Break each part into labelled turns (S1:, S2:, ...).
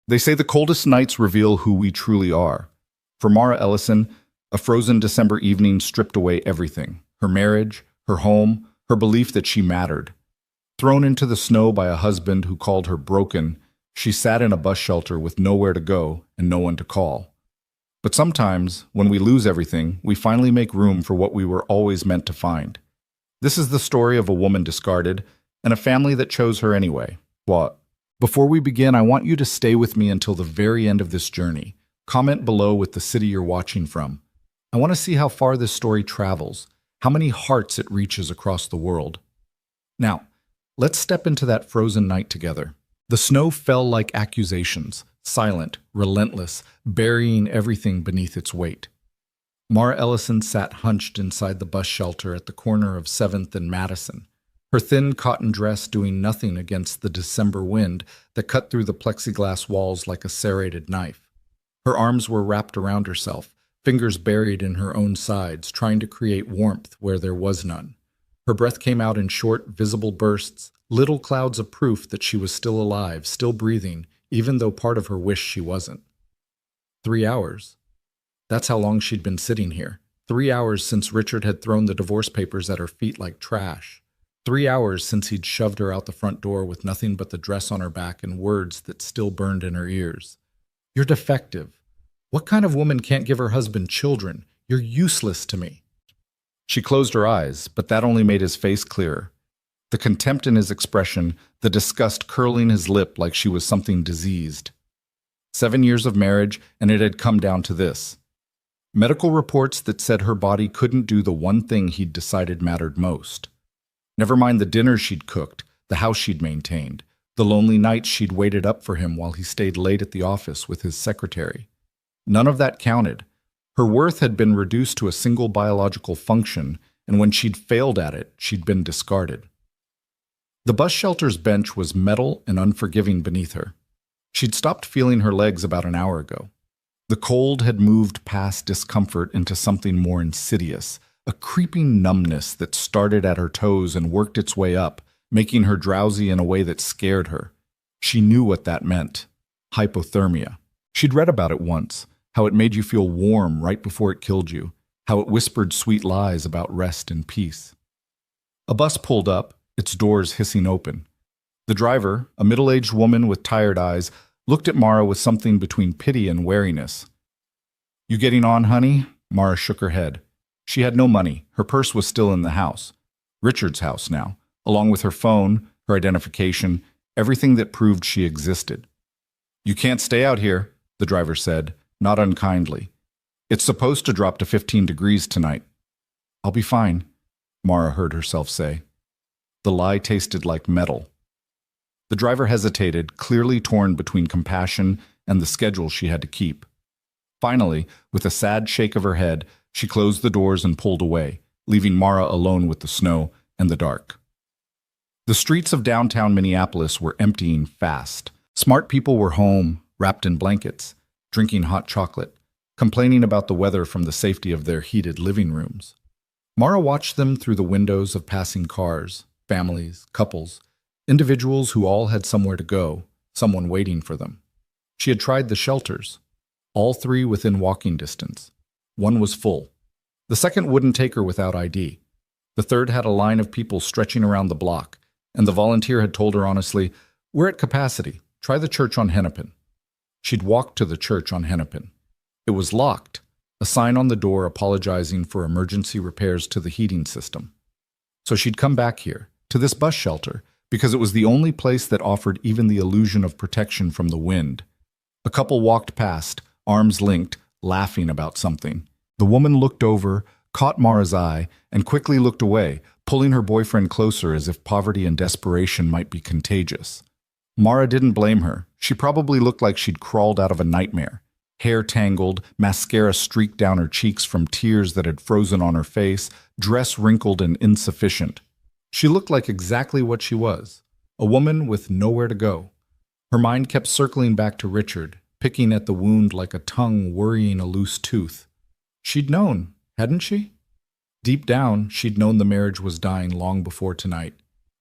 S1: They say the coldest nights reveal who we truly are. For Mara Ellison, a frozen December evening stripped away everything: her marriage, her home, her belief that she mattered. Thrown into the snow by a husband who called her broken, she sat in a bus shelter with nowhere to go and no one to call. But sometimes, when we lose everything, we finally make room for what we were always meant to find. This is the story of a woman discarded and a family that chose her anyway. What? Before we begin, I want you to stay with me until the very end of this journey. Comment below with the city you're watching from. I want to see how far this story travels, how many hearts it reaches across the world. Now, let's step into that frozen night together. The snow fell like accusations, silent, relentless, burying everything beneath its weight. Mara Ellison sat hunched inside the bus shelter at the corner of 7th and Madison, her thin cotton dress doing nothing against the December wind that cut through the plexiglass walls like a serrated knife. Her arms were wrapped around herself, fingers buried in her own sides, trying to create warmth where there was none. Her breath came out in short, visible bursts, little clouds of proof that she was still alive, still breathing, even though part of her wished she wasn't. 3 hours. That's how long she'd been sitting here. 3 hours since Richard had thrown the divorce papers at her feet like trash. 3 hours since he'd shoved her out the front door with nothing but the dress on her back and words that still burned in her ears. You're defective. What kind of woman can't give her husband children? You're useless to me. She closed her eyes, but that only made his face clearer. The contempt in his expression, the disgust curling his lip like she was something diseased. 7 years of marriage, and it had come down to this. Medical reports that said her body couldn't do the one thing he'd decided mattered most. Never mind the dinners she'd cooked, the house she'd maintained, the lonely nights she'd waited up for him while he stayed late at the office with his secretary. None of that counted. Her worth had been reduced to a single biological function, and when she'd failed at it, she'd been discarded. The bus shelter's bench was metal and unforgiving beneath her. She'd stopped feeling her legs about an hour ago. The cold had moved past discomfort into something more insidious, a creeping numbness that started at her toes and worked its way up, making her drowsy in a way that scared her. She knew what that meant. Hypothermia. She'd read about it once, how it made you feel warm right before it killed you, how it whispered sweet lies about rest and peace. A bus pulled up, its doors hissing open. The driver, a middle-aged woman with tired eyes, looked at Mara with something between pity and wariness. You getting on, honey? Mara shook her head. She had no money. Her purse was still in the house. Richard's house now, along with her phone, her identification, everything that proved she existed. You can't stay out here, the driver said, not unkindly. It's supposed to drop to 15 degrees tonight. I'll be fine, Mara heard herself say. The lie tasted like metal. The driver hesitated, clearly torn between compassion and the schedule she had to keep. Finally, with a sad shake of her head, she closed the doors and pulled away, leaving Mara alone with the snow and the dark. The streets of downtown Minneapolis were emptying fast. Smart people were home, wrapped in blankets, drinking hot chocolate, complaining about the weather from the safety of their heated living rooms. Mara watched them through the windows of passing cars, families, couples, individuals who all had somewhere to go, someone waiting for them. She had tried the shelters, all 3 within walking distance. One was full. The second wouldn't take her without ID. The third had a line of people stretching around the block, and the volunteer had told her honestly, "We're at capacity. Try the church on Hennepin." She'd walked to the church on Hennepin. It was locked, a sign on the door apologizing for emergency repairs to the heating system. So she'd come back here, to this bus shelter, because it was the only place that offered even the illusion of protection from the wind. A couple walked past, arms linked, laughing about something. The woman looked over, caught Mara's eye, and quickly looked away, pulling her boyfriend closer as if poverty and desperation might be contagious. Mara didn't blame her. She probably looked like she'd crawled out of a nightmare. Hair tangled, mascara streaked down her cheeks from tears that had frozen on her face, dress wrinkled and insufficient. She looked like exactly what she was, a woman with nowhere to go. Her mind kept circling back to Richard, picking at the wound like a tongue worrying a loose tooth. She'd known, hadn't she? Deep down, she'd known the marriage was dying long before tonight.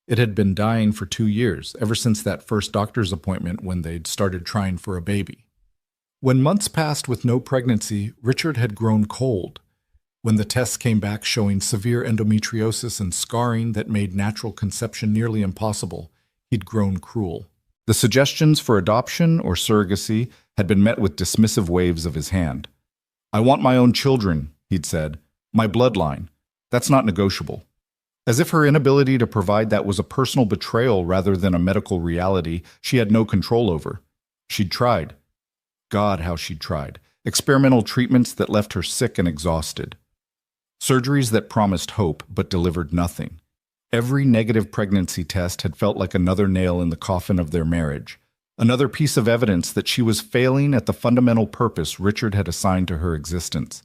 S1: It had been dying for 2 years, ever since that first doctor's appointment when they'd started trying for a baby. When months passed with no pregnancy, Richard had grown cold. When the tests came back showing severe endometriosis and scarring that made natural conception nearly impossible, he'd grown cruel. The suggestions for adoption or surrogacy had been met with dismissive waves of his hand. "I want my own children," he'd said. "My bloodline. That's not negotiable." As if her inability to provide that was a personal betrayal rather than a medical reality she had no control over. She'd tried. God, how she'd tried. Experimental treatments that left her sick and exhausted. Surgeries that promised hope but delivered nothing. Every negative pregnancy test had felt like another nail in the coffin of their marriage, another piece of evidence that she was failing at the fundamental purpose Richard had assigned to her existence.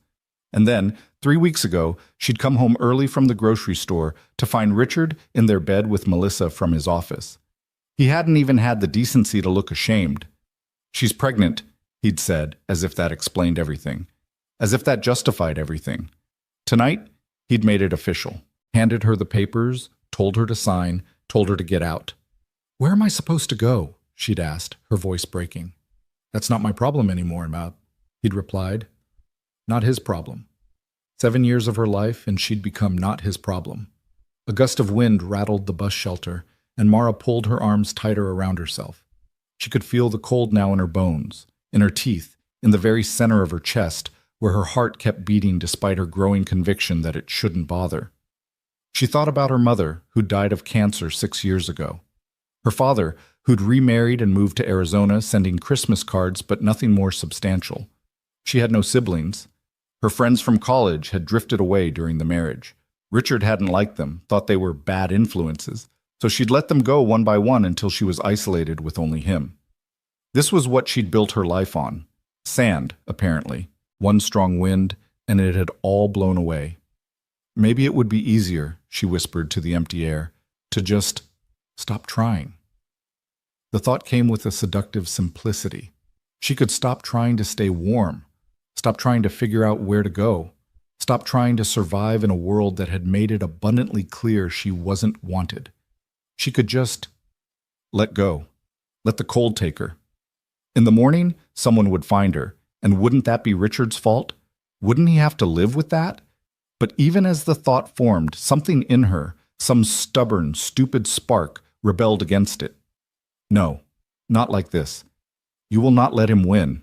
S1: And then, 3 weeks ago, she'd come home early from the grocery store to find Richard in their bed with Melissa from his office. He hadn't even had the decency to look ashamed. "She's pregnant," he'd said, as if that explained everything, as if that justified everything. Tonight, he'd made it official, handed her the papers, told her to sign, told her to get out. "Where am I supposed to go?" she'd asked, her voice breaking. "That's not my problem anymore, Matt," he'd replied. Not his problem. 7 years of her life, and she'd become not his problem. A gust of wind rattled the bus shelter, and Mara pulled her arms tighter around herself. She could feel the cold now in her bones, in her teeth, in the very center of her chest, where her heart kept beating despite her growing conviction that it shouldn't bother. She thought about her mother, who died of cancer 6 years ago. Her father, who'd remarried and moved to Arizona, sending Christmas cards but nothing more substantial. She had no siblings. Her friends from college had drifted away during the marriage. Richard hadn't liked them, thought they were bad influences, so she'd let them go one by one until she was isolated with only him. This was what she'd built her life on. Sand, apparently. One strong wind, and it had all blown away. Maybe it would be easier, she whispered to the empty air, to just stop trying. The thought came with a seductive simplicity. She could stop trying to stay warm, stop trying to figure out where to go, stop trying to survive in a world that had made it abundantly clear she wasn't wanted. She could just let go, let the cold take her. In the morning, someone would find her, and wouldn't that be Richard's fault? Wouldn't he have to live with that? But even as the thought formed, something in her, some stubborn, stupid spark, rebelled against it. No, not like this. You will not let him win.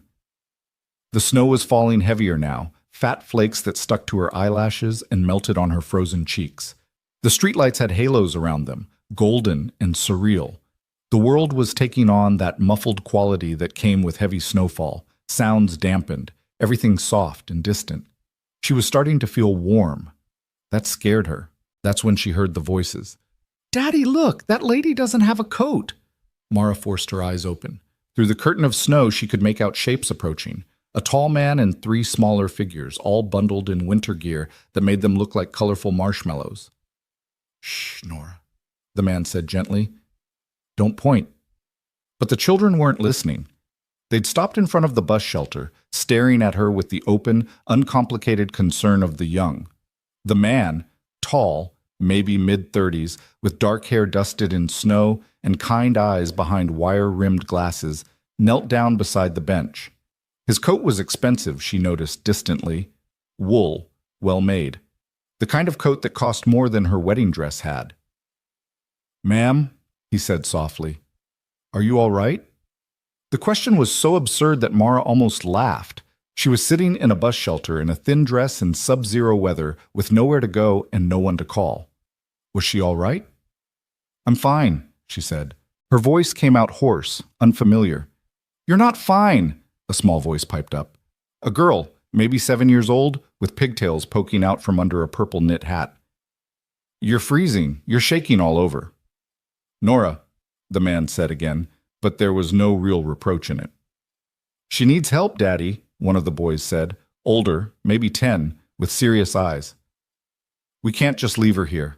S1: The snow was falling heavier now, fat flakes that stuck to her eyelashes and melted on her frozen cheeks. The streetlights had halos around them, golden and surreal. The world was taking on that muffled quality that came with heavy snowfall, sounds dampened, everything soft and distant. She was starting to feel warm. That scared her. That's when she heard the voices. "Daddy, look, that lady doesn't have a coat." Mara forced her eyes open. Through the curtain of snow, she could make out shapes approaching. A tall man and 3 smaller figures, all bundled in winter gear that made them look like colorful marshmallows. "Shh, Nora," the man said gently. "Don't point." But the children weren't listening. They'd stopped in front of the bus shelter, staring at her with the open, uncomplicated concern of the young. The man, tall, maybe mid-30s, with dark hair dusted in snow and kind eyes behind wire-rimmed glasses, knelt down beside the bench. His coat was expensive, she noticed distantly. Wool, well-made. The kind of coat that cost more than her wedding dress had. "Ma'am," he said softly, "are you all right?" The question was so absurd that Mara almost laughed. She was sitting in a bus shelter in a thin dress in sub-zero weather with nowhere to go and no one to call. Was she all right? "I'm fine," she said. Her voice came out hoarse, unfamiliar. "You're not fine," a small voice piped up. A girl, maybe 7 years old, with pigtails poking out from under a purple knit hat. "You're freezing. You're shaking all over." "Nora," the man said again, but there was no real reproach in it. "She needs help, Daddy," one of the boys said, older, maybe 10, with serious eyes. "We can't just leave her here."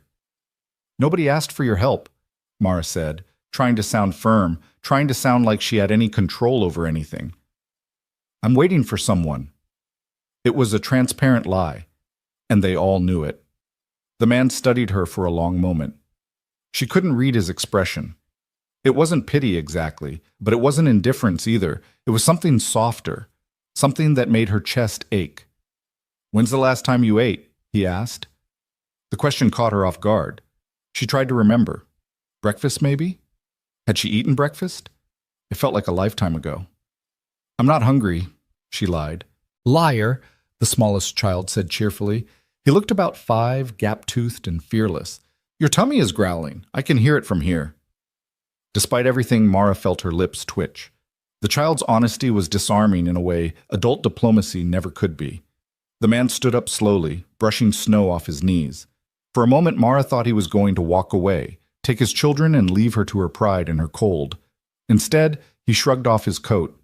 S1: "Nobody asked for your help," Mara said, trying to sound firm, trying to sound like she had any control over anything. "I'm waiting for someone." It was a transparent lie, and they all knew it. The man studied her for a long moment. She couldn't read his expression. It wasn't pity exactly, but it wasn't indifference either. It was something softer, something that made her chest ache. "When's the last time you ate?" he asked. The question caught her off guard. She tried to remember. Breakfast, maybe? Had she eaten breakfast? It felt like a lifetime ago. "I'm not hungry," she lied. "Liar," the smallest child said cheerfully. He looked about 5, gap-toothed and fearless. "Your tummy is growling. I can hear it from here." Despite everything, Mara felt her lips twitch. The child's honesty was disarming in a way adult diplomacy never could be. The man stood up slowly, brushing snow off his knees. For a moment, Mara thought he was going to walk away, take his children and leave her to her pride and her cold. Instead, he shrugged off his coat.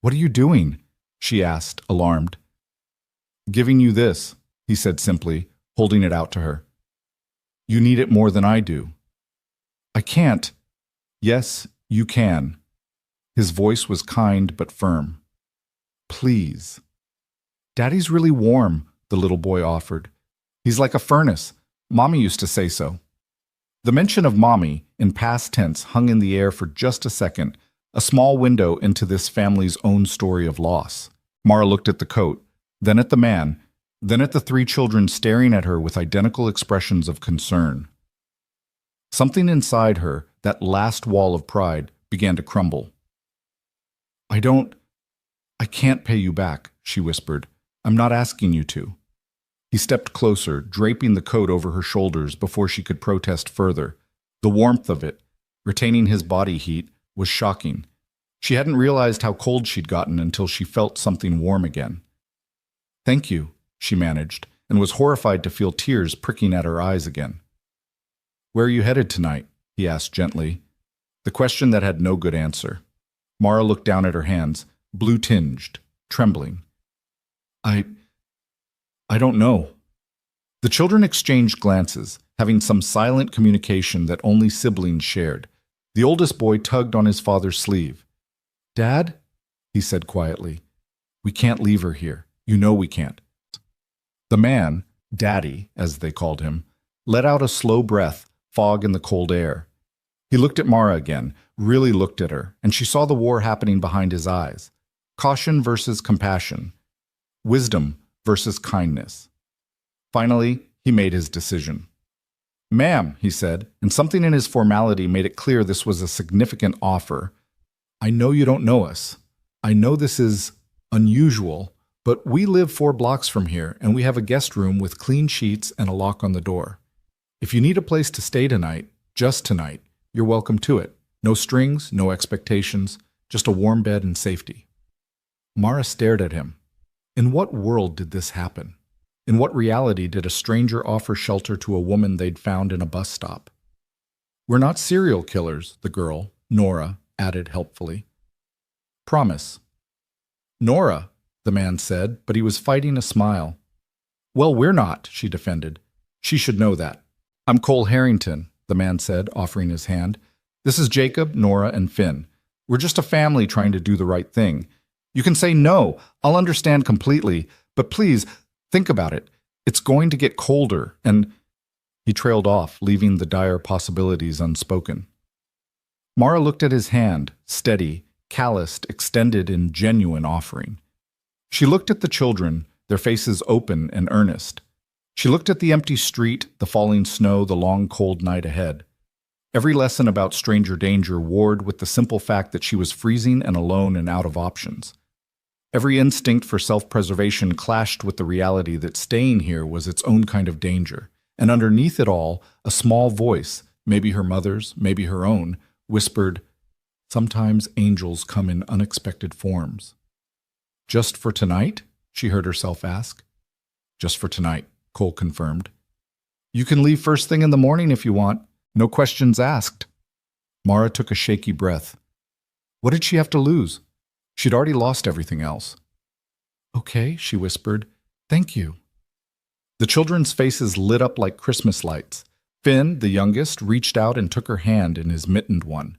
S1: "What are you doing?" she asked, alarmed. "Giving you this," he said simply, holding it out to her. "You need it more than I do." "I can't." "Yes, you can." His voice was kind but firm. "Please." "Daddy's really warm," the little boy offered. "He's like a furnace. Mommy used to say so." The mention of Mommy, in past tense, hung in the air for just a second, a small window into this family's own story of loss. Mara looked at the coat, then at the man, then at the 3 children staring at her with identical expressions of concern. Something inside her, that last wall of pride, began to crumble. I can't pay you back," she whispered. "I'm not asking you to." He stepped closer, draping the coat over her shoulders before she could protest further. The warmth of it, retaining his body heat, was shocking. She hadn't realized how cold she'd gotten until she felt something warm again. "Thank you," she managed, and was horrified to feel tears pricking at her eyes again. "Where are you headed tonight?" he asked gently. The question that had no good answer. Mara looked down at her hands, blue-tinged, trembling. I don't know." The children exchanged glances, having some silent communication that only siblings shared. The oldest boy tugged on his father's sleeve. "Dad," he said quietly, "we can't leave her here. You know we can't." The man, Daddy, as they called him, let out a slow breath, fog in the cold air. He looked at Mara again, really looked at her, and she saw the war happening behind his eyes. Caution versus compassion. Wisdom versus kindness. Finally, he made his decision. "Ma'am," he said, and something in his formality made it clear this was a significant offer. "I know you don't know us. I know this is unusual, but we live 4 blocks from here, and we have a guest room with clean sheets and a lock on the door. If you need a place to stay tonight, just tonight, you're welcome to it. No strings, no expectations, just a warm bed and safety." Mara stared at him. In what world did this happen? In what reality did a stranger offer shelter to a woman they'd found in a bus stop? "We're not serial killers," the girl, Nora, added helpfully. "Promise." "Nora," the man said, but he was fighting a smile. "Well, we're not," she defended. "She should know that." "I'm Cole Harrington," the man said, offering his hand. "This is Jacob, Nora, and Finn. We're just a family trying to do the right thing. You can say no, I'll understand completely, but please, think about it. It's going to get colder, and—" He trailed off, leaving the dire possibilities unspoken. Mara looked at his hand, steady, calloused, extended in genuine offering. She looked at the children, their faces open and earnest. She looked at the empty street, the falling snow, the long cold night ahead. Every lesson about stranger danger warred with the simple fact that she was freezing and alone and out of options. Every instinct for self-preservation clashed with the reality that staying here was its own kind of danger, and underneath it all, a small voice, maybe her mother's, maybe her own, whispered, "Sometimes angels come in unexpected forms." "Just for tonight?" she heard herself ask. "Just for tonight," Cole confirmed. "You can leave first thing in the morning if you want. No questions asked." Mara took a shaky breath. What did she have to lose? She'd already lost everything else. "Okay," she whispered. "Thank you." The children's faces lit up like Christmas lights. Finn, the youngest, reached out and took her hand in his mittened one.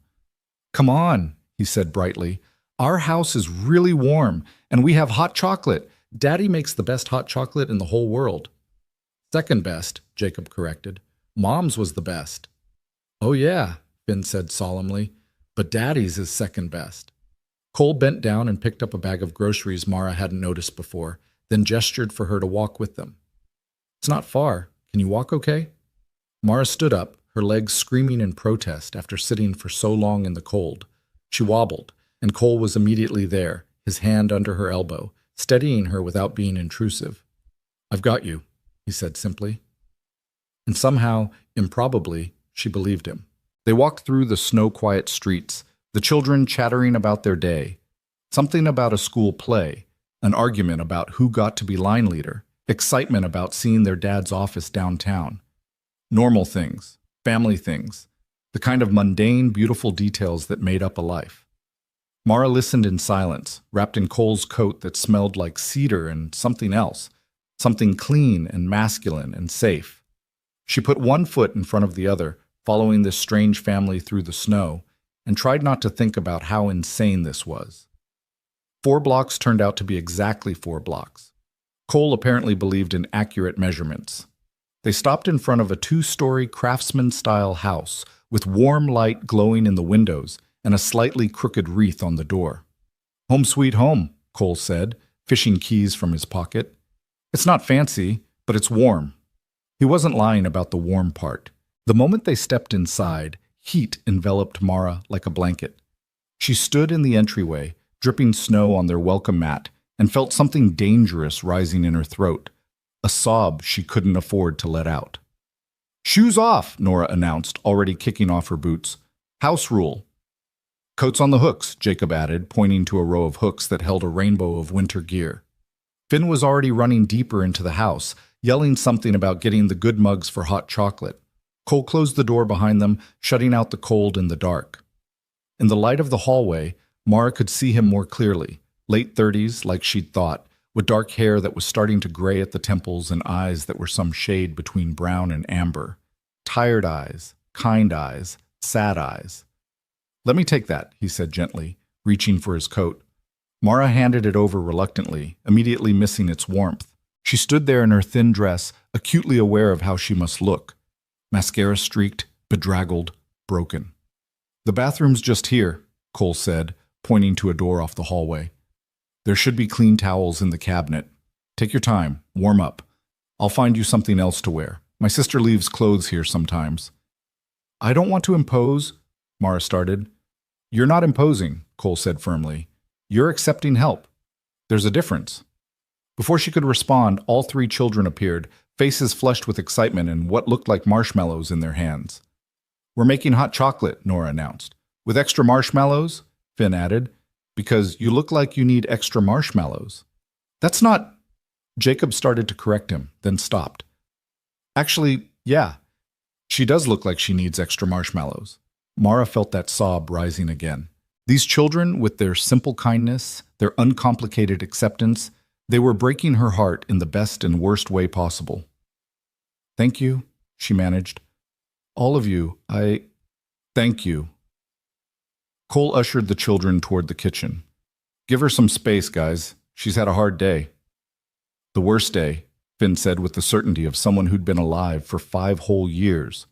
S1: "Come on," he said brightly. "Our house is really warm, and we have hot chocolate. Daddy makes the best hot chocolate in the whole world." "Second best," Jacob corrected. "Mom's was the best." Oh yeah, Finn said solemnly, but Daddy's is second best. Cole bent down and picked up a bag of groceries Mara hadn't noticed before, then gestured for her to walk with them. It's not far. Can you walk okay? Mara stood up, her legs screaming in protest after sitting for so long in the cold. She wobbled, and Cole was immediately there, his hand under her elbow, steadying her without being intrusive. I've got you, he said simply. And somehow, improbably, she believed him. They walked through the snow-quiet streets, the children chattering about their day, something about a school play, an argument about who got to be line leader, excitement about seeing their dad's office downtown. Normal things, family things, the kind of mundane, beautiful details that made up a life. Mara listened in silence, wrapped in Cole's coat that smelled like cedar and something else, something clean and masculine and safe. She put one foot in front of the other, following this strange family through the snow, and tried not to think about how insane this was. 4 blocks turned out to be exactly 4 blocks. Cole apparently believed in accurate measurements. They stopped in front of a 2-story craftsman-style house with warm light glowing in the windows and a slightly crooked wreath on the door. Home sweet home, Cole said, fishing keys from his pocket. It's not fancy, but it's warm. He wasn't lying about the warm part. The moment they stepped inside, heat enveloped Mara like a blanket. She stood in the entryway, dripping snow on their welcome mat, and felt something dangerous rising in her throat, a sob she couldn't afford to let out. Shoes off, Nora announced, already kicking off her boots. House rule. Coats on the hooks, Jacob added, pointing to a row of hooks that held a rainbow of winter gear. Finn was already running deeper into the house, yelling something about getting the good mugs for hot chocolate. Cole closed the door behind them, shutting out the cold and the dark. In the light of the hallway, Mara could see him more clearly, late 30s, like she'd thought, with dark hair that was starting to gray at the temples and eyes that were some shade between brown and amber. Tired eyes, kind eyes, sad eyes. Let me take that, he said gently, reaching for his coat. Mara handed it over reluctantly, immediately missing its warmth. She stood there in her thin dress, acutely aware of how she must look. Mascara streaked, bedraggled, broken. The bathroom's just here, Cole said, pointing to a door off the hallway. There should be clean towels in the cabinet. Take your time, warm up. I'll find you something else to wear. My sister leaves clothes here sometimes. I don't want to impose, Mara started. You're not imposing, Cole said firmly. You're accepting help. There's a difference. Before she could respond, all 3 children appeared, faces flushed with excitement and what looked like marshmallows in their hands. We're making hot chocolate, Nora announced. With extra marshmallows? Finn added. Because you look like you need extra marshmallows. That's not... Jacob started to correct him, then stopped. Actually, yeah. She does look like she needs extra marshmallows. Mara felt that sob rising again. These children, with their simple kindness, their uncomplicated acceptance, they were breaking her heart in the best and worst way possible. Thank you, she managed. All of you, Thank you. Cole ushered the children toward the kitchen. Give her some space, guys. She's had a hard day. The worst day, Finn said with the certainty of someone who'd been alive for 5 whole years.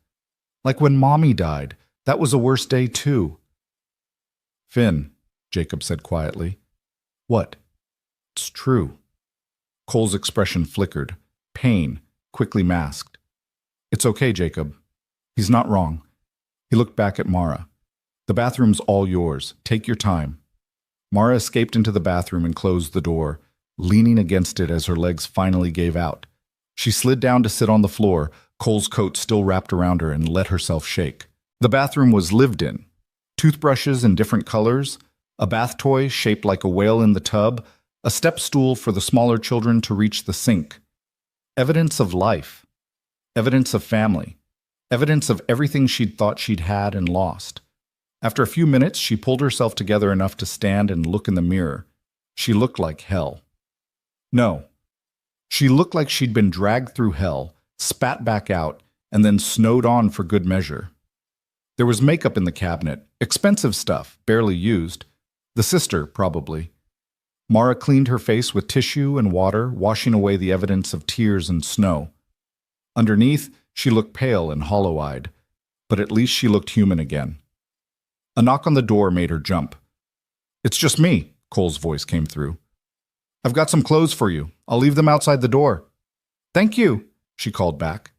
S1: Like when Mommy died, that was a worse day too. Finn, Jacob said quietly. What? It's true. Cole's expression flickered. Pain, quickly masked. It's okay, Jacob. He's not wrong. He looked back at Mara. The bathroom's all yours. Take your time. Mara escaped into the bathroom and closed the door, leaning against it as her legs finally gave out. She slid down to sit on the floor, Cole's coat still wrapped around her, and let herself shake. The bathroom was lived in. Toothbrushes in different colors, a bath toy shaped like a whale in the tub, a step stool for the smaller children to reach the sink. Evidence of life. Evidence of family. Evidence of everything she'd thought she'd had and lost. After a few minutes, she pulled herself together enough to stand and look in the mirror. She looked like hell. No. She looked like she'd been dragged through hell, spat back out, and then snowed on for good measure. There was makeup in the cabinet, expensive stuff, barely used. The sister, probably. Mara cleaned her face with tissue and water, washing away the evidence of tears and snow. Underneath, she looked pale and hollow-eyed. but at least she looked human again. A knock on the door made her jump. "It's just me," Cole's voice came through. "I've got some clothes for you. I'll leave them outside the door." "Thank you," she called back.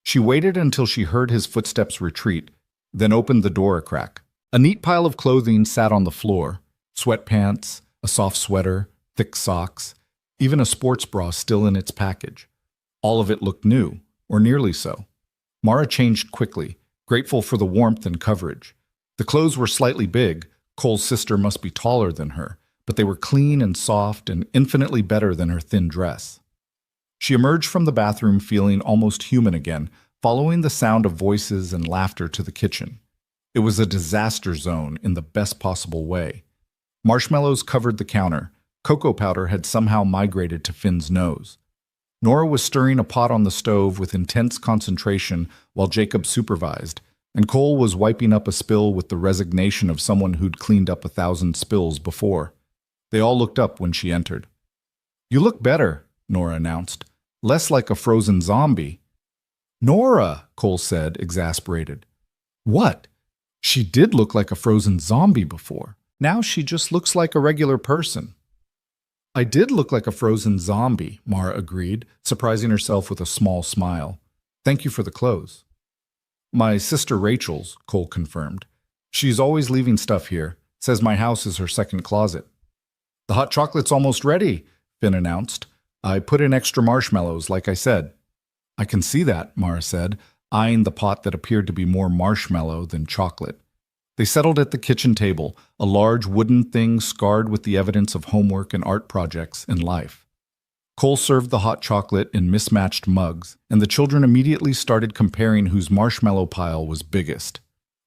S1: She waited until she heard his footsteps retreat, then opened the door a crack. A neat pile of clothing sat on the floor. Sweatpants, a soft sweater, thick socks, even a sports bra still in its package. All of it looked new, or nearly so. Mara changed quickly, grateful for the warmth and coverage. The clothes were slightly big. Cole's sister must be taller than her, but they were clean and soft and infinitely better than her thin dress. She emerged from the bathroom feeling almost human again, following the sound of voices and laughter to the kitchen. It was a disaster zone in the best possible way. Marshmallows covered the counter. Cocoa powder had somehow migrated to Finn's nose. Nora was stirring a pot on the stove with intense concentration while Jacob supervised, and Cole was wiping up a spill with the resignation of someone who'd cleaned up 1,000 spills before. They all looked up when she entered. "You look better," Nora announced. "Less like a frozen zombie." "Nora," Cole said, exasperated. "What? She did look like a frozen zombie before. Now she just looks like a regular person." "I did look like a frozen zombie," Mara agreed, surprising herself with a small smile. "Thank you for the clothes." "My sister Rachel's," Cole confirmed. "She's always leaving stuff here. Says my house is her second closet." "The hot chocolate's almost ready," Finn announced. "I put in extra marshmallows, like I said." "I can see that," Mara said, eyeing the pot that appeared to be more marshmallow than chocolate. They settled at the kitchen table, a large wooden thing scarred with the evidence of homework and art projects in life. Cole served the hot chocolate in mismatched mugs, and the children immediately started comparing whose marshmallow pile was biggest.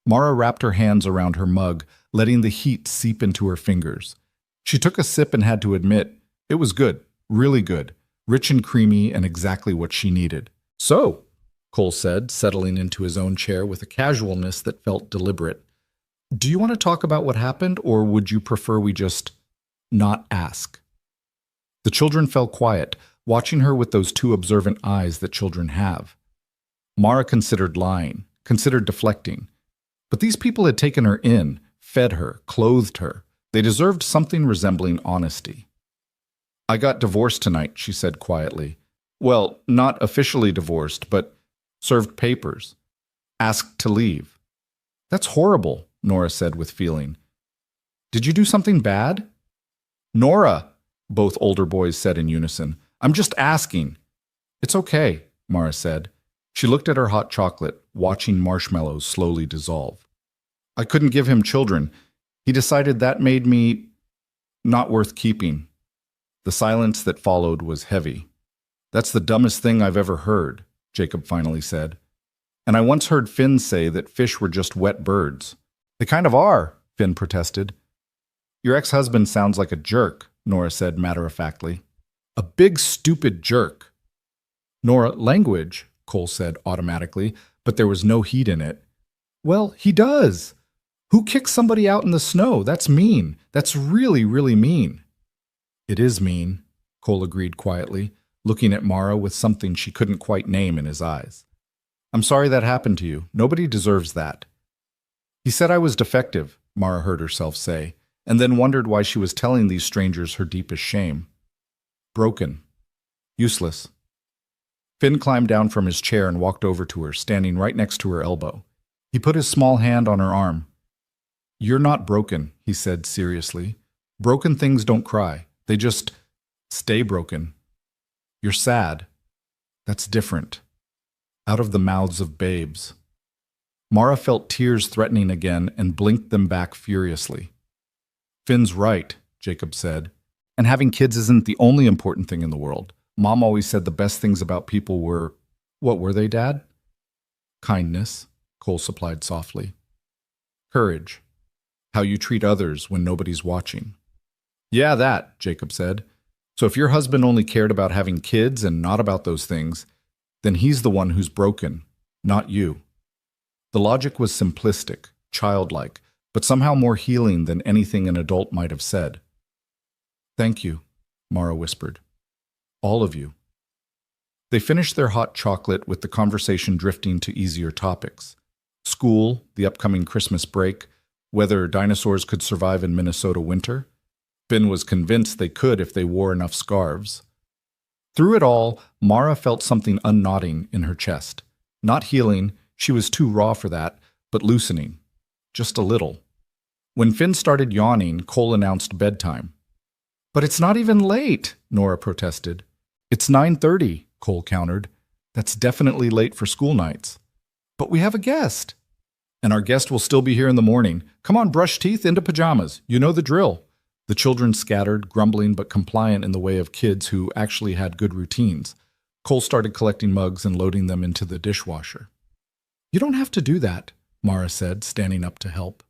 S1: Mara wrapped her hands around her mug, letting the heat seep into her fingers. She took a sip and had to admit, it was good, really good, rich and creamy and exactly what she needed. "So," Cole said, settling into his own chair with a casualness that felt deliberate, "do you want to talk about what happened, or would you prefer we just not ask?" The children fell quiet, watching her with those two observant eyes that children have. Mara considered lying, considered deflecting. But these people had taken her in, fed her, clothed her. They deserved something resembling honesty. "I got divorced tonight," she said quietly. "Well, not officially divorced, but served papers. Asked to leave." "That's horrible," Nora said with feeling. "Did you do something bad?" "Nora," both older boys said in unison. "I'm just asking." "It's okay," Mara said. She looked at her hot chocolate, watching marshmallows slowly dissolve. "I couldn't give him children. He decided that made me not worth keeping." The silence that followed was heavy. "That's the dumbest thing I've ever heard," Jacob finally said. "And I once heard Finn say that fish were just wet birds." "They kind of are," Finn protested. "Your ex-husband sounds like a jerk," Nora said matter-of-factly. "A big, stupid jerk." "Nora, language," Cole said automatically, but there was no heat in it. "Well, he does. Who kicks somebody out in the snow? That's mean. That's really, really mean." "It is mean," Cole agreed quietly, looking at Mara with something she couldn't quite name in his eyes. "I'm sorry that happened to you. Nobody deserves that." "He said I was defective," Mara heard herself say, and then wondered why she was telling these strangers her deepest shame. "Broken. Useless." Finn climbed down from his chair and walked over to her, standing right next to her elbow. He put his small hand on her arm. "You're not broken," he said seriously. "Broken things don't cry. They just stay broken. You're sad. That's different." Out of the mouths of babes. Mara felt tears threatening again and blinked them back furiously. "Finn's right," Jacob said. "And having kids isn't the only important thing in the world. Mom always said the best things about people were—" "What were they, Dad?" "Kindness," Cole supplied softly. "Courage. How you treat others when nobody's watching." "Yeah, that," Jacob said. "So if your husband only cared about having kids and not about those things, then he's the one who's broken, not you." The logic was simplistic, childlike, but somehow more healing than anything an adult might have said. "Thank you," Mara whispered. "All of you." They finished their hot chocolate with the conversation drifting to easier topics. School, the upcoming Christmas break, whether dinosaurs could survive in Minnesota winter. Finn was convinced they could if they wore enough scarves. Through it all, Mara felt something unknotting in her chest. Not healing, she was too raw for that, but loosening. Just a little. When Finn started yawning, Cole announced bedtime. "But it's not even late," Nora protested. "It's 9:30, Cole countered. "That's definitely late for school nights." "But we have a guest." "And our guest will still be here in the morning. Come on, brush teeth, into pajamas. You know the drill." The children scattered, grumbling but compliant in the way of kids who actually had good routines. Cole started collecting mugs and loading them into the dishwasher. "You don't have to do that," Mara said, standing up to help.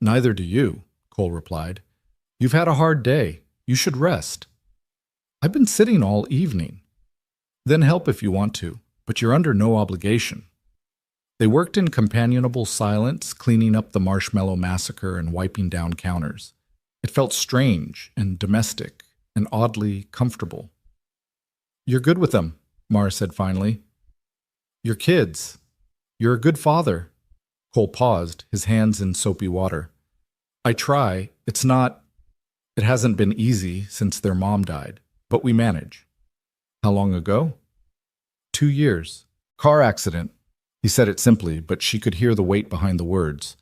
S1: "Neither do you," Cole replied. "You've had a hard day. You should rest." "I've been sitting all evening." "Then help if you want to, but you're under no obligation." They worked in companionable silence, cleaning up the marshmallow massacre and wiping down counters. It felt strange and domestic and oddly comfortable. "You're good with them," Mara said finally. "You're kids. You're a good father." Cole paused, his hands in soapy water. "I try. It hasn't been easy since their mom died, but we manage." "How long ago?" 2 years. Car accident." He said it simply, but she could hear the weight behind the words.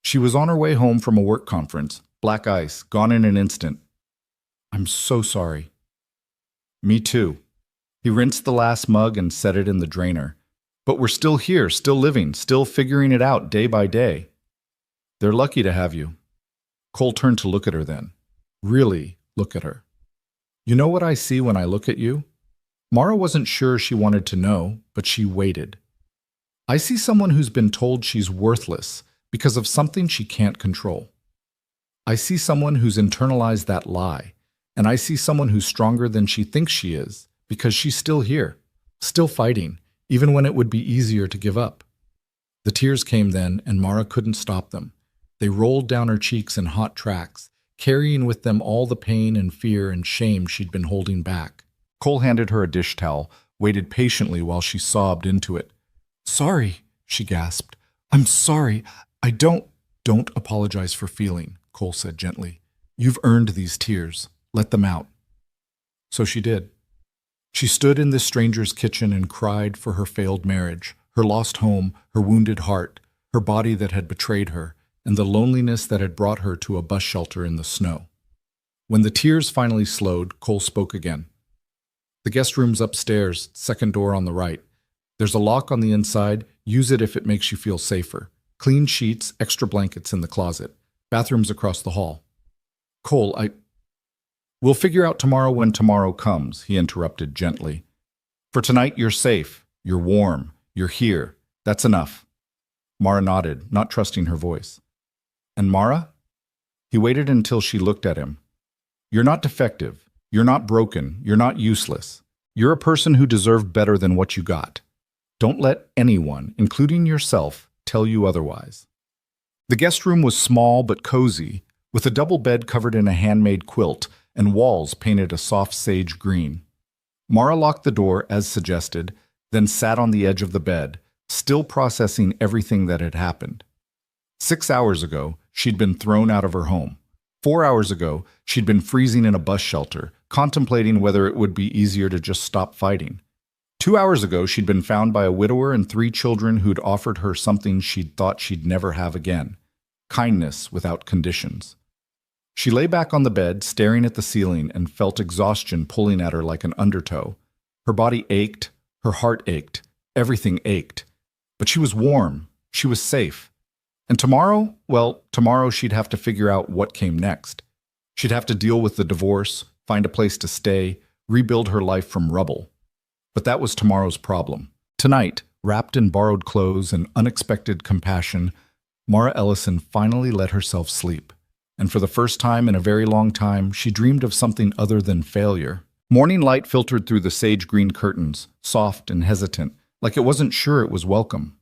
S1: She was on her way home from a work conference. Black ice, gone in an instant. "I'm so sorry." "Me too." He rinsed the last mug and set it in the drainer. "But we're still here, still living, still figuring it out day by day." "They're lucky to have you." Cole turned to look at her then. Really look at her. "You know what I see when I look at you?" Mara wasn't sure she wanted to know, but she waited. "I see someone who's been told she's worthless because of something she can't control. I see someone who's internalized that lie, and I see someone who's stronger than she thinks she is because she's still here, still fighting, even when it would be easier to give up." The tears came then, and Mara couldn't stop them. They rolled down her cheeks in hot tracks, carrying with them all the pain and fear and shame she'd been holding back. Cole handed her a dish towel, waited patiently while she sobbed into it. "Sorry," she gasped. "I'm sorry. Don't apologize for feeling," Cole said gently. "You've earned these tears. Let them out." So she did. She stood in this stranger's kitchen and cried for her failed marriage, her lost home, her wounded heart, her body that had betrayed her, and the loneliness that had brought her to a bus shelter in the snow. When the tears finally slowed, Cole spoke again. "The guest room's upstairs, second door on the right. There's a lock on the inside. Use it if it makes you feel safer. Clean sheets, extra blankets in the closet. Bathroom's across the hall." "Cole, We'll figure out tomorrow when tomorrow comes," he interrupted gently. "For tonight, you're safe. You're warm. You're here. That's enough." Mara nodded, not trusting her voice. "And Mara?" He waited until she looked at him. "You're not defective. You're not broken. You're not useless. You're a person who deserved better than what you got. Don't let anyone, including yourself, tell you otherwise." The guest room was small but cozy, with a double bed covered in a handmade quilt and walls painted a soft sage green. Mara locked the door as suggested, then sat on the edge of the bed, still processing everything that had happened. 6 hours ago, she'd been thrown out of her home. 4 hours ago, she'd been freezing in a bus shelter, contemplating whether it would be easier to just stop fighting. 2 hours ago, she'd been found by a widower and 3 children who'd offered her something she'd thought she'd never have again: kindness without conditions. She lay back on the bed, staring at the ceiling, and felt exhaustion pulling at her like an undertow. Her body ached, her heart ached, everything ached. But she was warm, she was safe. And tomorrow, well, tomorrow she'd have to figure out what came next. She'd have to deal with the divorce, find a place to stay, rebuild her life from rubble. But that was tomorrow's problem. Tonight, wrapped in borrowed clothes and unexpected compassion, Mara Ellison finally let herself sleep. And for the first time in a very long time, she dreamed of something other than failure. Morning light filtered through the sage-green curtains, soft and hesitant, like it wasn't sure it was welcome.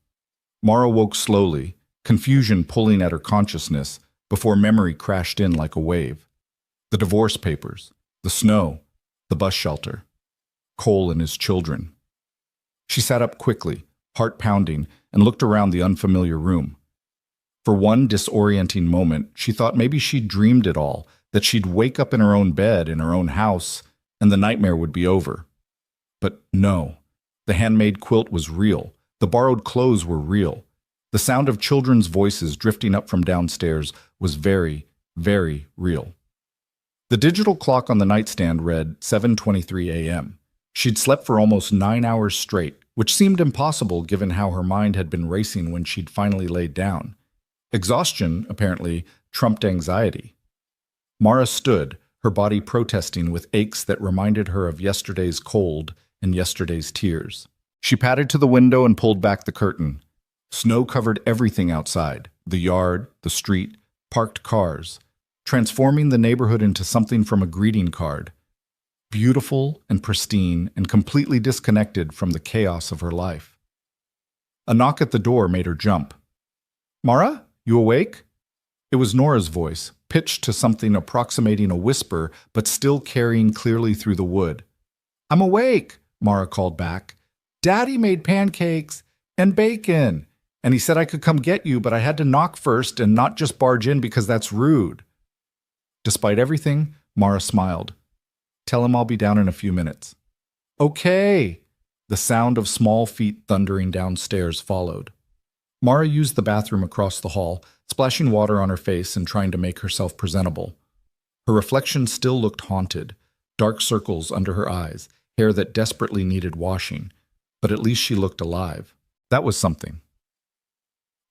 S1: Mara woke slowly, confusion pulling at her consciousness, before memory crashed in like a wave. The divorce papers, the snow, the bus shelter, Cole and his children. She sat up quickly, heart pounding, and looked around the unfamiliar room. For one disorienting moment, she thought maybe she'd dreamed it all, that she'd wake up in her own bed, in her own house, and the nightmare would be over. But no, the handmade quilt was real. The borrowed clothes were real. The sound of children's voices drifting up from downstairs was very, very real. The digital clock on the nightstand read 7:23 a.m. She'd slept for almost 9 hours straight, which seemed impossible given how her mind had been racing when she'd finally laid down. Exhaustion, apparently, trumped anxiety. Mara stood, her body protesting with aches that reminded her of yesterday's cold and yesterday's tears. She padded to the window and pulled back the curtain. Snow covered everything outside, the yard, the street, parked cars, transforming the neighborhood into something from a greeting card. Beautiful and pristine and completely disconnected from the chaos of her life. A knock at the door made her jump. "Mara, you awake?" It was Nora's voice, pitched to something approximating a whisper, but still carrying clearly through the wood. "I'm awake," Mara called back. "Daddy made pancakes and bacon, and he said I could come get you, but I had to knock first and not just barge in because that's rude." Despite everything, Mara smiled. "Tell him I'll be down in a few minutes." "Okay." The sound of small feet thundering downstairs followed. Mara used the bathroom across the hall, splashing water on her face and trying to make herself presentable. Her reflection still looked haunted, dark circles under her eyes, hair that desperately needed washing, but at least she looked alive. That was something.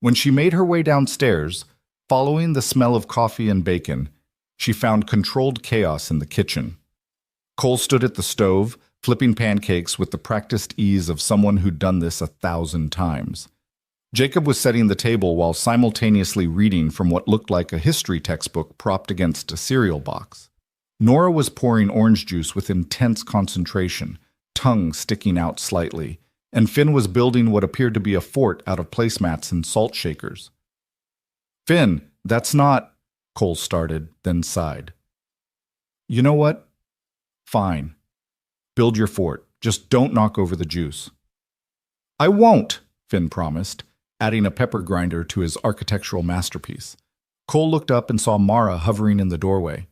S1: When she made her way downstairs, following the smell of coffee and bacon, she found controlled chaos in the kitchen. Cole stood at the stove, flipping pancakes with the practiced ease of someone who'd done this 1,000 times. Jacob was setting the table while simultaneously reading from what looked like a history textbook propped against a cereal box. Nora was pouring orange juice with intense concentration, tongue sticking out slightly, and Finn was building what appeared to be a fort out of placemats and salt shakers. "Finn, that's not—" Cole started, then sighed. "You know what? Fine. Build your fort. Just don't knock over the juice." "I won't," Finn promised, adding a pepper grinder to his architectural masterpiece. Cole looked up and saw Mara hovering in the doorway.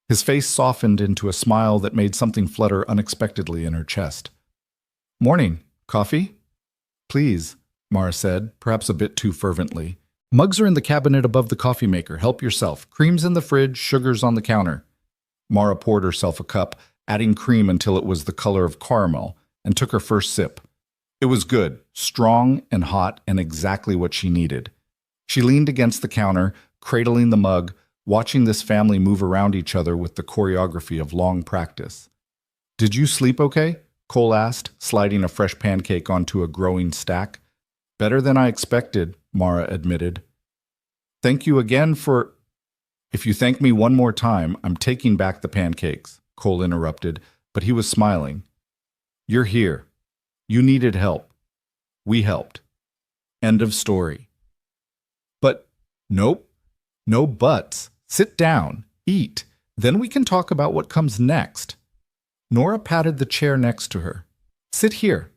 S1: His face softened into a smile that made something flutter unexpectedly in her chest. "Morning. Coffee?" "Please," Mara said, perhaps a bit too fervently. "Mugs are in the cabinet above the coffee maker. Help yourself. Cream's in the fridge, sugar's on the counter." Mara poured herself a cup, adding cream until it was the color of caramel, and took her first sip. It was good, strong and hot, and exactly what she needed. She leaned against the counter, cradling the mug, watching this family move around each other with the choreography of long practice. "Did you sleep okay?" Cole asked, sliding a fresh pancake onto a growing stack. "Better than I expected," Mara admitted. "Thank you again for—" "If you thank me one more time, I'm taking back the pancakes," Cole interrupted, but he was smiling. "You're here. You needed help. We helped. End of story." "But—" "Nope. No buts. Sit down. Eat. Then we can talk about what comes next." Nora patted the chair next to her. "Sit here.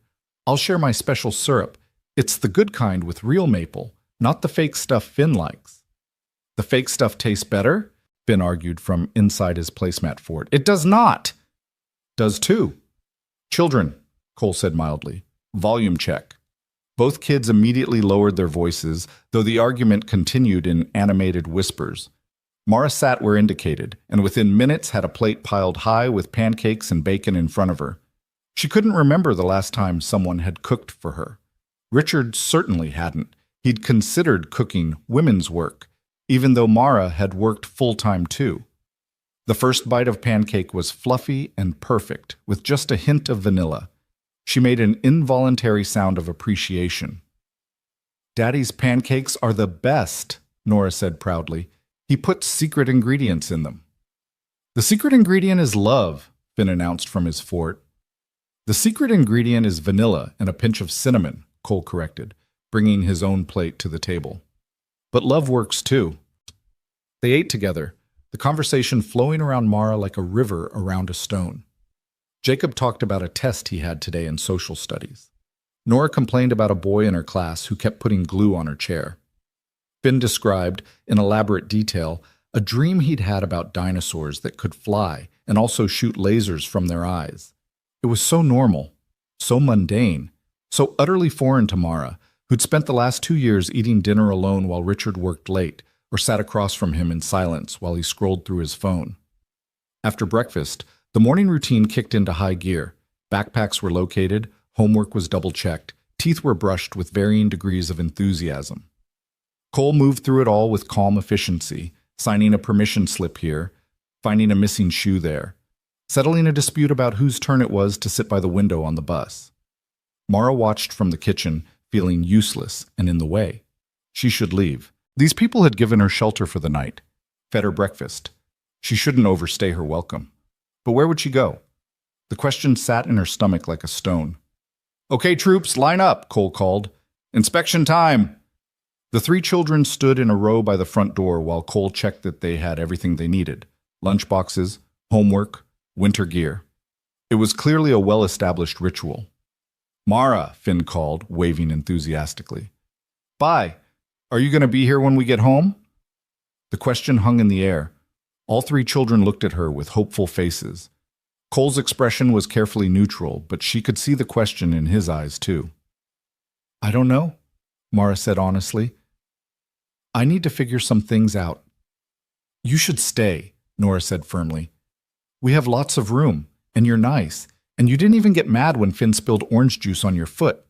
S1: I'll share my special syrup. It's the good kind with real maple, not the fake stuff Finn likes." "The fake stuff tastes better?" Finn argued from inside his placemat fort. "It does not." "Does too." "Children," Cole said mildly. "Volume check." Both kids immediately lowered their voices, though the argument continued in animated whispers. Mara sat where indicated, and within minutes had a plate piled high with pancakes and bacon in front of her. She couldn't remember the last time someone had cooked for her. Richard certainly hadn't. He'd considered cooking women's work, even though Mara had worked full-time too. The first bite of pancake was fluffy and perfect, with just a hint of vanilla. She made an involuntary sound of appreciation. "Daddy's pancakes are the best," Nora said proudly. "He puts secret ingredients in them." "The secret ingredient is love," Finn announced from his fort. "The secret ingredient is vanilla and a pinch of cinnamon," Cole corrected, bringing his own plate to the table. "But love works too." They ate together, the conversation flowing around Mara like a river around a stone. Jacob talked about a test he had today in social studies. Nora complained about a boy in her class who kept putting glue on her chair. Finn described, in elaborate detail, a dream he'd had about dinosaurs that could fly and also shoot lasers from their eyes. It was so normal, so mundane, so utterly foreign to Mara, who'd spent the last 2 years eating dinner alone while Richard worked late, or sat across from him in silence while he scrolled through his phone. After breakfast, the morning routine kicked into high gear. Backpacks were located, homework was double-checked, teeth were brushed with varying degrees of enthusiasm. Cole moved through it all with calm efficiency, signing a permission slip here, finding a missing shoe there, settling a dispute about whose turn it was to sit by the window on the bus. Mara watched from the kitchen, feeling useless and in the way. She should leave. These people had given her shelter for the night, fed her breakfast. She shouldn't overstay her welcome. But where would she go? The question sat in her stomach like a stone. "Okay, troops, line up," Cole called. "Inspection time." The 3 children stood in a row by the front door while Cole checked that they had everything they needed: lunchboxes, homework, winter gear. It was clearly a well-established ritual. "Mara," Finn called, waving enthusiastically. "Bye. Are you going to be here when we get home?" The question hung in the air. All 3 children looked at her with hopeful faces. Cole's expression was carefully neutral, but she could see the question in his eyes, too. "I don't know," Mara said honestly. "I need to figure some things out." "You should stay," Nora said firmly. "We have lots of room, and you're nice, and you didn't even get mad when Finn spilled orange juice on your foot."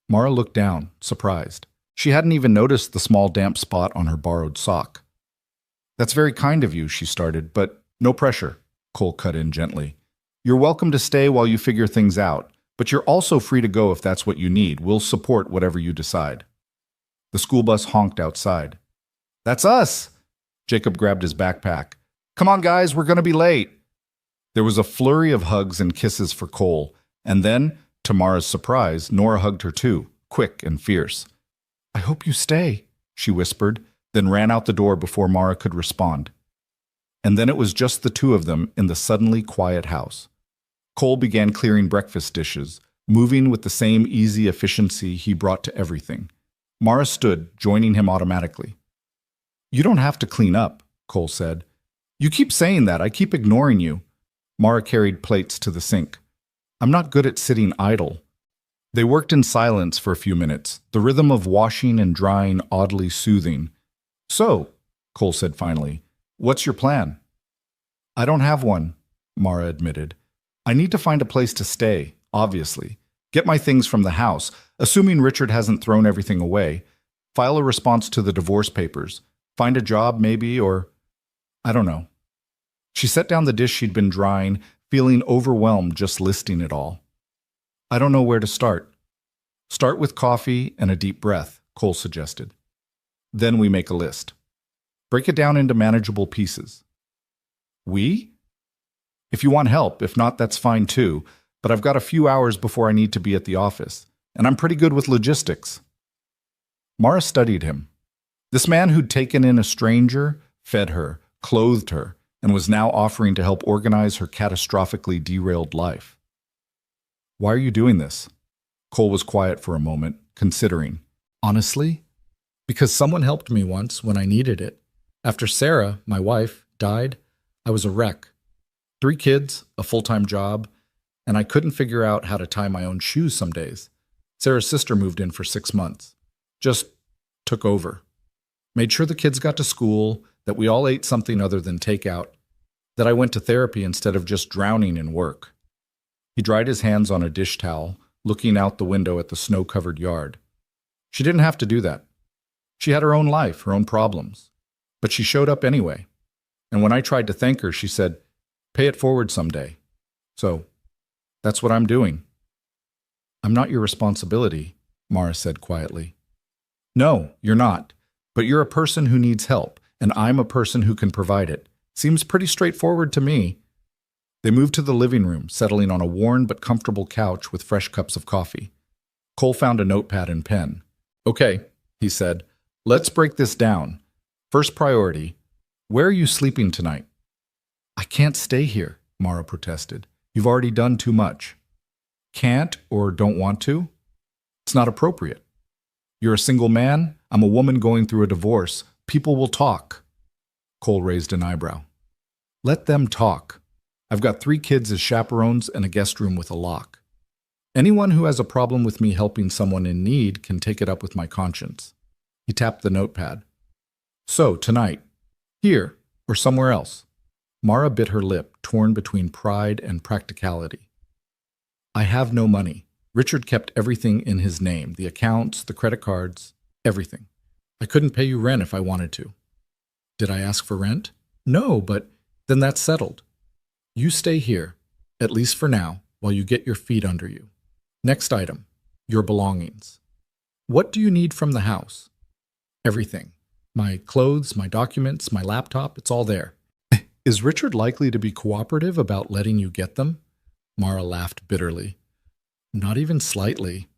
S1: Mara looked down, surprised. She hadn't even noticed the small damp spot on her borrowed sock. "That's very kind of you," she started, "but no pressure," Cole cut in gently. "You're welcome to stay while you figure things out, but you're also free to go if that's what you need. We'll support whatever you decide." The school bus honked outside. "That's us!" Jacob grabbed his backpack. "Come on, guys, we're going to be late." There was a flurry of hugs and kisses for Cole, and then, to Mara's surprise, Nora hugged her too, quick and fierce. "I hope you stay," she whispered, then ran out the door before Mara could respond. And then it was just the 2 of them in the suddenly quiet house. Cole began clearing breakfast dishes, moving with the same easy efficiency he brought to everything. Mara stood, joining him automatically. "You don't have to clean up," Cole said. "You keep saying that. I keep ignoring you." Mara carried plates to the sink. "I'm not good at sitting idle." They worked in silence for a few minutes, the rhythm of washing and drying oddly soothing. "So," Cole said finally, "what's your plan?" "I don't have one," Mara admitted. "I need to find a place to stay, obviously. Get my things from the house, assuming Richard hasn't thrown everything away. File a response to the divorce papers. Find a job, maybe, or I don't know." She set down the dish she'd been drying, feeling overwhelmed just listing it all. "I don't know where to start." "Start with coffee and a deep breath," Cole suggested. "Then we make a list. Break it down into manageable pieces." "We?" "If you want help, if not, that's fine too, but I've got a few hours before I need to be at the office, and I'm pretty good with logistics." Mara studied him. This man who'd taken in a stranger, fed her, clothed her, and was now offering to help organize her catastrophically derailed life. "Why are you doing this?" Cole was quiet for a moment, considering. "Honestly, because someone helped me once when I needed it. After Sarah, my wife, died, I was a wreck. 3 kids, a full-time job, and I couldn't figure out how to tie my own shoes some days. Sarah's sister moved in for 6 months. Just took over. Made sure the kids got to school, that we all ate something other than takeout, that I went to therapy instead of just drowning in work." He dried his hands on a dish towel, looking out the window at the snow-covered yard. She didn't have to do that. She had her own life, her own problems. But she showed up anyway. And when I tried to thank her, she said, "Pay it forward someday." So, that's what I'm doing. "I'm not your responsibility," Mara said quietly. "No, you're not. But you're a person who needs help, and I'm a person who can provide it. Seems pretty straightforward to me." They moved to the living room, settling on a worn but comfortable couch with fresh cups of coffee. Cole found a notepad and pen. "Okay," he said, "let's break this down. First priority, where are you sleeping tonight?" "I can't stay here," Mara protested. "You've already done too much." "Can't or don't want to?" It's not appropriate. You're a single man. I'm a woman going through a divorce. People will talk. Cole raised an eyebrow. Let them talk. I've got 3 kids as chaperones and a guest room with a lock. Anyone who has a problem with me helping someone in need can take it up with my conscience. He tapped the notepad. So, tonight, here or somewhere else. Mara bit her lip, torn between pride and practicality. I have no money. Richard kept everything in his name, the accounts, the credit cards, everything. I couldn't pay you rent if I wanted to. Did I ask for rent? No, but then that's settled. You stay here, at least for now, while you get your feet under you. Next item, your belongings. What do you need from the house? Everything. My clothes, my documents, my laptop, it's all there. Is Richard likely to be cooperative about letting you get them? Mara laughed bitterly. Not even slightly.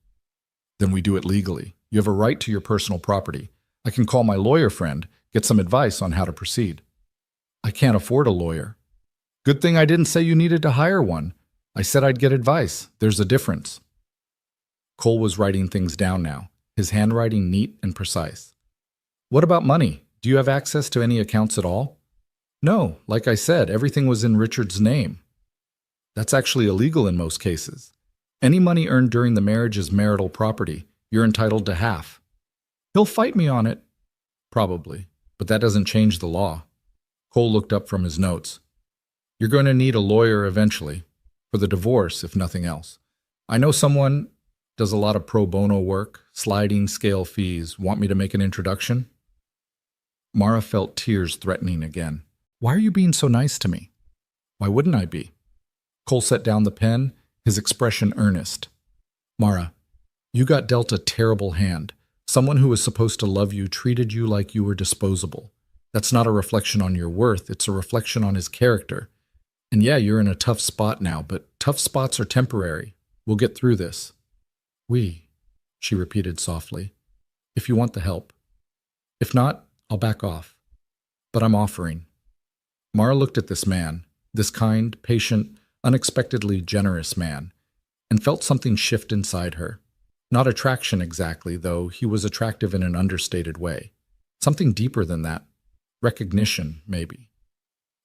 S1: Then we do it legally. You have a right to your personal property. I can call my lawyer friend, get some advice on how to proceed. I can't afford a lawyer. Good thing I didn't say you needed to hire one. I said I'd get advice. There's a difference. Cole was writing things down now, his handwriting neat and precise. What about money? Do you have access to any accounts at all? No, like I said, everything was in Richard's name. That's actually illegal in most cases. Any money earned during the marriage is marital property. You're entitled to half. He'll fight me on it. Probably, but that doesn't change the law. Cole looked up from his notes. You're going to need a lawyer eventually, for the divorce, if nothing else. I know someone does a lot of pro bono work, sliding scale fees. Want me to make an introduction? Mara felt tears threatening again. Why are you being so nice to me? Why wouldn't I be? Cole set down the pen, his expression earnest. Mara, you got dealt a terrible hand. Someone who was supposed to love you treated you like you were disposable. That's not a reflection on your worth, it's a reflection on his character. And yeah, you're in a tough spot now, but tough spots are temporary. We'll get through this. She repeated softly. If you want the help. If not, I'll back off. But I'm offering. Mara looked at this man, this kind, patient, unexpectedly generous man, and felt something shift inside her. Not attraction exactly, though he was attractive in an understated way. Something deeper than that. Recognition, maybe.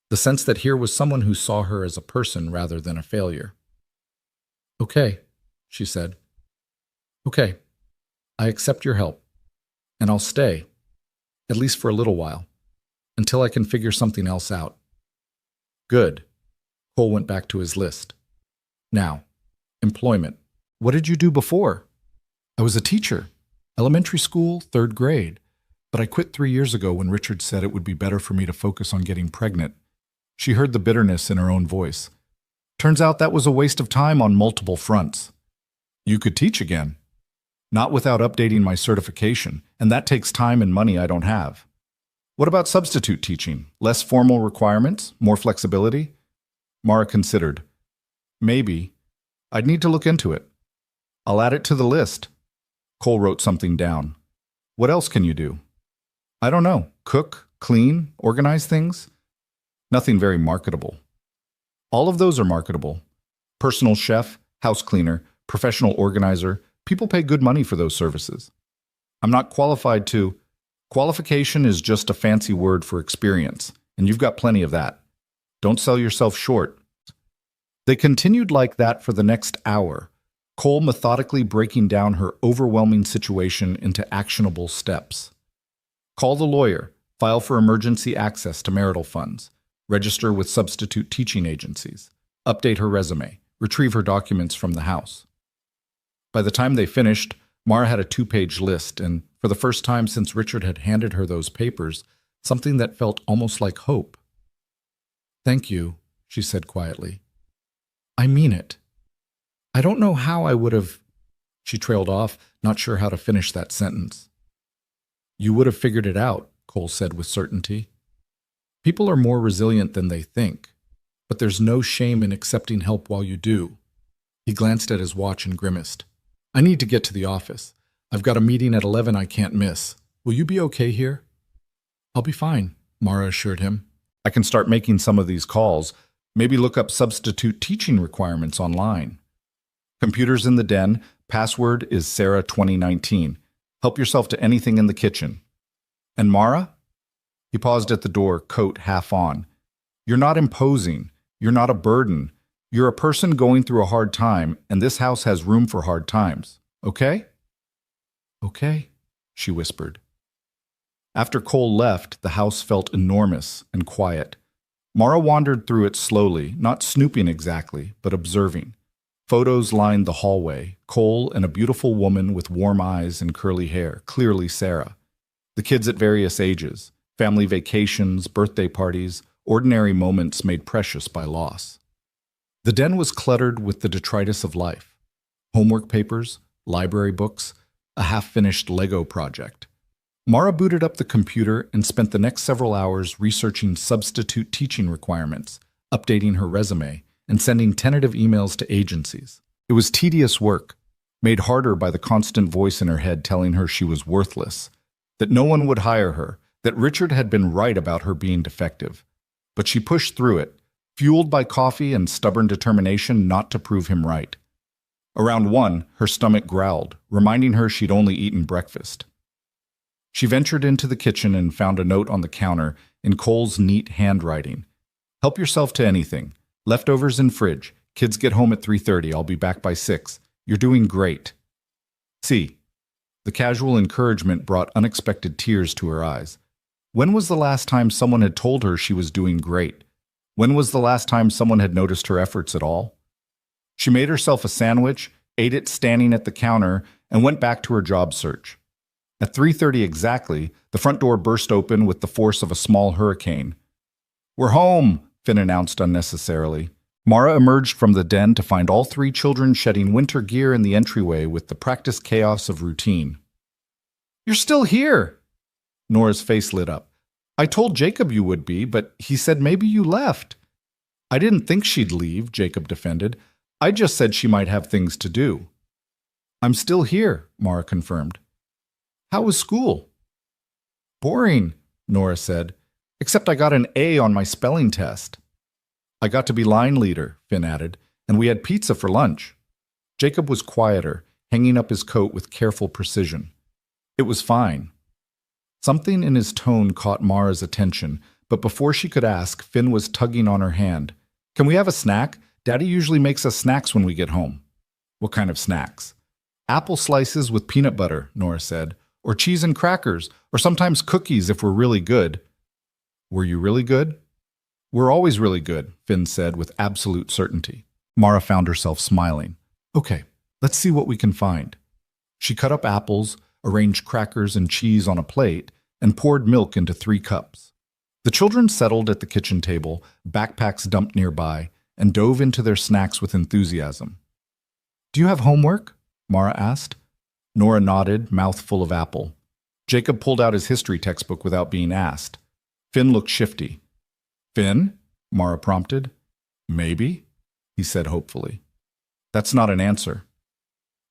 S1: The sense that here was someone who saw her as a person rather than a failure. Okay, she said. Okay, I accept your help, and I'll stay, at least for a little while, until I can figure something else out. Good. Cole went back to his list. Now, employment. What did you do before? I was a teacher. Elementary school, 3rd grade. But I quit 3 years ago when Richard said it would be better for me to focus on getting pregnant. She heard the bitterness in her own voice. Turns out that was a waste of time on multiple fronts. You could teach again. Not without updating my certification, and that takes time and money I don't have. What about substitute teaching? Less formal requirements? More flexibility? Mara considered. Maybe. I'd need to look into it. I'll add it to the list. Cole wrote something down. What else can you do? I don't know. Cook, clean, organize things? Nothing very marketable. All of those are marketable. Personal chef, house cleaner, professional organizer. People pay good money for those services. I'm not qualified to. Qualification is just a fancy word for experience, and you've got plenty of that. Don't sell yourself short. They continued like that for the next hour, Cole methodically breaking down her overwhelming situation into actionable steps. Call the lawyer, file for emergency access to marital funds, register with substitute teaching agencies, update her resume, retrieve her documents from the house. By the time they finished, Mara had a 2-page list, and for the first time since Richard had handed her those papers, something that felt almost like hope. Thank you, she said quietly. I mean it. I don't know how I would have... She trailed off, not sure how to finish that sentence. You would have figured it out, Cole said with certainty. People are more resilient than they think, but there's no shame in accepting help while you do. He glanced at his watch and grimaced. I need to get to the office. I've got a meeting at 11 I can't miss. Will you be okay here? I'll be fine, Mara assured him. I can start making some of these calls. Maybe look up substitute teaching requirements online. Computers in the den, Password is Sarah 2019. Help yourself to anything in the kitchen. And Mara? He paused at the door, coat half on. You're not imposing. You're not a burden. You're a person going through a hard time, and this house has room for hard times. Okay? Okay, she whispered. After Cole left, the house felt enormous and quiet. Mara wandered through it slowly, not snooping exactly, but observing. Photos lined the hallway, Cole and a beautiful woman with warm eyes and curly hair, clearly Sarah. The kids at various ages, family vacations, birthday parties, ordinary moments made precious by loss. The den was cluttered with the detritus of life. Homework papers, library books, a half-finished Lego project. Mara booted up the computer and spent the next several hours researching substitute teaching requirements, updating her resume, and sending tentative emails to agencies. It was tedious work, made harder by the constant voice in her head telling her she was worthless, that no one would hire her, that Richard had been right about her being defective. But she pushed through it, fueled by coffee and stubborn determination not to prove him right. Around 1, her stomach growled, reminding her she'd only eaten breakfast. She ventured into the kitchen and found a note on the counter in Cole's neat handwriting. Help yourself to anything. Leftovers in fridge. Kids get home at 3:30. I'll be back by 6. You're doing great. See. The casual encouragement brought unexpected tears to her eyes. When was the last time someone had told her she was doing great? When was the last time someone had noticed her efforts at all? She made herself a sandwich, ate it standing at the counter, and went back to her job search. At 3:30 exactly, the front door burst open with the force of a small hurricane. We're home, Finn announced unnecessarily. Mara emerged from the den to find all 3 children shedding winter gear in the entryway with the practiced chaos of routine. You're still here! Nora's face lit up. I told Jacob you would be, but he said maybe you left. I didn't think she'd leave, Jacob defended. I just said she might have things to do. I'm still here, Mara confirmed. How was school? Boring, Nora said, except I got an A on my spelling test. I got to be line leader, Finn added, and we had pizza for lunch. Jacob was quieter, hanging up his coat with careful precision. It was fine. Something in his tone caught Mara's attention, but before she could ask, Finn was tugging on her hand. Can we have a snack? Daddy usually makes us snacks when we get home. What kind of snacks? Apple slices with peanut butter, Nora said, or cheese and crackers, or sometimes cookies if we're really good. Were you really good? We're always really good, Finn said with absolute certainty. Mara found herself smiling. Okay, let's see what we can find. She cut up apples, arranged crackers and cheese on a plate, and poured milk into 3 cups. The children settled at the kitchen table, backpacks dumped nearby, and dove into their snacks with enthusiasm. Do you have homework? Mara asked. Nora nodded, mouth full of apple. Jacob pulled out his history textbook without being asked. Finn looked shifty. Finn? Mara prompted. Maybe, he said hopefully. That's not an answer.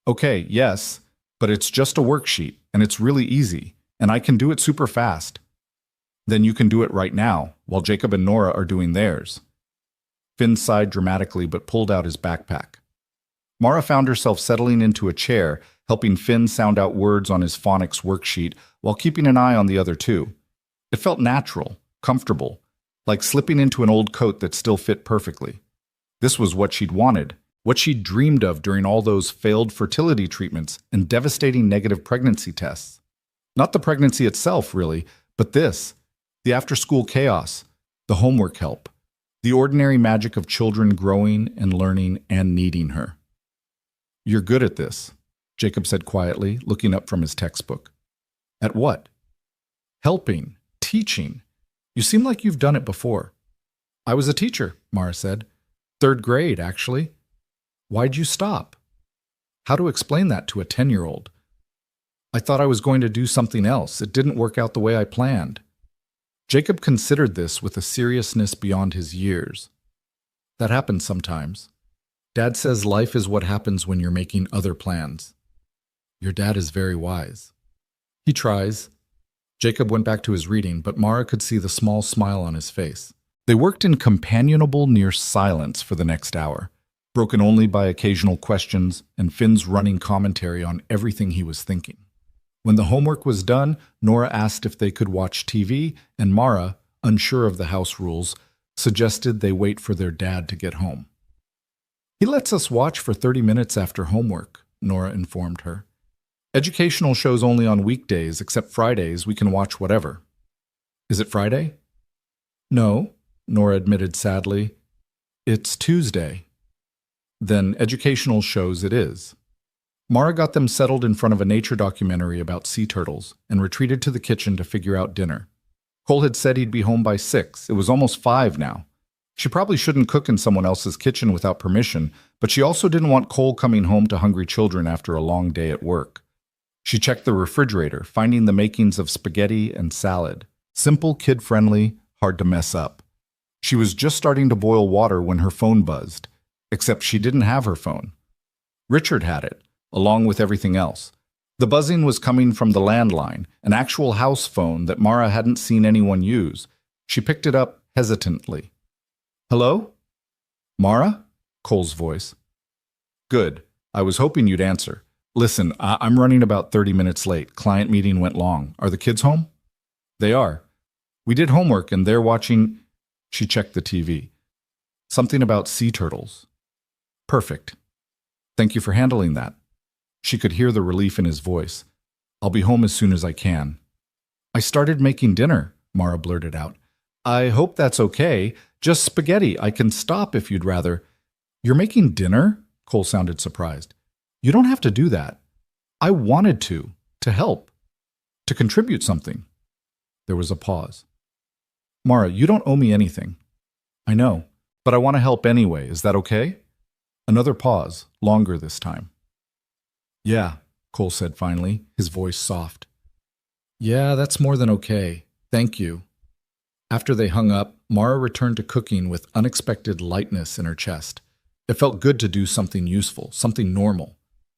S1: Okay, yes, but it's just a worksheet, and it's really easy, and I can do it super fast. Then you can do it right now, while Jacob and Nora are doing theirs. Finn sighed dramatically but pulled out his backpack. Mara found herself settling into a chair, helping Finn sound out words on his phonics worksheet while keeping an eye on the other 2. It felt natural, comfortable, like slipping into an old coat that still fit perfectly. This was what she'd wanted, what she'd dreamed of during all those failed fertility treatments and devastating negative pregnancy tests. Not the pregnancy itself, really, but this, the after-school chaos, the homework help, the ordinary magic of children growing and learning and needing her. You're good at this, Jacob said quietly, looking up from his textbook. At what? Helping, teaching. You seem like you've done it before. I was a teacher, Mara said. 3rd grade, actually. Why'd you stop? How to explain that to a 10-year-old? I thought I was going to do something else. It didn't work out the way I planned. Jacob considered this with a seriousness beyond his years. That happens sometimes. Dad says life is what happens when you're making other plans. Your dad is very wise. He tries. Jacob went back to his reading, but Mara could see the small smile on his face. They worked in companionable near silence for the next hour, broken only by occasional questions and Finn's running commentary on everything he was thinking. When the homework was done, Nora asked if they could watch TV, and Mara, unsure of the house rules, suggested they wait for their dad to get home. "He lets us watch for 30 minutes after homework," Nora informed her. "Educational shows only on weekdays, except Fridays we can watch whatever." "Is it Friday?" "No," Nora admitted sadly. "It's Tuesday." "Then educational shows it is." Mara got them settled in front of a nature documentary about sea turtles and retreated to the kitchen to figure out dinner. Cole had said he'd be home by 6. It was almost 5 now. She probably shouldn't cook in someone else's kitchen without permission, but she also didn't want Cole coming home to hungry children after a long day at work. She checked the refrigerator, finding the makings of spaghetti and salad. Simple, kid-friendly, hard to mess up. She was just starting to boil water when her phone buzzed, except she didn't have her phone. Richard had it, along with everything else. The buzzing was coming from the landline, an actual house phone that Mara hadn't seen anyone use. She picked it up hesitantly. "Hello? Mara?" Cole's voice. "Good. I was hoping you'd answer. Listen, I'm running about 30 minutes late. Client meeting went long. Are the kids home?" "They are. We did homework and they're watching..." She checked the TV. "Something about sea turtles." "Perfect. Thank you for handling that." She could hear the relief in his voice. "I'll be home as soon as I can." "I started making dinner," Mara blurted out. "I hope that's okay. Just spaghetti. I can stop if you'd rather." "You're making dinner?" Cole sounded surprised. "You don't have to do that." "I wanted to help, to contribute something." There was a pause. "Mara, you don't owe me anything." "I know, but I want to help anyway. Is that okay?" Another pause, longer this time. "Yeah," Cole said finally, his voice soft. "Yeah, that's more than okay. Thank you." After they hung up, Mara returned to cooking with unexpected lightness in her chest. It felt good to do something useful, something normal.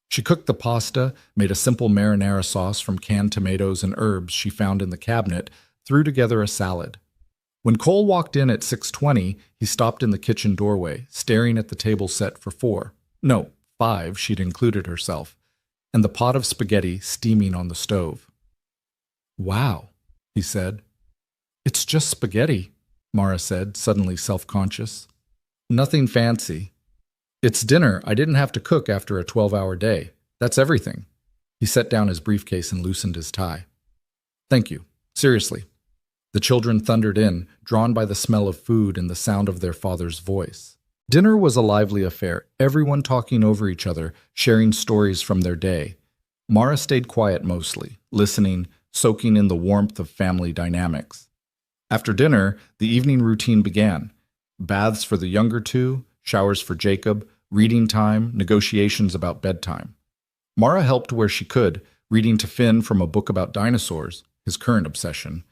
S1: She cooked the pasta, made a simple marinara sauce from canned tomatoes and herbs she found in the cabinet, threw together a salad. When Cole walked in at 6:20, he stopped in the kitchen doorway, staring at the table set for 4. No, 5, she'd included herself, and the pot of spaghetti steaming on the stove. "Wow," he said. "It's just spaghetti," Mara said, suddenly self-conscious. "Nothing fancy. It's dinner. I didn't have to cook after a 12-hour day. That's everything." He set down his briefcase and loosened his tie. "Thank you. Seriously." The children thundered in, drawn by the smell of food and the sound of their father's voice. Dinner was a lively affair, everyone talking over each other, sharing stories from their day. Mara stayed quiet mostly, listening, soaking in the warmth of family dynamics. After dinner, the evening routine began. Baths for the younger two, showers for Jacob, reading time, negotiations about bedtime. Mara helped where she could, reading to Finn from a book about dinosaurs, his current obsession,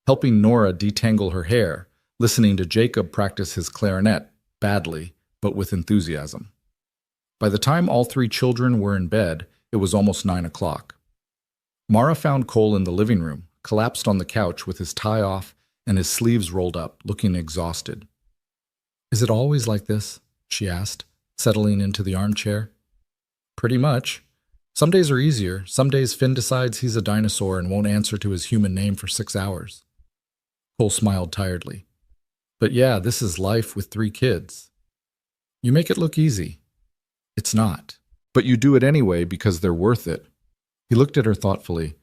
S1: helping Nora detangle her hair, listening to Jacob practice his clarinet, badly, but with enthusiasm. By the time all 3 children were in bed, it was almost 9 o'clock. Mara found Cole in the living room, collapsed on the couch with his tie off and his sleeves rolled up, looking exhausted. "Is it always like this?" she asked, settling into the armchair. "Pretty much. Some days are easier. Some days Finn decides he's a dinosaur and won't answer to his human name for 6 hours. Cole smiled tiredly. "But yeah, this is life with 3 kids. You make it look easy." "It's not. But you do it anyway because they're worth it." He looked at her thoughtfully.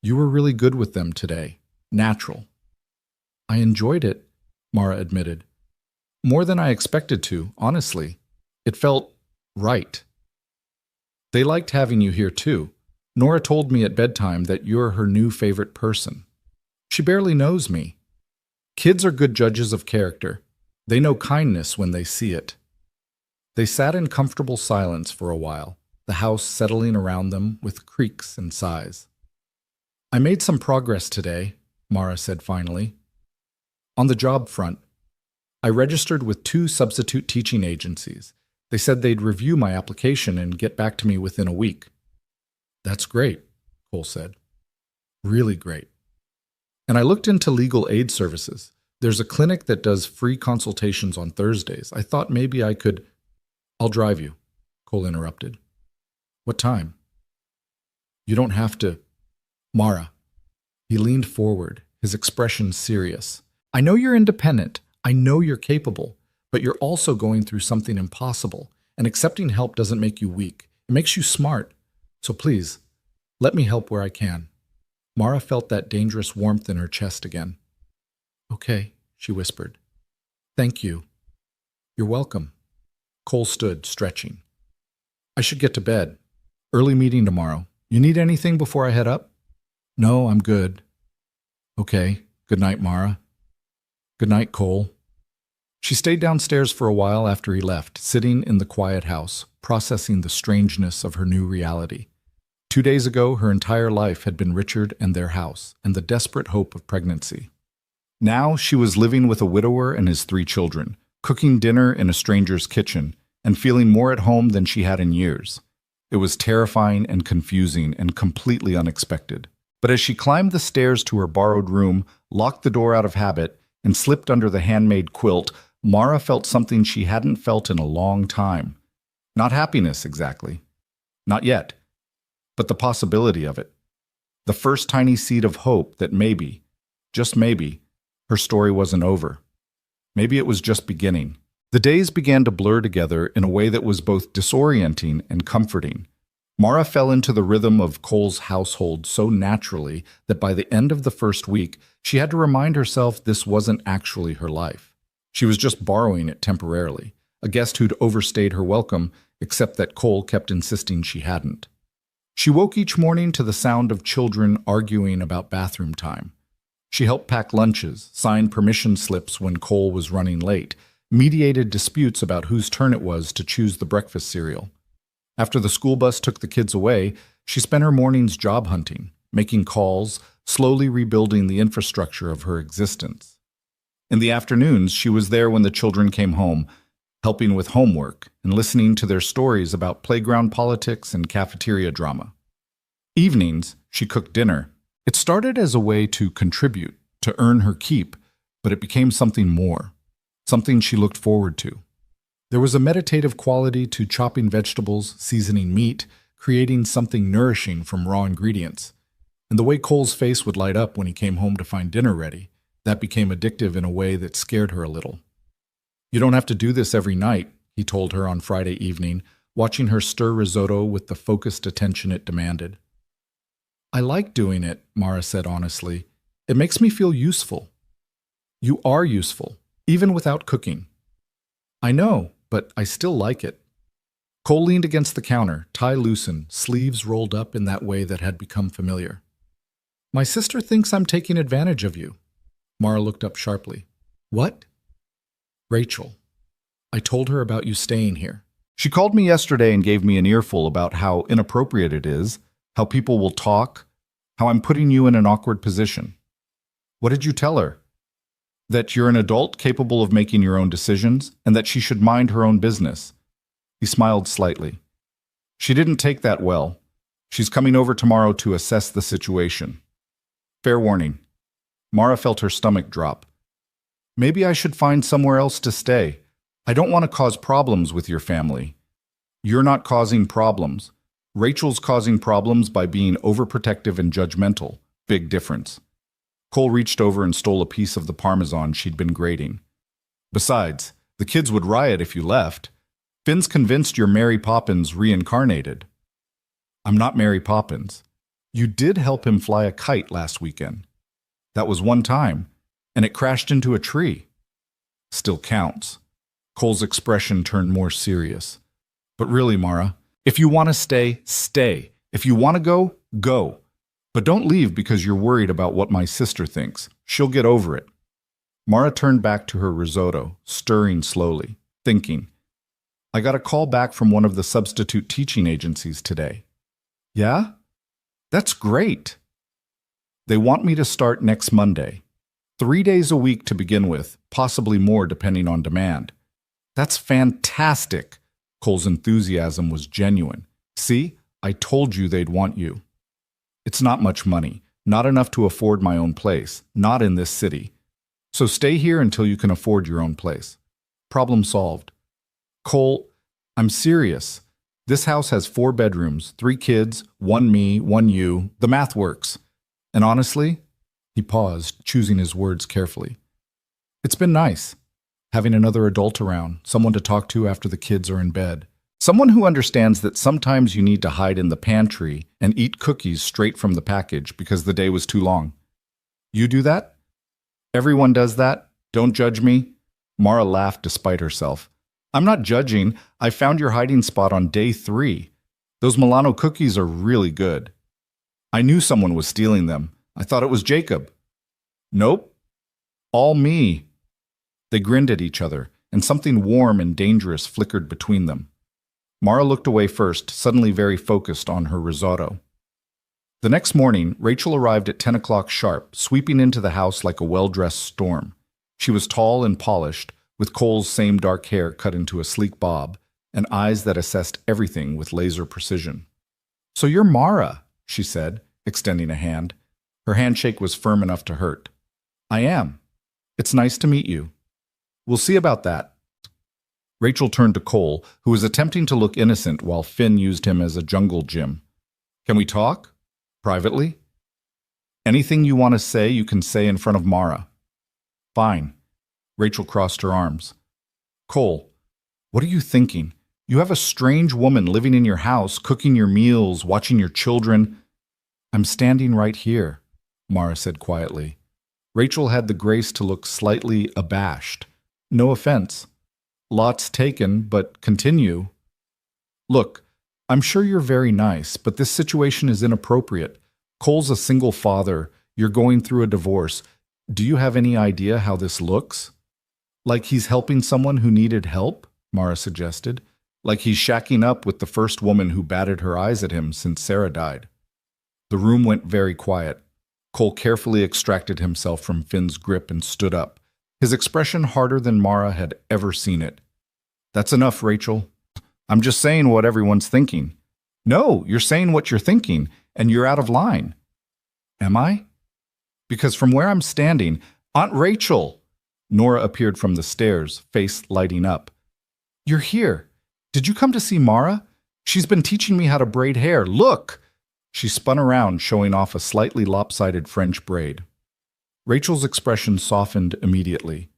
S1: "You were really good with them today. Natural." "I enjoyed it," Mara admitted. "More than I expected to, honestly. It felt right." "They liked having you here too. Nora told me at bedtime that you're her new favorite person. She barely knows me. Kids are good judges of character. They know kindness when they see it." They sat in comfortable silence for a while, the house settling around them with creaks and sighs. "I made some progress today," Mara said finally. "On the job front, I registered with 2 substitute teaching agencies. They said they'd review my application and get back to me within a week." "That's great," Cole said. "Really great. And I looked into legal aid services. There's a clinic that does free consultations on Thursdays. I thought maybe I could..." I'll drive you, Cole interrupted. What time? You don't have to. Mara. He leaned forward, his expression serious. I know you're independent. I know you're capable. But you're also going through something impossible, and accepting help doesn't make you weak. It makes you smart. So please, let me help where I can. Mara felt that dangerous warmth in her chest again. Okay, she whispered. Thank you. You're welcome. Cole stood, stretching. I should get to bed. Early meeting tomorrow. You need anything before I head up? No, I'm good. Okay, good night, Mara. Good night, Cole. She stayed downstairs for a while after he left, sitting in the quiet house, processing the strangeness of her new reality. 2 days ago, her entire life had been Richard and their house, and the desperate hope of pregnancy. Now she was living with a widower and his 3 children, cooking dinner in a stranger's kitchen, and feeling more at home than she had in years. It was terrifying and confusing and completely unexpected. But as she climbed the stairs to her borrowed room, locked the door out of habit, and slipped under the handmade quilt, Mara felt something she hadn't felt in a long time. Not happiness, exactly. Not yet. But the possibility of it. The first tiny seed of hope that maybe, just maybe, her story wasn't over. Maybe it was just beginning. The days began to blur together in a way that was both disorienting and comforting. Mara fell into the rhythm of Cole's household so naturally that by the end of the first week, she had to remind herself this wasn't actually her life. She was just borrowing it temporarily, a guest who'd overstayed her welcome, except that Cole kept insisting she hadn't. She woke each morning to the sound of children arguing about bathroom time. She helped pack lunches, signed permission slips when Cole was running late, mediated disputes about whose turn it was to choose the breakfast cereal. After the school bus took the kids away, she spent her mornings job hunting, making calls, slowly rebuilding the infrastructure of her existence. In the afternoons, she was there when the children came home, helping with homework and listening to their stories about playground politics and cafeteria drama. Evenings, she cooked dinner. It started as a way to contribute, to earn her keep, but it became something more, something she looked forward to. There was a meditative quality to chopping vegetables, seasoning meat, creating something nourishing from raw ingredients. And the way Cole's face would light up when he came home to find dinner ready, that became addictive in a way that scared her a little. You don't have to do this every night, he told her on Friday evening, watching her stir risotto with the focused attention it demanded. I like doing it, Mara said honestly. It makes me feel useful. You are useful, even without cooking. I know, but I still like it. Cole leaned against the counter, tie loosened, sleeves rolled up in that way that had become familiar. My sister thinks I'm taking advantage of you. Mara looked up sharply. What? Rachel. I told her about you staying here. She called me yesterday and gave me an earful about how inappropriate it is, how people will talk, how I'm putting you in an awkward position. What did you tell her? That you're an adult capable of making your own decisions, and that she should mind her own business. He smiled slightly. She didn't take that well. She's coming over tomorrow to assess the situation. Fair warning. Mara felt her stomach drop. Maybe I should find somewhere else to stay. I don't want to cause problems with your family. You're not causing problems. Rachel's causing problems by being overprotective and judgmental. Big difference. Cole reached over and stole a piece of the Parmesan she'd been grating. Besides, the kids would riot if you left. Finn's convinced you're Mary Poppins reincarnated. I'm not Mary Poppins. You did help him fly a kite last weekend. That was one time, and it crashed into a tree. Still counts. Cole's expression turned more serious. But really, Mara, if you want to stay, stay. If you want to go, go. But don't leave because you're worried about what my sister thinks. She'll get over it. Mara turned back to her risotto, stirring slowly, thinking. I got a call back from one of the substitute teaching agencies today. Yeah? That's great. They want me to start next Monday. 3 days a week to begin with, possibly more depending on demand. That's fantastic. Cole's enthusiasm was genuine. See, I told you they'd want you. It's not much money, not enough to afford my own place, not in this city. So stay here until you can afford your own place. Problem solved. Cole, I'm serious. This house has 4 bedrooms, 3 kids, 1 me, 1 you. The math works. And honestly, he paused, choosing his words carefully. It's been nice, having another adult around, someone to talk to after the kids are in bed. Someone who understands that sometimes you need to hide in the pantry and eat cookies straight from the package because the day was too long. You do that? Everyone does that. Don't judge me. Mara laughed despite herself. I'm not judging. I found your hiding spot on day 3. Those Milano cookies are really good. I knew someone was stealing them. I thought it was Jacob. Nope. All me. They grinned at each other, and something warm and dangerous flickered between them. Mara looked away first, suddenly very focused on her risotto. The next morning, Rachel arrived at 10 o'clock sharp, sweeping into the house like a well-dressed storm. She was tall and polished, with Cole's same dark hair cut into a sleek bob, and eyes that assessed everything with laser precision. So you're Mara, she said, extending a hand. Her handshake was firm enough to hurt. I am. It's nice to meet you. We'll see about that. Rachel turned to Cole, who was attempting to look innocent while Finn used him as a jungle gym. Can we talk? Privately? Anything you want to say, you can say in front of Mara. Fine. Rachel crossed her arms. Cole, what are you thinking? You have a strange woman living in your house, cooking your meals, watching your children. I'm standing right here, Mara said quietly. Rachel had the grace to look slightly abashed. No offense. Lots taken, but continue. Look, I'm sure you're very nice, but this situation is inappropriate. Cole's a single father. You're going through a divorce. Do you have any idea how this looks? Like he's helping someone who needed help? Mara suggested. Like he's shacking up with the first woman who batted her eyes at him since Sarah died. The room went very quiet. Cole carefully extracted himself from Finn's grip and stood up, his expression harder than Mara had ever seen it. That's enough, Rachel. I'm just saying what everyone's thinking. No, you're saying what you're thinking, and you're out of line. Am I? Because from where I'm standing, Aunt Rachel! Nora appeared from the stairs, face lighting up. You're here. Did you come to see Mara? She's been teaching me how to braid hair. Look! She spun around, showing off a slightly lopsided French braid. Rachel's expression softened immediately.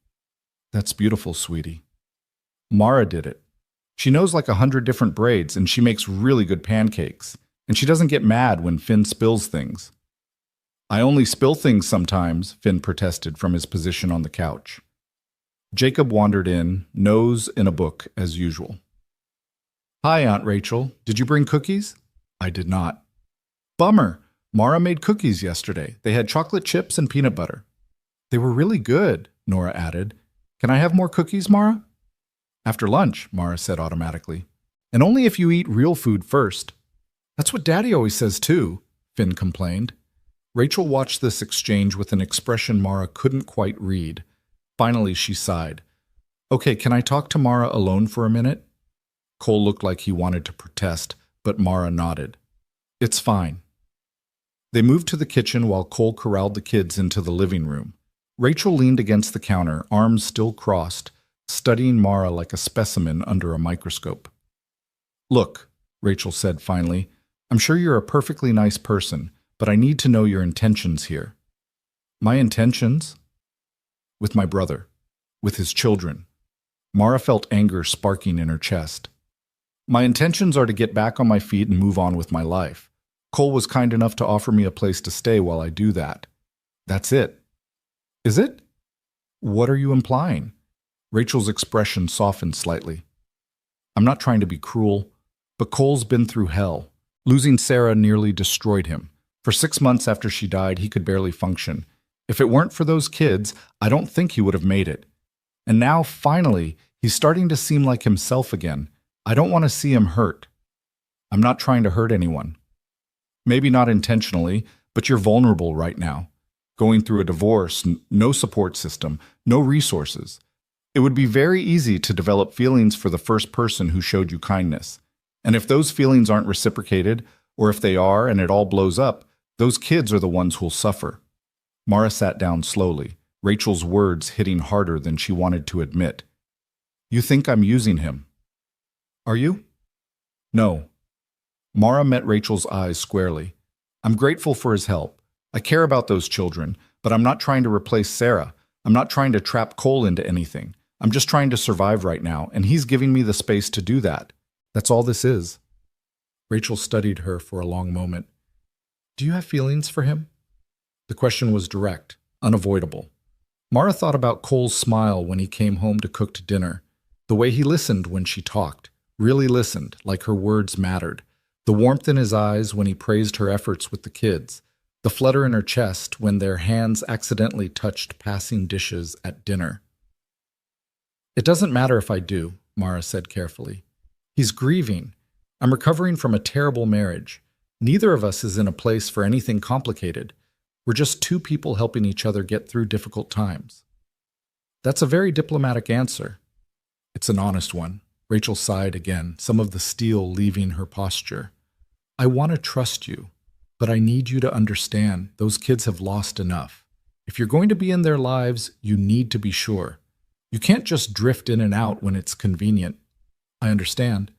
S1: That's beautiful, sweetie. Mara did it. She knows like 100 different braids, and she makes really good pancakes. And she doesn't get mad when Finn spills things. I only spill things sometimes, Finn protested from his position on the couch. Jacob wandered in, nose in a book as usual. Hi, Aunt Rachel. Did you bring cookies? I did not. Bummer. Mara made cookies yesterday. They had chocolate chips and peanut butter. They were really good, Nora added. Can I have more cookies, Mara? After lunch, Mara said automatically. And only if you eat real food first. That's what Daddy always says too, Finn complained. Rachel watched this exchange with an expression Mara couldn't quite read. Finally, she sighed. Okay, can I talk to Mara alone for a minute? Cole looked like he wanted to protest, but Mara nodded. It's fine. They moved to the kitchen while Cole corralled the kids into the living room. Rachel leaned against the counter, arms still crossed, studying Mara like a specimen under a microscope. Look, Rachel said finally, I'm sure you're a perfectly nice person, but I need to know your intentions here. My intentions? With my brother. With his children. Mara felt anger sparking in her chest. My intentions are to get back on my feet and move on with my life. Cole was kind enough to offer me a place to stay while I do that. That's it. Is it? What are you implying? Rachel's expression softened slightly. I'm not trying to be cruel, but Cole's been through hell. Losing Sarah nearly destroyed him. For 6 months after she died, he could barely function. If it weren't for those kids, I don't think he would have made it. And now, finally, he's starting to seem like himself again. I don't want to see him hurt. I'm not trying to hurt anyone. Maybe not intentionally, but you're vulnerable right now. Going through a divorce, no support system, no resources. It would be very easy to develop feelings for the first person who showed you kindness. And if those feelings aren't reciprocated, or if they are and it all blows up, those kids are the ones who'll suffer. Mara sat down slowly, Rachel's words hitting harder than she wanted to admit. You think I'm using him? Are you? No. Mara met Rachel's eyes squarely. I'm grateful for his help. I care about those children, but I'm not trying to replace Sarah. I'm not trying to trap Cole into anything. I'm just trying to survive right now, and he's giving me the space to do that. That's all this is. Rachel studied her for a long moment. Do you have feelings for him? The question was direct, unavoidable. Mara thought about Cole's smile when he came home to cooked dinner, the way he listened when she talked, really listened, like her words mattered, the warmth in his eyes when he praised her efforts with the kids, the flutter in her chest when their hands accidentally touched passing dishes at dinner. It doesn't matter if I do, Mara said carefully. He's grieving. I'm recovering from a terrible marriage. Neither of us is in a place for anything complicated. We're just two people helping each other get through difficult times. That's a very diplomatic answer. It's an honest one. Rachel sighed again, some of the steel leaving her posture. I want to trust you, but I need you to understand those kids have lost enough. If you're going to be in their lives, you need to be sure. You can't just drift in and out when it's convenient. I understand.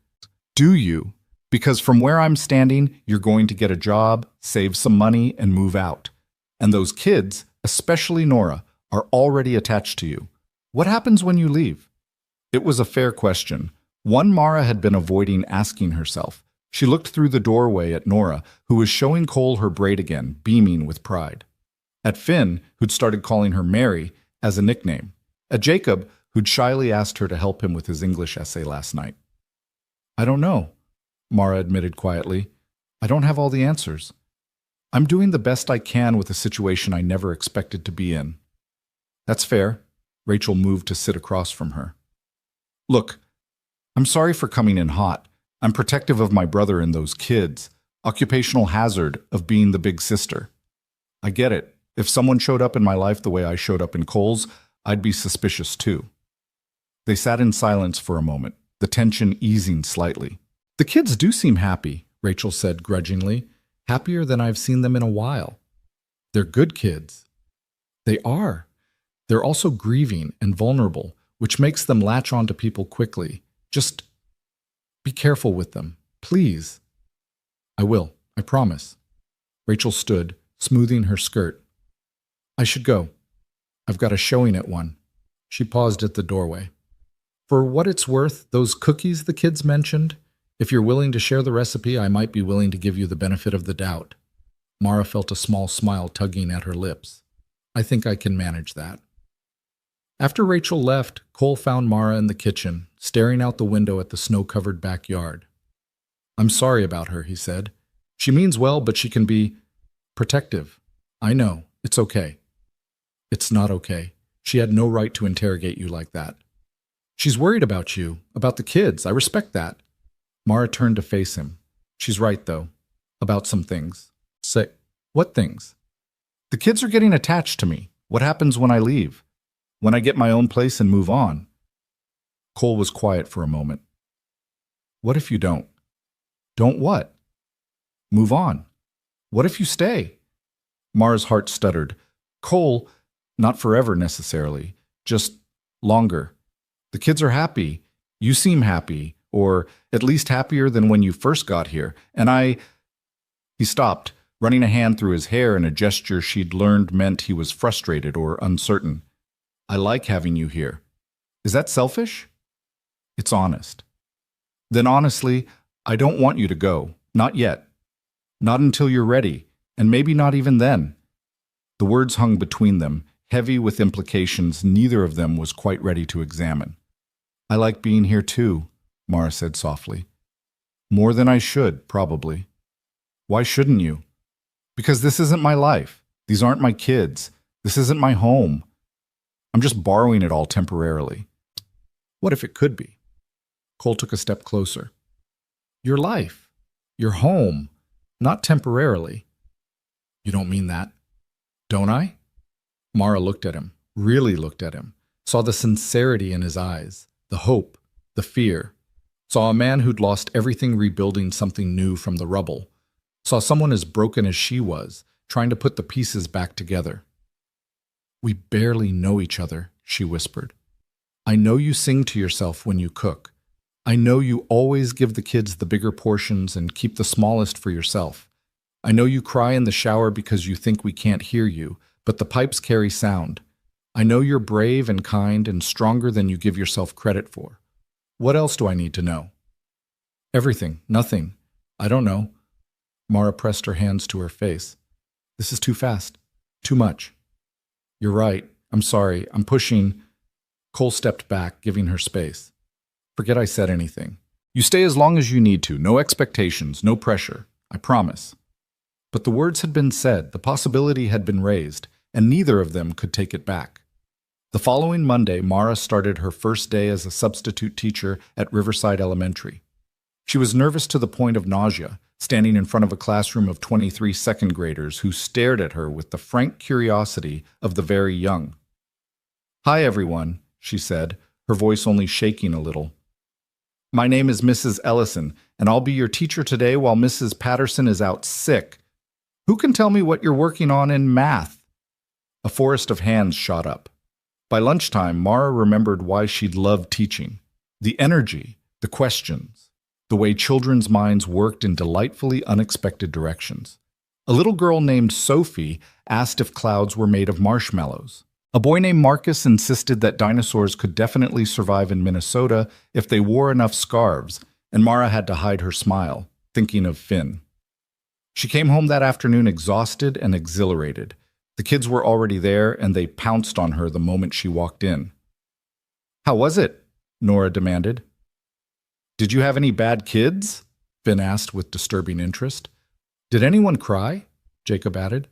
S1: Do you? Because from where I'm standing, you're going to get a job, save some money, and move out. And those kids, especially Nora, are already attached to you. What happens when you leave? It was a fair question, one Mara had been avoiding asking herself. She looked through the doorway at Nora, who was showing Cole her braid again, beaming with pride. At Finn, who'd started calling her Mary as a nickname. At Jacob, who'd shyly asked her to help him with his English essay last night. I don't know, Mara admitted quietly. I don't have all the answers. I'm doing the best I can with a situation I never expected to be in. That's fair. Rachel moved to sit across from her. Look, I'm sorry for coming in hot. I'm protective of my brother and those kids. Occupational hazard of being the big sister. I get it. If someone showed up in my life the way I showed up in Cole's, I'd be suspicious too. They sat in silence for a moment, the tension easing slightly. The kids do seem happy, Rachel said grudgingly. Happier than I've seen them in a while. They're good kids. They are. They're also grieving and vulnerable, which makes them latch on to people quickly. Just be careful with them, please. I will, I promise. Rachel stood, smoothing her skirt. I should go. I've got a showing at 1. She paused at the doorway. For what it's worth, those cookies the kids mentioned, if you're willing to share the recipe, I might be willing to give you the benefit of the doubt. Mara felt a small smile tugging at her lips. I think I can manage that. After Rachel left, Cole found Mara in the kitchen, staring out the window at the snow-covered backyard. I'm sorry about her, he said. She means well, but she can be protective. I know. It's okay. It's not okay. She had no right to interrogate you like that. She's worried about you, about the kids. I respect that. Mara turned to face him. She's right, though. About some things. Say, what things? The kids are getting attached to me. What happens when I leave? When I get my own place and move on? Cole was quiet for a moment. What if you don't? Don't what? Move on. What if you stay? Mara's heart stuttered. Cole, not forever necessarily, just longer. The kids are happy. You seem happy. Or at least happier than when you first got here. And He stopped, running a hand through his hair in a gesture she'd learned meant he was frustrated or uncertain. I like having you here. Is that selfish? It's honest. Then honestly, I don't want you to go. Not yet. Not until you're ready, and maybe not even then. The words hung between them, heavy with implications neither of them was quite ready to examine. I like being here too, Mara said softly. More than I should, probably. Why shouldn't you? Because this isn't my life. These aren't my kids. This isn't my home. I'm just borrowing it all temporarily. What if it could be? Cole took a step closer. Your life. Your home. Not temporarily. You don't mean that. Don't I? Mara looked at him, really looked at him, saw the sincerity in his eyes, the hope, the fear. Saw a man who'd lost everything rebuilding something new from the rubble. Saw someone as broken as she was, trying to put the pieces back together. We barely know each other, she whispered. I know you sing to yourself when you cook. I know you always give the kids the bigger portions and keep the smallest for yourself. I know you cry in the shower because you think we can't hear you, but the pipes carry sound. I know you're brave and kind and stronger than you give yourself credit for. What else do I need to know? Everything. Nothing. I don't know. Mara pressed her hands to her face. This is too fast. Too much. You're right. I'm sorry. I'm pushing. Cole stepped back, giving her space. Forget I said anything. You stay as long as you need to. No expectations, no pressure. I promise. But the words had been said, the possibility had been raised, and neither of them could take it back. The following Monday, Mara started her first day as a substitute teacher at Riverside Elementary. She was nervous to the point of nausea, standing in front of a classroom of 23 second graders who stared at her with the frank curiosity of the very young. Hi, everyone, she said, her voice only shaking a little. My name is Mrs. Ellison, and I'll be your teacher today while Mrs. Patterson is out sick. Who can tell me what you're working on in math? A forest of hands shot up. By lunchtime, Mara remembered why she'd loved teaching. The energy, the questions, the way children's minds worked in delightfully unexpected directions. A little girl named Sophie asked if clouds were made of marshmallows. A boy named Marcus insisted that dinosaurs could definitely survive in Minnesota if they wore enough scarves, and Mara had to hide her smile, thinking of Finn. She came home that afternoon exhausted and exhilarated. The kids were already there, and they pounced on her the moment she walked in. How was it? Nora demanded. Did you have any bad kids? Finn asked with disturbing interest. Did anyone cry? Jacob added.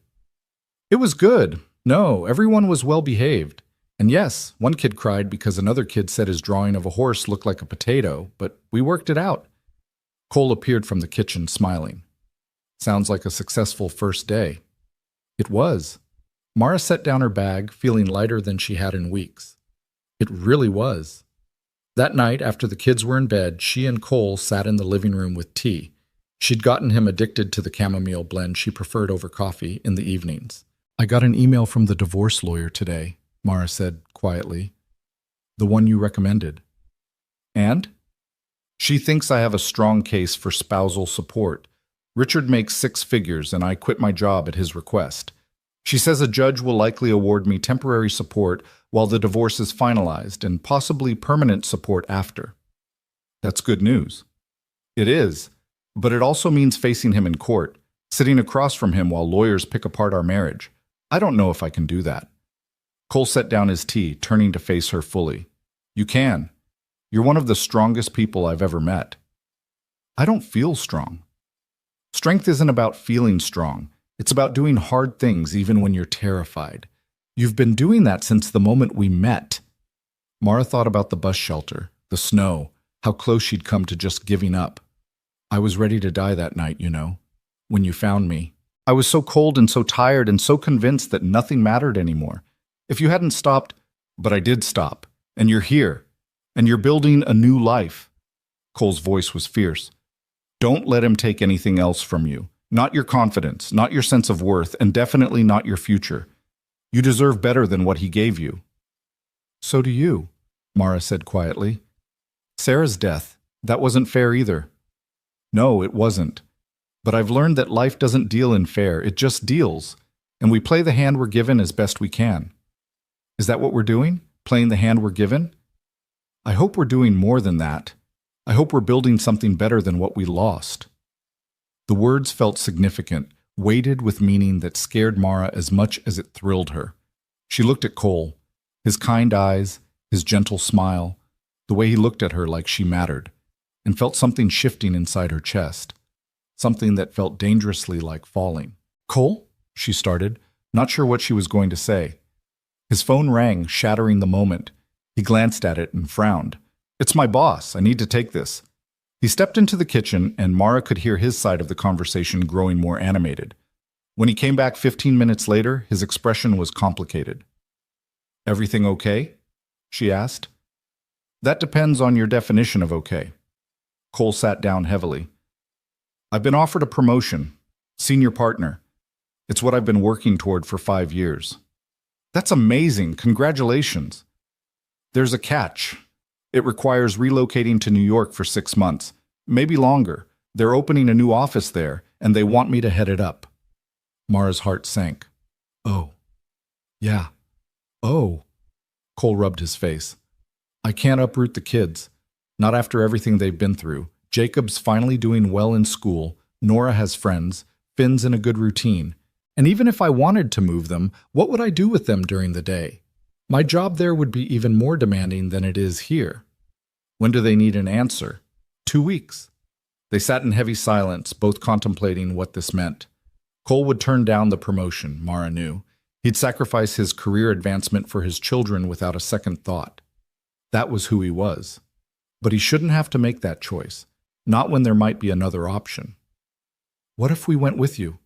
S1: It was good. No, everyone was well behaved. And yes, one kid cried because another kid said his drawing of a horse looked like a potato, but we worked it out. Cole appeared from the kitchen, smiling. Sounds like a successful first day. It was. Mara set down her bag, feeling lighter than she had in weeks. It really was. That night, after the kids were in bed, she and Cole sat in the living room with tea. She'd gotten him addicted to the chamomile blend she preferred over coffee in the evenings. I got an email from the divorce lawyer today, Mara said quietly. The one you recommended. And? She thinks I have a strong case for spousal support. Richard makes 6 figures and I quit my job at his request. She says a judge will likely award me temporary support while the divorce is finalized and possibly permanent support after. That's good news. It is, but it also means facing him in court, sitting across from him while lawyers pick apart our marriage. I don't know if I can do that. Cole set down his tea, turning to face her fully. You can. You're one of the strongest people I've ever met. I don't feel strong. Strength isn't about feeling strong. It's about doing hard things even when you're terrified. You've been doing that since the moment we met. Mara thought about the bus shelter, the snow, how close she'd come to just giving up. I was ready to die that night, you know, when you found me. I was so cold and so tired and so convinced that nothing mattered anymore. If you hadn't stopped, but I did stop, and you're here, and you're building a new life. Cole's voice was fierce. Don't let him take anything else from you. Not your confidence, not your sense of worth, and definitely not your future. You deserve better than what he gave you. So do you, Mara said quietly. Sarah's death, that wasn't fair either. No, it wasn't. But I've learned that life doesn't deal in fair, it just deals, and we play the hand we're given as best we can. Is that what we're doing? Playing the hand we're given? I hope we're doing more than that. I hope we're building something better than what we lost. The words felt significant, weighted with meaning that scared Mara as much as it thrilled her. She looked at Cole, his kind eyes, his gentle smile, the way he looked at her like she mattered, and felt something shifting inside her chest. Something that felt dangerously like falling. Cole? She started, not sure what she was going to say. His phone rang, shattering the moment. He glanced at it and frowned. It's my boss. I need to take this. He stepped into the kitchen, and Mara could hear his side of the conversation growing more animated. When he came back 15 minutes later, his expression was complicated. Everything okay? She asked. That depends on your definition of okay. Cole sat down heavily. I've been offered a promotion, senior partner. It's what I've been working toward for 5 years. That's amazing. Congratulations. There's a catch. It requires relocating to New York for 6 months, maybe longer. They're opening a new office there, and they want me to head it up. Mara's heart sank. Oh. Yeah. Oh. Cole rubbed his face. I can't uproot the kids. Not after everything they've been through. Jacob's finally doing well in school. Nora has friends. Finn's in a good routine. And even if I wanted to move them, what would I do with them during the day? My job there would be even more demanding than it is here. When do they need an answer? 2 weeks. They sat in heavy silence, both contemplating what this meant. Cole would turn down the promotion, Mara knew. He'd sacrifice his career advancement for his children without a second thought. That was who he was. But he shouldn't have to make that choice, not when there might be another option. What if we went with you?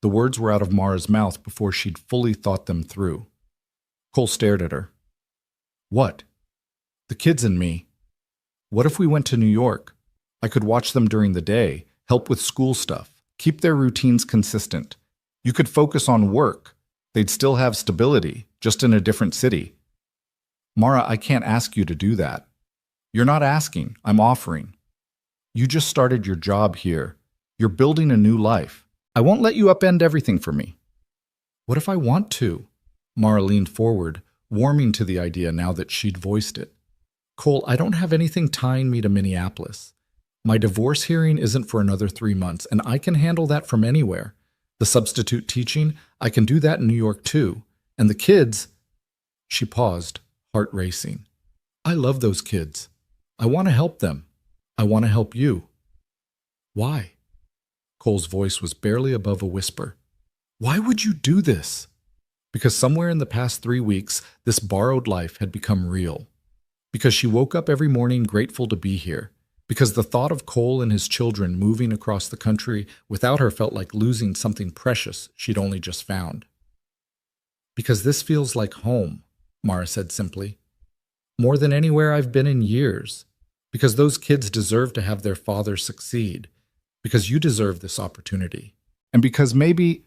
S1: The words were out of Mara's mouth before she'd fully thought them through. Cole stared at her. What? The kids and me. What if we went to New York? I could watch them during the day, help with school stuff, keep their routines consistent. You could focus on work. They'd still have stability, just in a different city. Mara, I can't ask you to do that. You're not asking, I'm offering. You just started your job here. You're building a new life. I won't let you upend everything for me. What if I want to? Mara leaned forward, warming to the idea now that she'd voiced it. Cole, I don't have anything tying me to Minneapolis. My divorce hearing isn't for another 3 months, and I can handle that from anywhere. The substitute teaching, I can do that in New York too. And the kids... She paused, heart racing. I love those kids. I want to help them. I want to help you. Why? Cole's voice was barely above a whisper. Why would you do this? Because somewhere in the past 3 weeks, this borrowed life had become real. Because she woke up every morning grateful to be here. Because the thought of Cole and his children moving across the country without her felt like losing something precious she'd only just found. Because this feels like home, Mara said simply. More than anywhere I've been in years. Because those kids deserve to have their father succeed. Because you deserve this opportunity. And because maybe...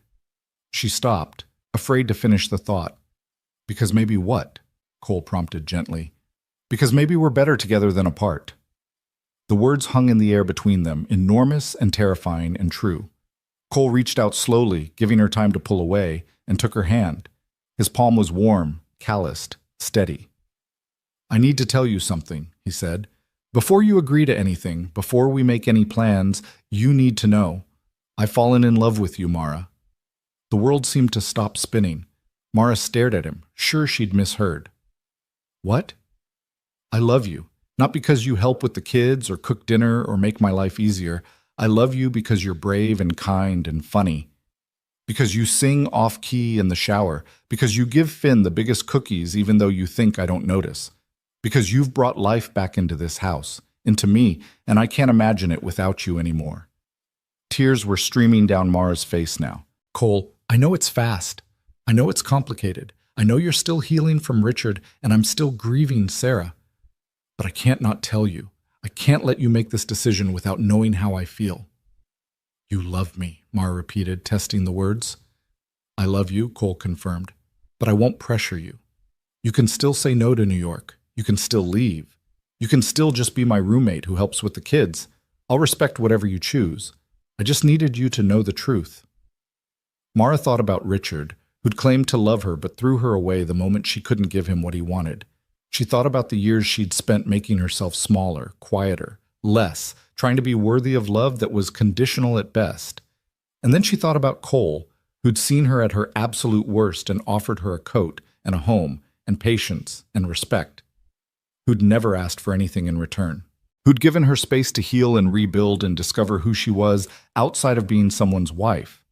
S1: She stopped, afraid to finish the thought. Because maybe what? Cole prompted gently. Because maybe we're better together than apart. The words hung in the air between them, enormous and terrifying and true. Cole reached out slowly, giving her time to pull away, and took her hand. His palm was warm, calloused, steady. I need to tell you something, he said. Before you agree to anything, before we make any plans, you need to know. I've fallen in love with you, Mara. The world seemed to stop spinning. Mara stared at him, sure she'd misheard. What? I love you. Not because you help with the kids or cook dinner or make my life easier. I love you because you're brave and kind and funny. Because you sing off-key in the shower. Because you give Finn the biggest cookies even though you think I don't notice. Because you've brought life back into this house, into me, and I can't imagine it without you anymore. Tears were streaming down Mara's face now. Cole, I know it's fast. I know it's complicated. I know you're still healing from Richard, and I'm still grieving Sarah. But I can't not tell you. I can't let you make this decision without knowing how I feel. You love me, Mara repeated, testing the words. I love you, Cole confirmed, but I won't pressure you. You can still say no to New York. You can still leave. You can still just be my roommate who helps with the kids. I'll respect whatever you choose. I just needed you to know the truth. Mara thought about Richard, who'd claimed to love her but threw her away the moment she couldn't give him what he wanted. She thought about the years she'd spent making herself smaller, quieter, less, trying to be worthy of love that was conditional at best. And then she thought about Cole, who'd seen her at her absolute worst and offered her a coat and a home and patience and respect. Who'd never asked for anything in return. Who'd given her space to heal and rebuild and discover who she was outside of being someone's wife.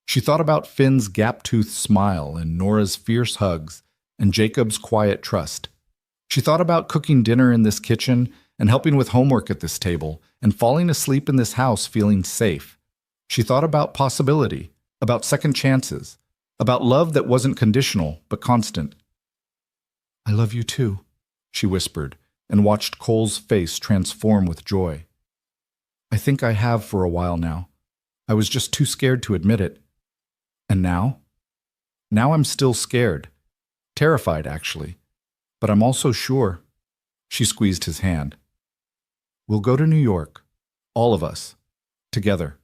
S1: She thought about Finn's gap-toothed smile and Nora's fierce hugs and Jacob's quiet trust. She thought about cooking dinner in this kitchen and helping with homework at this table and falling asleep in this house feeling safe. She thought about possibility, about second chances, about love that wasn't conditional but constant. I love you too, she whispered, and watched Cole's face transform with joy. I think I have for a while now. I was just too scared to admit it. And now? Now I'm still scared. Terrified, actually. But I'm also sure. She squeezed his hand. We'll go to New York. All of us. Together.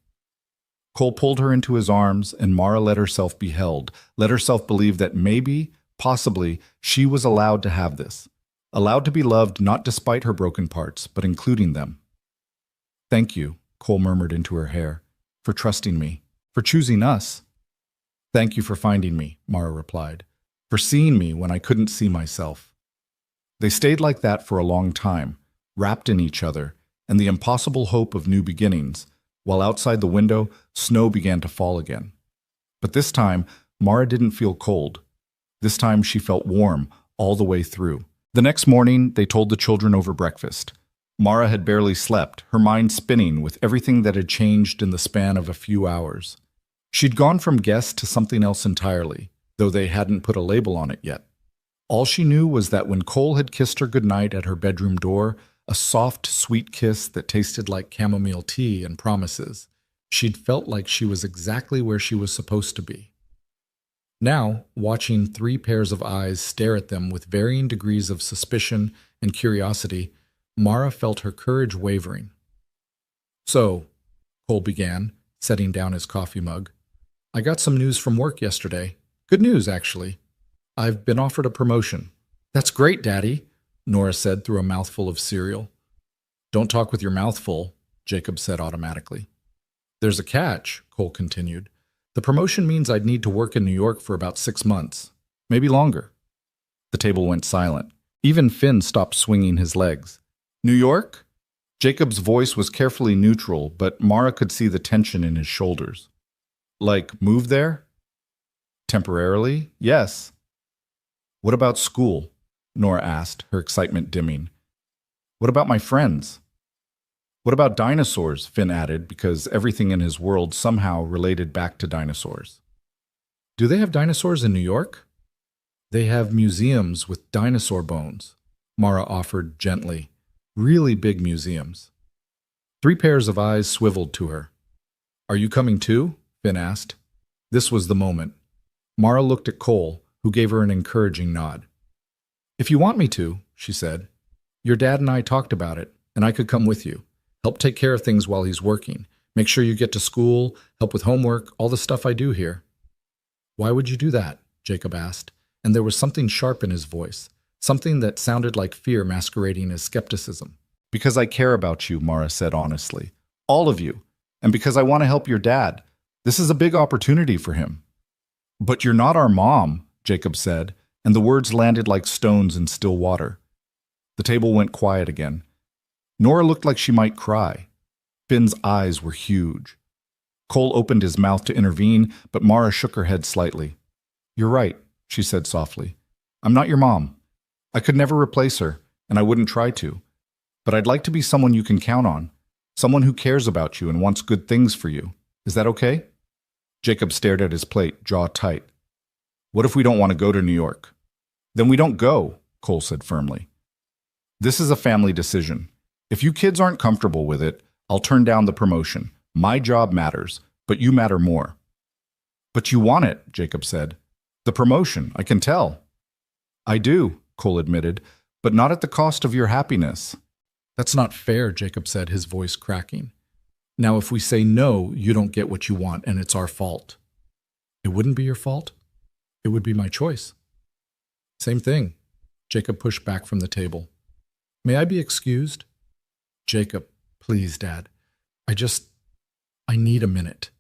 S1: Cole pulled her into his arms, and Mara let herself be held, let herself believe that maybe, possibly, she was allowed to have this. Allowed to be loved not despite her broken parts, but including them. Thank you, Cole murmured into her hair, for trusting me, for choosing us. Thank you for finding me, Mara replied, for seeing me when I couldn't see myself. They stayed like that for a long time, wrapped in each other, and the impossible hope of new beginnings, while outside the window, snow began to fall again. But this time, Mara didn't feel cold. This time she felt warm all the way through. The next morning, they told the children over breakfast. Mara had barely slept, her mind spinning with everything that had changed in the span of a few hours. She'd gone from guest to something else entirely, though they hadn't put a label on it yet. All she knew was that when Cole had kissed her goodnight at her bedroom door, a soft, sweet kiss that tasted like chamomile tea and promises, she'd felt like she was exactly where she was supposed to be. Now, watching three pairs of eyes stare at them with varying degrees of suspicion and curiosity, Mara felt her courage wavering. So, Cole began, setting down his coffee mug, I got some news from work yesterday. Good news, actually. I've been offered a promotion. That's great, Daddy, Nora said through a mouthful of cereal. Don't talk with your mouth full, Jacob said automatically. There's a catch, Cole continued. The promotion means I'd need to work in New York for about 6 months, maybe longer. The table went silent. Even Finn stopped swinging his legs. New York? Jacob's voice was carefully neutral, but Mara could see the tension in his shoulders. Like, move there? Temporarily? Yes. What about school? Nora asked, her excitement dimming. What about my friends? What about dinosaurs? Finn added, because everything in his world somehow related back to dinosaurs. Do they have dinosaurs in New York? They have museums with dinosaur bones, Mara offered gently. Really big museums. 3 pairs of eyes swiveled to her. Are you coming too? Finn asked. This was the moment. Mara looked at Cole, who gave her an encouraging nod. If you want me to, she said. Your dad and I talked about it, and I could come with you. Help take care of things while he's working. Make sure you get to school, help with homework, all the stuff I do here. Why would you do that? Jacob asked, and there was something sharp in his voice, something that sounded like fear masquerading as skepticism. Because I care about you, Mara said honestly. All of you. And because I want to help your dad. This is a big opportunity for him. But you're not our mom, Jacob said, and the words landed like stones in still water. The table went quiet again. Nora looked like she might cry. Finn's eyes were huge. Cole opened his mouth to intervene, but Mara shook her head slightly. You're right, she said softly. I'm not your mom. I could never replace her, and I wouldn't try to. But I'd like to be someone you can count on, someone who cares about you and wants good things for you. Is that okay? Jacob stared at his plate, jaw tight. What if we don't want to go to New York? Then we don't go, Cole said firmly. This is a family decision. If you kids aren't comfortable with it, I'll turn down the promotion. My job matters, but you matter more. But you want it, Jacob said. The promotion, I can tell. I do, Cole admitted, but not at the cost of your happiness. That's not fair, Jacob said, his voice cracking. Now, if we say no, you don't get what you want, and it's our fault. It wouldn't be your fault. It would be my choice. Same thing. Jacob pushed back from the table. May I be excused? Jacob, please, Dad. I need a minute.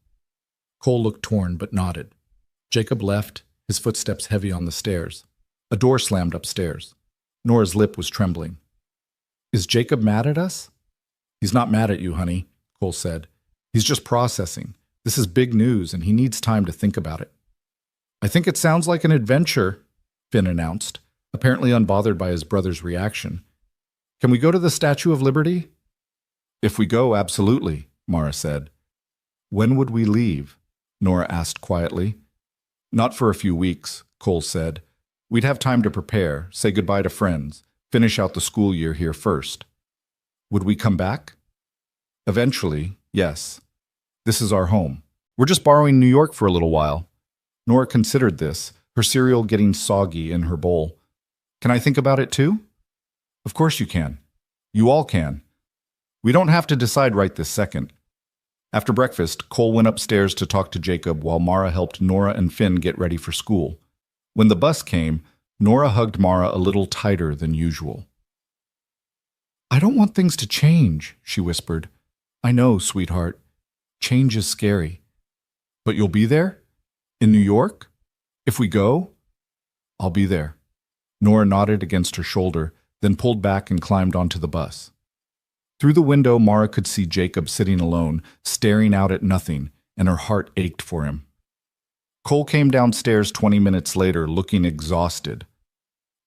S1: Cole looked torn but nodded. Jacob left, his footsteps heavy on the stairs. A door slammed upstairs. Nora's lip was trembling. Is Jacob mad at us? He's not mad at you, honey, Cole said. He's just processing. This is big news, and he needs time to think about it. I think it sounds like an adventure, Finn announced, apparently unbothered by his brother's reaction. Can we go to the Statue of Liberty? If we go, absolutely, Mara said. When would we leave? Nora asked quietly. Not for a few weeks, Cole said. We'd have time to prepare, say goodbye to friends, finish out the school year here first. Would we come back? Eventually, yes. This is our home. We're just borrowing New York for a little while. Nora considered this, her cereal getting soggy in her bowl. Can I think about it too? Of course you can. You all can. We don't have to decide right this second. After breakfast, Cole went upstairs to talk to Jacob while Mara helped Nora and Finn get ready for school. When the bus came, Nora hugged Mara a little tighter than usual. I don't want things to change, she whispered. I know, sweetheart. Change is scary. But you'll be there? In New York? If we go? I'll be there. Nora nodded against her shoulder, then pulled back and climbed onto the bus. Through the window, Mara could see Jacob sitting alone, staring out at nothing, and her heart ached for him. Cole came downstairs 20 minutes later, looking exhausted.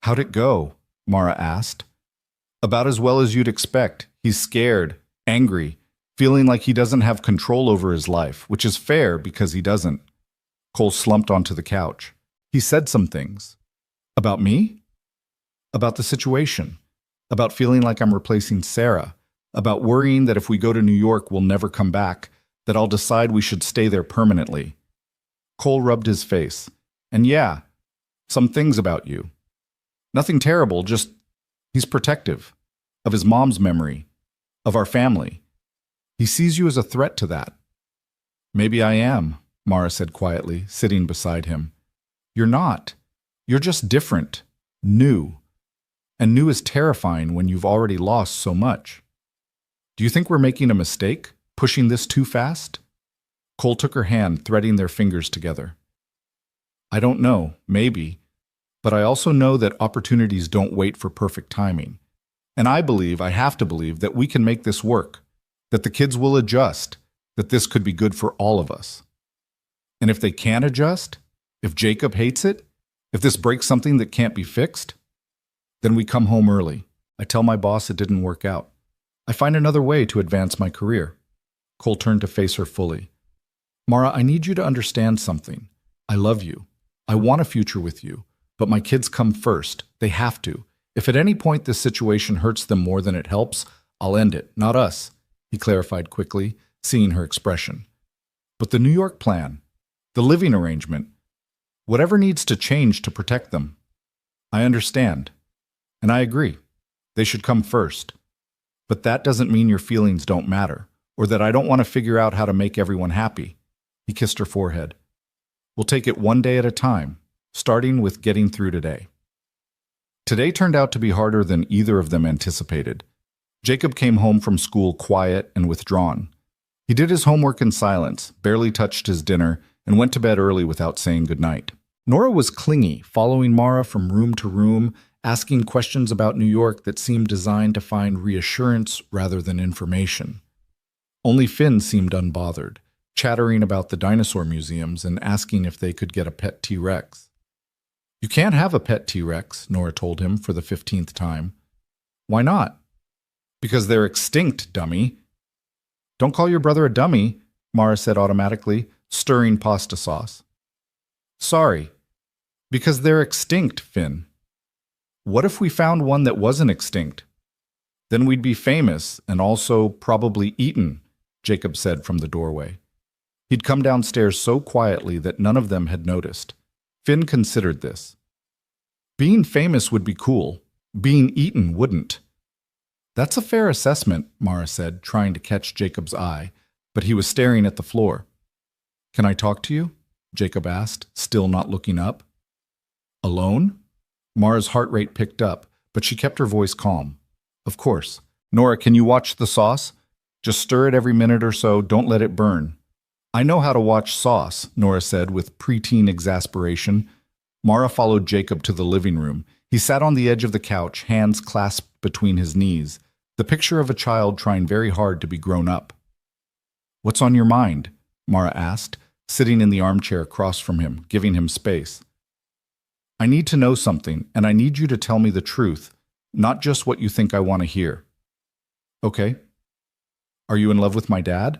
S1: How'd it go? Mara asked. About as well as you'd expect. He's scared, angry, feeling like he doesn't have control over his life, which is fair because he doesn't. Cole slumped onto the couch. He said some things. About me? About the situation. About feeling like I'm replacing Sarah. About worrying that if we go to New York, we'll never come back, that I'll decide we should stay there permanently. Cole rubbed his face. And yeah, some things about you. Nothing terrible, just he's protective. Of his mom's memory. Of our family. He sees you as a threat to that. Maybe I am, Mara said quietly, sitting beside him. You're not. You're just different. New. And new is terrifying when you've already lost so much. Do you think we're making a mistake, pushing this too fast? Cole took her hand, threading their fingers together. I don't know, maybe. But I also know that opportunities don't wait for perfect timing. And I have to believe, that we can make this work, that the kids will adjust, that this could be good for all of us. And if they can't adjust, if Jacob hates it, if this breaks something that can't be fixed, then we come home early. I tell my boss it didn't work out. I find another way to advance my career. Cole turned to face her fully. Mara, I need you to understand something. I love you. I want a future with you. But my kids come first. They have to. If at any point this situation hurts them more than it helps, I'll end it, not us, he clarified quickly, seeing her expression. But the New York plan, the living arrangement, whatever needs to change to protect them. I understand. And I agree. They should come first. But that doesn't mean your feelings don't matter, or that I don't want to figure out how to make everyone happy. He kissed her forehead. We'll take it one day at a time, starting with getting through today. Today turned out to be harder than either of them anticipated. Jacob came home from school quiet and withdrawn. He did his homework in silence, barely touched his dinner, and went to bed early without saying goodnight. Nora was clingy, following Mara from room to room, asking questions about New York that seemed designed to find reassurance rather than information. Only Finn seemed unbothered, chattering about the dinosaur museums and asking if they could get a pet T-Rex. You can't have a pet T-Rex, Nora told him for the 15th time. Why not? Because they're extinct, dummy. Don't call your brother a dummy, Mara said automatically, stirring pasta sauce. Sorry. Because they're extinct, Finn. What if we found one that wasn't extinct? Then we'd be famous and also probably eaten, Jacob said from the doorway. He'd come downstairs so quietly that none of them had noticed. Finn considered this. Being famous would be cool. Being eaten wouldn't. That's a fair assessment, Mara said, trying to catch Jacob's eye, but he was staring at the floor. Can I talk to you? Jacob asked, still not looking up. Alone? Mara's heart rate picked up, but she kept her voice calm. Of course. Nora, can you watch the sauce? Just stir it every minute or so, don't let it burn. I know how to watch sauce, Nora said with preteen exasperation. Mara followed Jacob to the living room. He sat on the edge of the couch, hands clasped between his knees, the picture of a child trying very hard to be grown up. What's on your mind? Mara asked, sitting in the armchair across from him, giving him space. I need to know something, and I need you to tell me the truth, not just what you think I want to hear. Okay. Are you in love with my dad?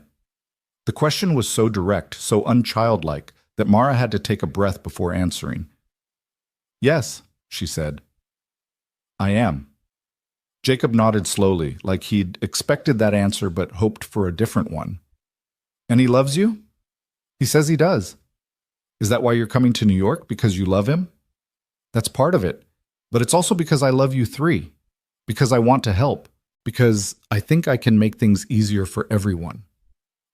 S1: The question was so direct, so unchildlike, that Mara had to take a breath before answering. Yes, she said. I am. Jacob nodded slowly, like he'd expected that answer but hoped for a different one. And he loves you? He says he does. Is that why you're coming to New York, because you love him? That's part of it, but it's also because I love you three. Because I want to help. Because I think I can make things easier for everyone.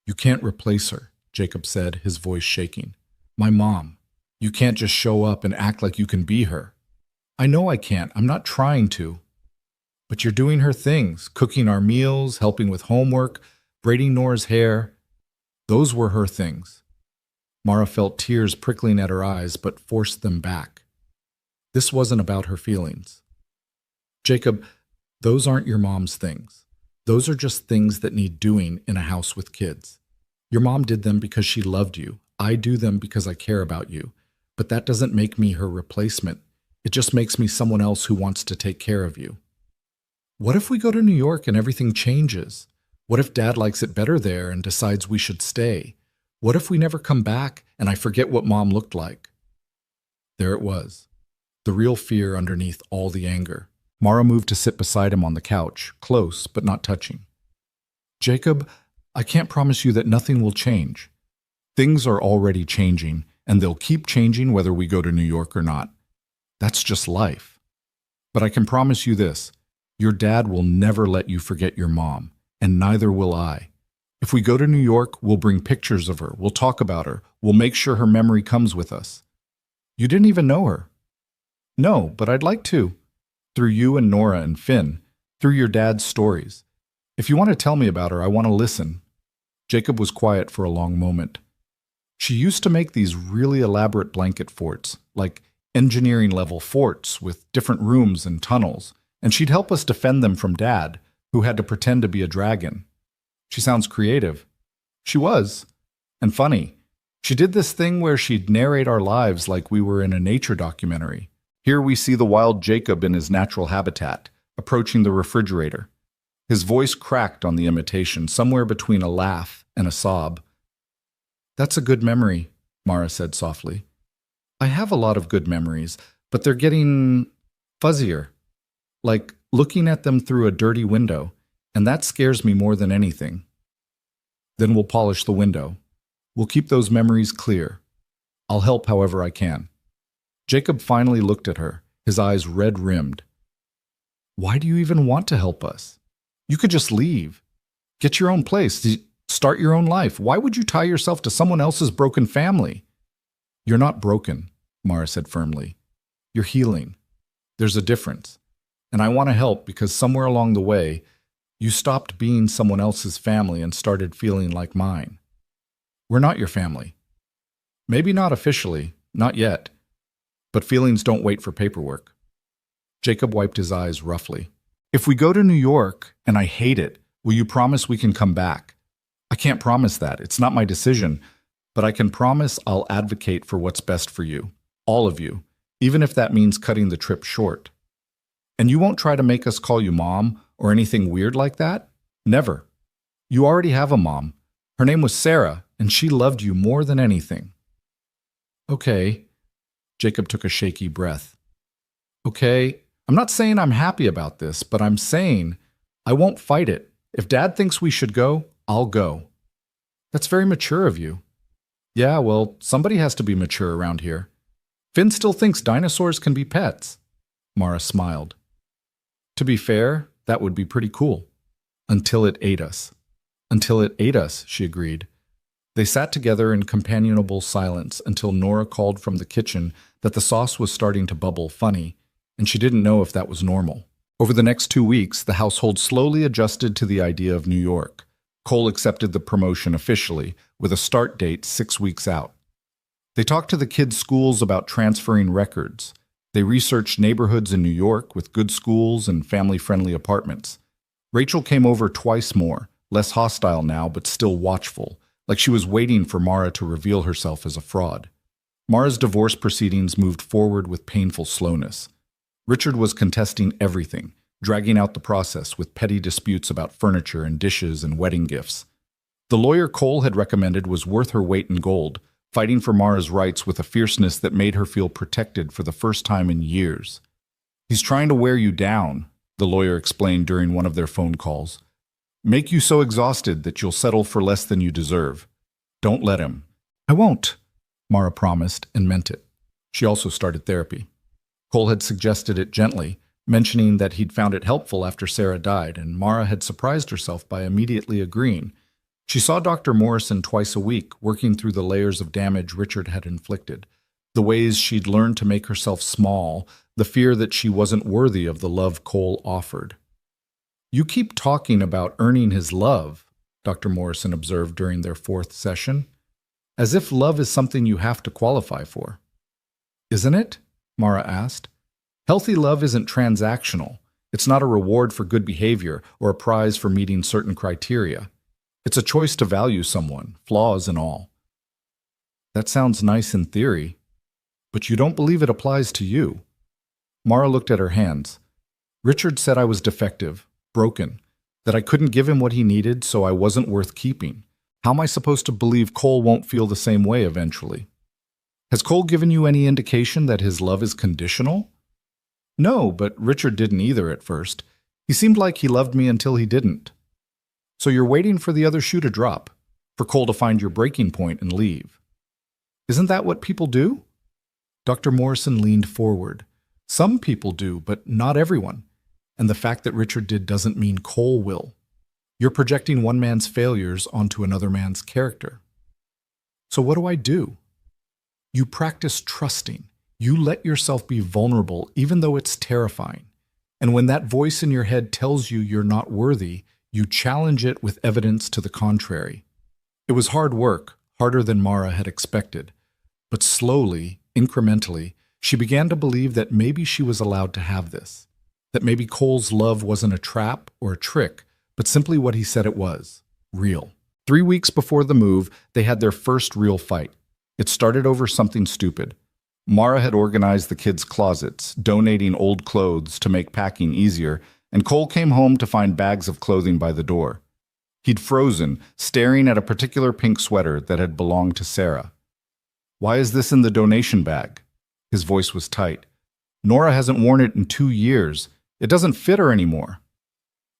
S1: You can't replace her, Jacob said, his voice shaking. My mom. You can't just show up and act like you can be her. I know I can't. I'm not trying to. But you're doing her things, cooking our meals, helping with homework, braiding Nora's hair. Those were her things. Mara felt tears prickling at her eyes, but forced them back. This wasn't about her feelings. Jacob, those aren't your mom's things. Those are just things that need doing in a house with kids. Your mom did them because she loved you. I do them because I care about you. But that doesn't make me her replacement. It just makes me someone else who wants to take care of you. What if we go to New York and everything changes? What if Dad likes it better there and decides we should stay? What if we never come back and I forget what Mom looked like? There it was, the real fear underneath all the anger. Mara moved to sit beside him on the couch, close but not touching. Jacob, I can't promise you that nothing will change. Things are already changing, and they'll keep changing whether we go to New York or not. That's just life. But I can promise you this, your dad will never let you forget your mom, and neither will I. If we go to New York, we'll bring pictures of her, we'll talk about her, we'll make sure her memory comes with us. You didn't even know her. No, but I'd like to. Through you and Nora and Finn, through your dad's stories. If you want to tell me about her, I want to listen. Jacob was quiet for a long moment. She used to make these really elaborate blanket forts, like engineering-level forts with different rooms and tunnels, and she'd help us defend them from Dad, who had to pretend to be a dragon. She sounds creative. She was. And funny. She did this thing where she'd narrate our lives like we were in a nature documentary. Here we see the wild Jacob in his natural habitat, approaching the refrigerator. His voice cracked on the imitation, somewhere between a laugh and a sob. That's a good memory, Mara said softly. I have a lot of good memories, but they're getting fuzzier. Like looking at them through a dirty window, and that scares me more than anything. Then we'll polish the window. We'll keep those memories clear. I'll help however I can. Jacob finally looked at her, his eyes red-rimmed. Why do you even want to help us? You could just leave. Get your own place. Start your own life. Why would you tie yourself to someone else's broken family? You're not broken, Mara said firmly. You're healing. There's a difference. And I want to help because somewhere along the way, you stopped being someone else's family and started feeling like mine. We're not your family. Maybe not officially, not yet. But feelings don't wait for paperwork. Jacob wiped his eyes roughly. If we go to New York, and I hate it, will you promise we can come back? I can't promise that. It's not my decision. But I can promise I'll advocate for what's best for you. All of you. Even if that means cutting the trip short. And you won't try to make us call you Mom or anything weird like that? Never. You already have a mom. Her name was Sarah, and she loved you more than anything. Okay. Jacob took a shaky breath. Okay, I'm not saying I'm happy about this, but I'm saying I won't fight it. If Dad thinks we should go, I'll go. That's very mature of you. Yeah, well, somebody has to be mature around here. Finn still thinks dinosaurs can be pets. Mara smiled. To be fair, that would be pretty cool. Until it ate us. Until it ate us, she agreed. They sat together in companionable silence until Nora called from the kitchen that the sauce was starting to bubble funny, and she didn't know if that was normal. Over the next 2 weeks, the household slowly adjusted to the idea of New York. Cole accepted the promotion officially, with a start date 6 weeks out. They talked to the kids' schools about transferring records. They researched neighborhoods in New York with good schools and family-friendly apartments. Rachel came over twice more, less hostile now, but still watchful, like she was waiting for Mara to reveal herself as a fraud. Mara's divorce proceedings moved forward with painful slowness. Richard was contesting everything, dragging out the process with petty disputes about furniture and dishes and wedding gifts. The lawyer Cole had recommended was worth her weight in gold, fighting for Mara's rights with a fierceness that made her feel protected for the first time in years. He's trying to wear you down, the lawyer explained during one of their phone calls. Make you so exhausted that you'll settle for less than you deserve. Don't let him. I won't, Mara promised and meant it. She also started therapy. Cole had suggested it gently, mentioning that he'd found it helpful after Sarah died, and Mara had surprised herself by immediately agreeing. She saw Dr. Morrison twice a week, working through the layers of damage Richard had inflicted, the ways she'd learned to make herself small, the fear that she wasn't worthy of the love Cole offered. "You keep talking about earning his love," Dr. Morrison observed during their fourth session, "as if love is something you have to qualify for." "Isn't it?" Mara asked. "Healthy love isn't transactional. It's not a reward for good behavior or a prize for meeting certain criteria. It's a choice to value someone, flaws and all." "That sounds nice in theory, but you don't believe it applies to you." Mara looked at her hands. "Richard said I was defective, broken, that I couldn't give him what he needed, so I wasn't worth keeping. How am I supposed to believe Cole won't feel the same way eventually?" "Has Cole given you any indication that his love is conditional?" "No, but Richard didn't either at first. He seemed like he loved me until he didn't." "So you're waiting for the other shoe to drop, for Cole to find your breaking point and leave. Isn't that what people do?" Dr. Morrison leaned forward. "Some people do, but not everyone. And the fact that Richard did doesn't mean Cole will. You're projecting one man's failures onto another man's character." "So what do I do?" "You practice trusting. You let yourself be vulnerable, even though it's terrifying. And when that voice in your head tells you you're not worthy, you challenge it with evidence to the contrary." It was hard work, harder than Mara had expected. But slowly, incrementally, she began to believe that maybe she was allowed to have this. That maybe Cole's love wasn't a trap or a trick, but simply what he said it was, real. 3 weeks before the move, they had their first real fight. It started over something stupid. Mara had organized the kids' closets, donating old clothes to make packing easier, and Cole came home to find bags of clothing by the door. He'd frozen, staring at a particular pink sweater that had belonged to Sarah. "Why is this in the donation bag?" His voice was tight. "Nora hasn't worn it in 2 years. It doesn't fit her anymore."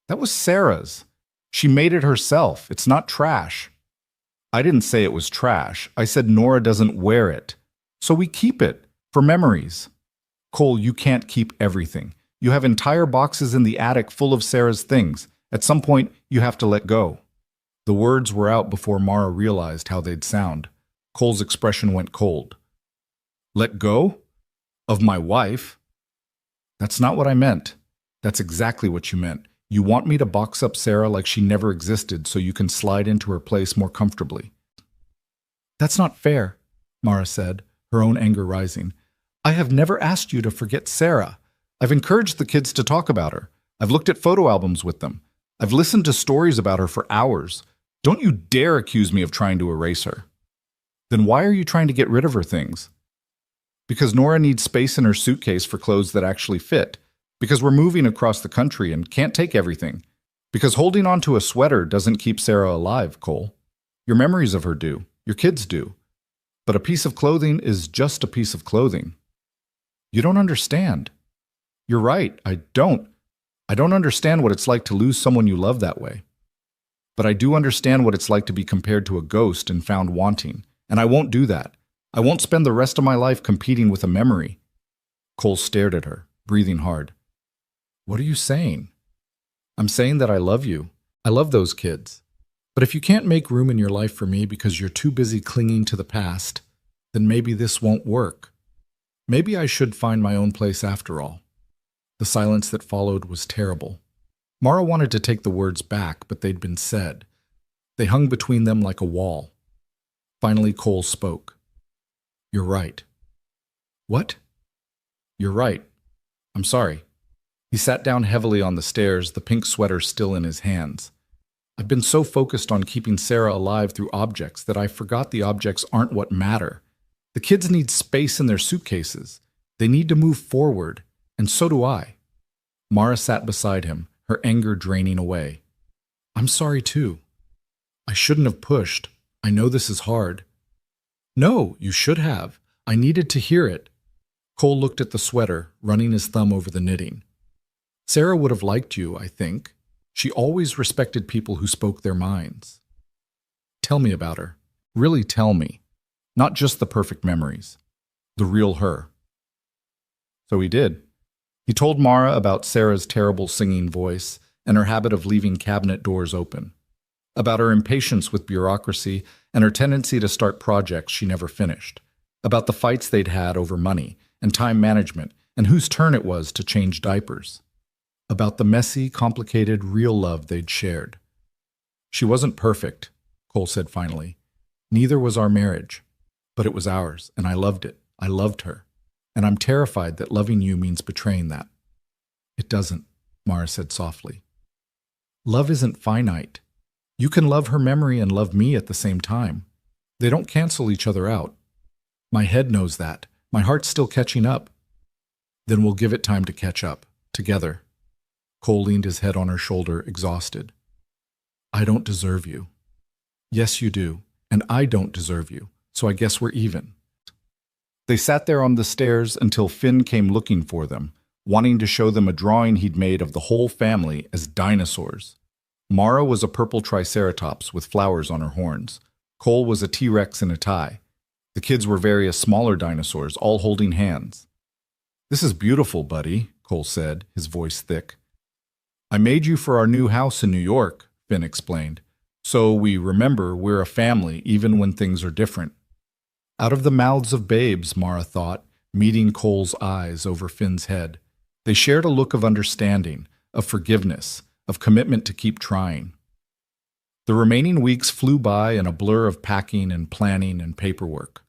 S1: "That was Sarah's. She made it herself. It's not trash." "I didn't say it was trash. I said Nora doesn't wear it. So we keep it, for memories." "Cole, you can't keep everything. You have entire boxes in the attic full of Sarah's things. At some point, you have to let go." The words were out before Mara realized how they'd sound. Cole's expression went cold. "Let go? Of my wife?" "That's not what I meant." "That's exactly what you meant. You want me to box up Sarah like she never existed so you can slide into her place more comfortably." "That's not fair," Mara said, her own anger rising. "I have never asked you to forget Sarah. I've encouraged the kids to talk about her. I've looked at photo albums with them. I've listened to stories about her for hours. Don't you dare accuse me of trying to erase her." "Then why are you trying to get rid of her things?" "Because Nora needs space in her suitcase for clothes that actually fit. Because we're moving across the country and can't take everything. Because holding on to a sweater doesn't keep Sarah alive, Cole. Your memories of her do. Your kids do. But a piece of clothing is just a piece of clothing." "You don't understand." "You're right, I don't. I don't understand what it's like to lose someone you love that way. But I do understand what it's like to be compared to a ghost and found wanting. And I won't do that. I won't spend the rest of my life competing with a memory." Cole stared at her, breathing hard. "What are you saying?" "I'm saying that I love you. I love those kids. But if you can't make room in your life for me because you're too busy clinging to the past, then maybe this won't work. Maybe I should find my own place after all." The silence that followed was terrible. Mara wanted to take the words back, but they'd been said. They hung between them like a wall. Finally, Cole spoke. "You're right." "What?" "You're right. I'm sorry." He sat down heavily on the stairs, the pink sweater still in his hands. "I've been so focused on keeping Sarah alive through objects that I forgot the objects aren't what matter. The kids need space in their suitcases. They need to move forward, and so do I." Mara sat beside him, her anger draining away. "I'm sorry too. I shouldn't have pushed. I know this is hard." "No, you should have. I needed to hear it." Cole looked at the sweater, running his thumb over the knitting. "Sarah would have liked you, I think. She always respected people who spoke their minds." "Tell me about her. Really tell me. Not just the perfect memories. The real her." So he did. He told Mara about Sarah's terrible singing voice and her habit of leaving cabinet doors open, about her impatience with bureaucracy and her tendency to start projects she never finished, about the fights they'd had over money and time management and whose turn it was to change diapers, about the messy, complicated, real love they'd shared. She wasn't perfect, Cole said finally. Neither was our marriage, but it was ours, and I loved it. I loved her. And I'm terrified that loving you means betraying that. It doesn't, Mara said softly. Love isn't finite. You can love her memory and love me at the same time. They don't cancel each other out. My head knows that. My heart's still catching up. Then we'll give it time to catch up, together. Cole leaned his head on her shoulder, exhausted. I don't deserve you. Yes, you do. And I don't deserve you. So I guess we're even. They sat there on the stairs until Finn came looking for them, wanting to show them a drawing he'd made of the whole family as dinosaurs. Mara was a purple triceratops with flowers on her horns. Cole was a T-Rex in a tie. The kids were various smaller dinosaurs, all holding hands. This is beautiful, buddy, Cole said, his voice thick. I made you for our new house in New York, Finn explained. So we remember we're a family even when things are different. Out of the mouths of babes, Mara thought, meeting Cole's eyes over Finn's head. They shared a look of understanding, of forgiveness, of commitment to keep trying. The remaining weeks flew by in a blur of packing and planning and paperwork.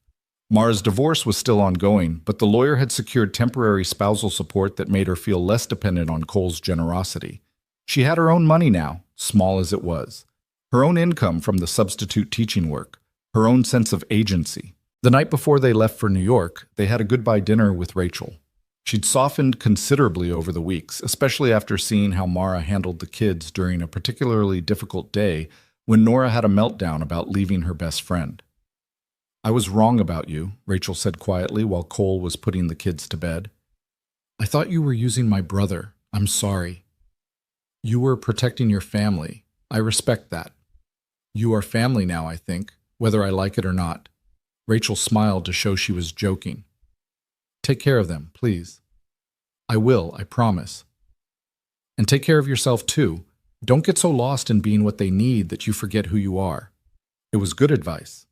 S1: Mara's divorce was still ongoing, but the lawyer had secured temporary spousal support that made her feel less dependent on Cole's generosity. She had her own money now, small as it was. Her own income from the substitute teaching work. Her own sense of agency. The night before they left for New York, they had a goodbye dinner with Rachel. She'd softened considerably over the weeks, especially after seeing how Mara handled the kids during a particularly difficult day when Nora had a meltdown about leaving her best friend. I was wrong about you, Rachel said quietly while Cole was putting the kids to bed. I thought you were using my brother. I'm sorry. You were protecting your family. I respect that. You are family now, I think, whether I like it or not. Rachel smiled to show she was joking. Take care of them, please. I will, I promise. And take care of yourself, too. Don't get so lost in being what they need that you forget who you are. It was good advice.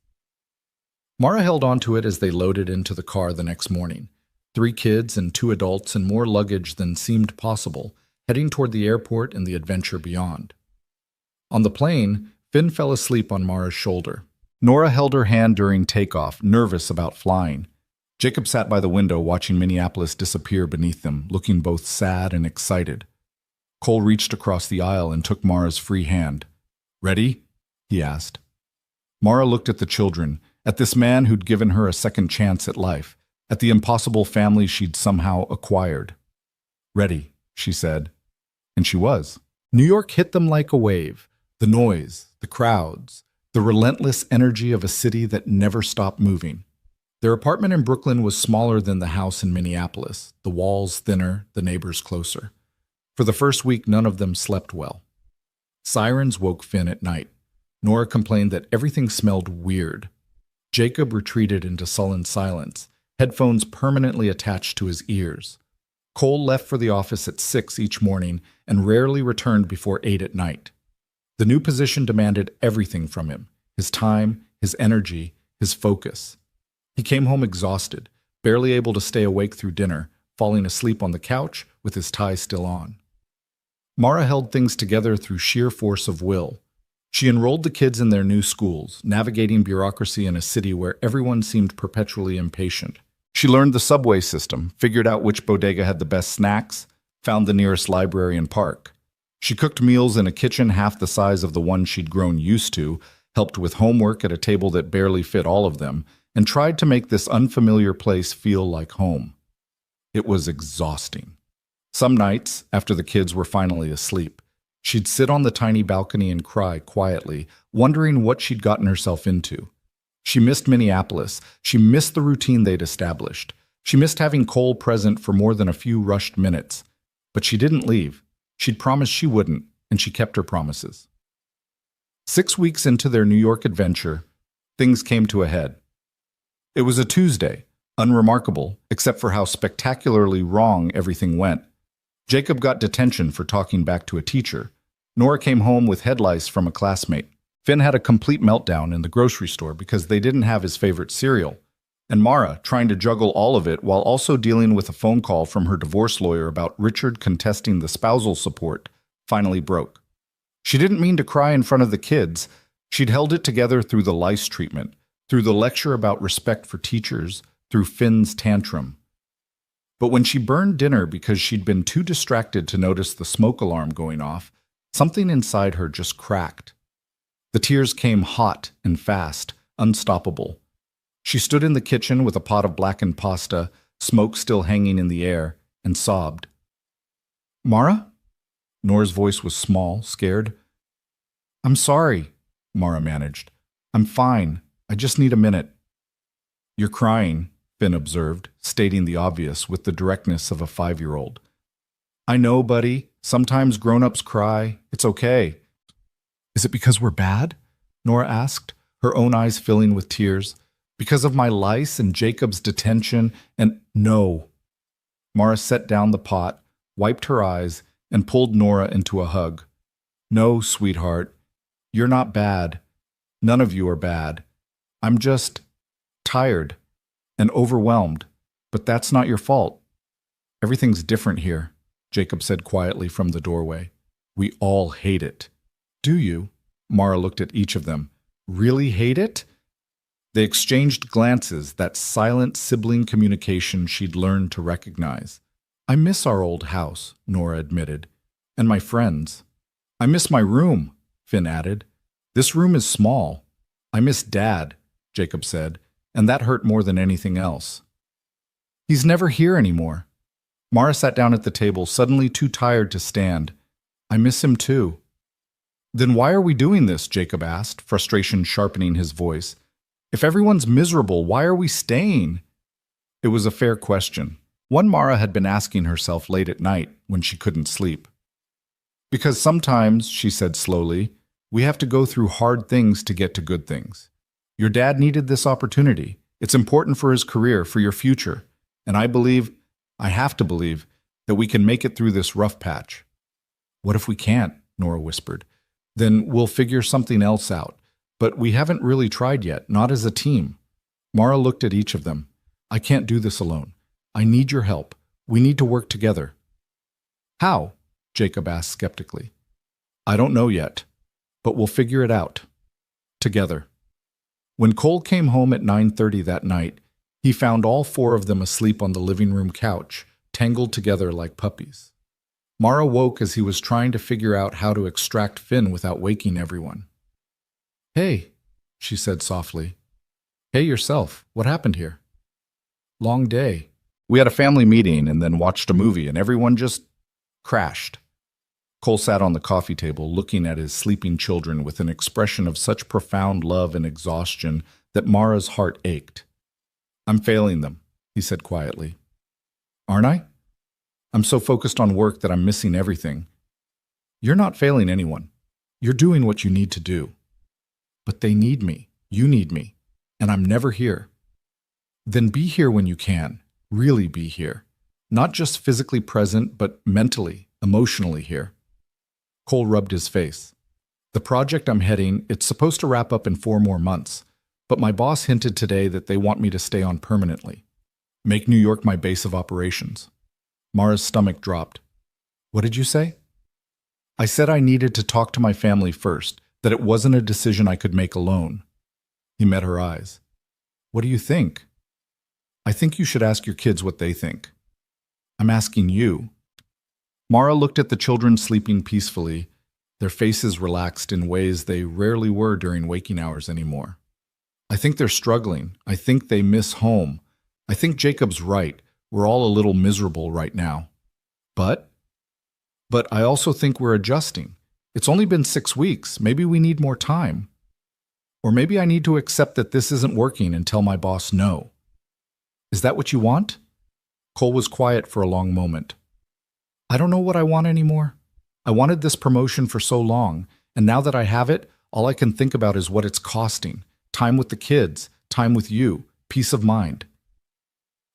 S1: Mara held on to it as they loaded into the car the next morning. 3 kids and 2 adults and more luggage than seemed possible, heading toward the airport and the adventure beyond. On the plane, Finn fell asleep on Mara's shoulder. Nora held her hand during takeoff, nervous about flying. Jacob sat by the window watching Minneapolis disappear beneath them, looking both sad and excited. Cole reached across the aisle and took Mara's free hand. Ready? He asked. Mara looked at the children, at this man who'd given her a second chance at life, at the impossible family she'd somehow acquired. Ready, she said. And she was. New York hit them like a wave. The noise, the crowds, the relentless energy of a city that never stopped moving. Their apartment in Brooklyn was smaller than the house in Minneapolis, the walls thinner, the neighbors closer. For the first week, none of them slept well. Sirens woke Finn at night. Nora complained that everything smelled weird. Jacob retreated into sullen silence, headphones permanently attached to his ears. Cole left for the office at 6 each morning and rarely returned before 8 at night. The new position demanded everything from him, his time, his energy, his focus. He came home exhausted, barely able to stay awake through dinner, falling asleep on the couch with his tie still on. Mara held things together through sheer force of will. She enrolled the kids in their new schools, navigating bureaucracy in a city where everyone seemed perpetually impatient. She learned the subway system, figured out which bodega had the best snacks, found the nearest library and park. She cooked meals in a kitchen half the size of the one she'd grown used to, helped with homework at a table that barely fit all of them, and tried to make this unfamiliar place feel like home. It was exhausting. Some nights, after the kids were finally asleep, she'd sit on the tiny balcony and cry quietly, wondering what she'd gotten herself into. She missed Minneapolis. She missed the routine they'd established. She missed having Cole present for more than a few rushed minutes. But she didn't leave. She'd promised she wouldn't, and she kept her promises. 6 weeks into their New York adventure, things came to a head. It was a Tuesday, unremarkable, except for how spectacularly wrong everything went. Jacob got detention for talking back to a teacher. Nora came home with head lice from a classmate. Finn had a complete meltdown in the grocery store because they didn't have his favorite cereal. And Mara, trying to juggle all of it while also dealing with a phone call from her divorce lawyer about Richard contesting the spousal support, finally broke. She didn't mean to cry in front of the kids. She'd held it together through the lice treatment, through the lecture about respect for teachers, through Finn's tantrum. But when she burned dinner because she'd been too distracted to notice the smoke alarm going off, something inside her just cracked. The tears came hot and fast, unstoppable. She stood in the kitchen with a pot of blackened pasta, smoke still hanging in the air, and sobbed. "Mara?" Nora's voice was small, scared. "I'm sorry," Mara managed. "I'm fine. I just need a minute." "You're crying," Finn observed, stating the obvious with the directness of a 5-year-old. "I know, buddy. Sometimes grown-ups cry. It's okay." "Is it because we're bad?" Nora asked, her own eyes filling with tears. "Because of my lice and Jacob's detention and—" "No." Mara set down the pot, wiped her eyes, and pulled Nora into a hug. "No, sweetheart. You're not bad. None of you are bad. I'm just tired and overwhelmed, but that's not your fault. Everything's different here," Jacob said quietly from the doorway. "We all hate it." "Do you?" Mara looked at each of them. "Really hate it?" They exchanged glances, that silent sibling communication she'd learned to recognize. "I miss our old house," Nora admitted, "and my friends. I miss my room," Finn added. "This room is small. I miss Dad," Jacob said, and that hurt more than anything else. "He's never here anymore." Mara sat down at the table, suddenly too tired to stand. "I miss him too." "Then why are we doing this?" Jacob asked, frustration sharpening his voice. "If everyone's miserable, why are we staying?" It was a fair question, one Mara had been asking herself late at night when she couldn't sleep. "Because sometimes," she said slowly, "we have to go through hard things to get to good things. Your dad needed this opportunity. It's important for his career, for your future. And I have to believe, that we can make it through this rough patch." "What if we can't?" Nora whispered. "Then we'll figure something else out. But we haven't really tried yet, not as a team." Mara looked at each of them. "I can't do this alone. I need your help. We need to work together." "How?" Jacob asked skeptically. "I don't know yet, but we'll figure it out. Together." When Cole came home at 9:30 that night, he found all 4 of them asleep on the living room couch, tangled together like puppies. Mara woke as he was trying to figure out how to extract Finn without waking everyone. "Hey," she said softly. "Hey yourself, what happened here?" "Long day. We had a family meeting and then watched a movie and everyone just crashed." Cole sat on the coffee table looking at his sleeping children with an expression of such profound love and exhaustion that Mara's heart ached. "I'm failing them," he said quietly. "Aren't I? I'm so focused on work that I'm missing everything." "You're not failing anyone. You're doing what you need to do. But they need me, you need me, and I'm never here." "Then be here when you can, really be here. Not just physically present, but mentally, emotionally here." Cole rubbed his face. "The project I'm heading, it's supposed to wrap up in 4 more months, but my boss hinted today that they want me to stay on permanently. Make New York my base of operations." Mara's stomach dropped. "What did you say?" "I said I needed to talk to my family first, that it wasn't a decision I could make alone." He met her eyes. "What do you think?" "I think you should ask your kids what they think." "I'm asking you." Mara looked at the children sleeping peacefully, their faces relaxed in ways they rarely were during waking hours anymore. "I think they're struggling. I think they miss home. I think Jacob's right. We're all a little miserable right now. But I also think we're adjusting. It's only been 6 weeks. Maybe we need more time. Or maybe I need to accept that this isn't working and tell my boss no." "Is that what you want?" Cole was quiet for a long moment. "I don't know what I want anymore. I wanted this promotion for so long, and now that I have it, all I can think about is what it's costing. Time with the kids, time with you, peace of mind."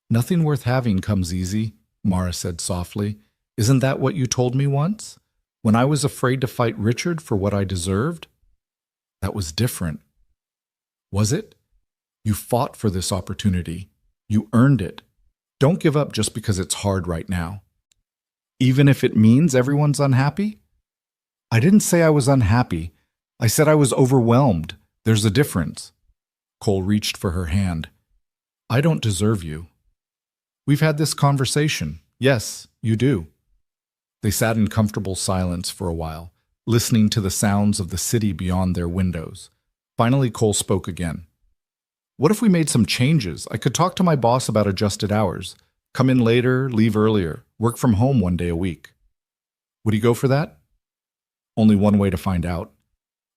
S1: "Nothing worth having comes easy," Mara said softly, Isn't that what you told me once? When I was afraid to fight Richard for what I deserved? That was different. Was it? You fought for this opportunity. You earned it. Don't give up just because it's hard right now. Even if it means everyone's unhappy? I didn't say I was unhappy. I said I was overwhelmed. There's a difference. Cole reached for her hand. I don't deserve you. We've had this conversation. Yes, you do. They sat in comfortable silence for a while, listening to the sounds of the city beyond their windows. Finally, Cole spoke again. What if we made some changes? I could talk to my boss about adjusted hours. Come in later, leave earlier, work from home 1 day a week. Would he go for that? Only one way to find out.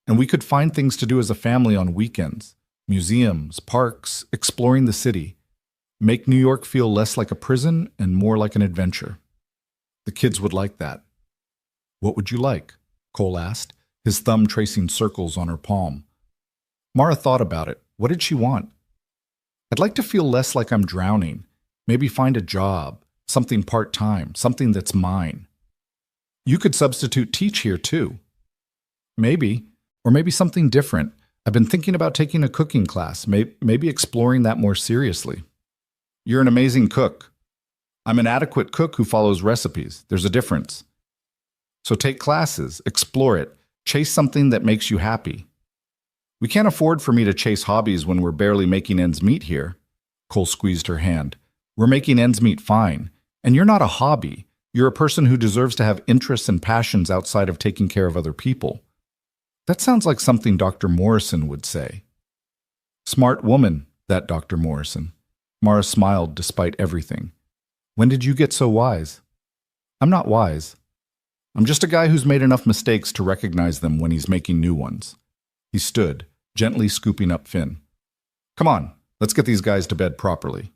S1: And we could find things to do as a family on weekends. Museums, parks, exploring the city. Make New York feel less like a prison and more like an adventure. The kids would like that. What would you like? Cole asked, his thumb tracing circles on her palm. Mara thought about it. What did she want? I'd like to feel less like I'm drowning. Maybe find a job, something part-time, something that's mine. You could substitute teach here too. Maybe, or maybe something different. I've been thinking about taking a cooking class, maybe exploring that more seriously. You're an amazing cook. I'm an adequate cook who follows recipes. There's a difference. So take classes, explore it, chase something that makes you happy. We can't afford for me to chase hobbies when we're barely making ends meet here. Cole squeezed her hand. We're making ends meet fine. And you're not a hobby. You're a person who deserves to have interests and passions outside of taking care of other people. That sounds like something Dr. Morrison would say. Smart woman, that Dr. Morrison. Mara smiled despite everything. When did you get so wise? I'm not wise. I'm just a guy who's made enough mistakes to recognize them when he's making new ones. He stood, gently scooping up Finn. Come on, let's get these guys to bed properly.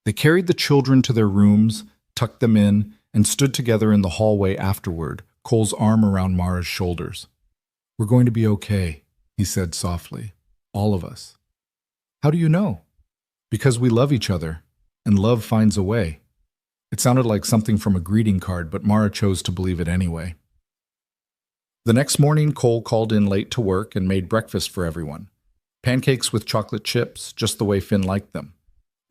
S1: They carried the children to their rooms, tucked them in, and stood together in the hallway afterward, Cole's arm around Mara's shoulders. We're going to be okay, he said softly. All of us. How do you know? Because we love each other, and love finds a way. It sounded like something from a greeting card, but Mara chose to believe it anyway. The next morning, Cole called in late to work and made breakfast for everyone. Pancakes with chocolate chips, just the way Finn liked them.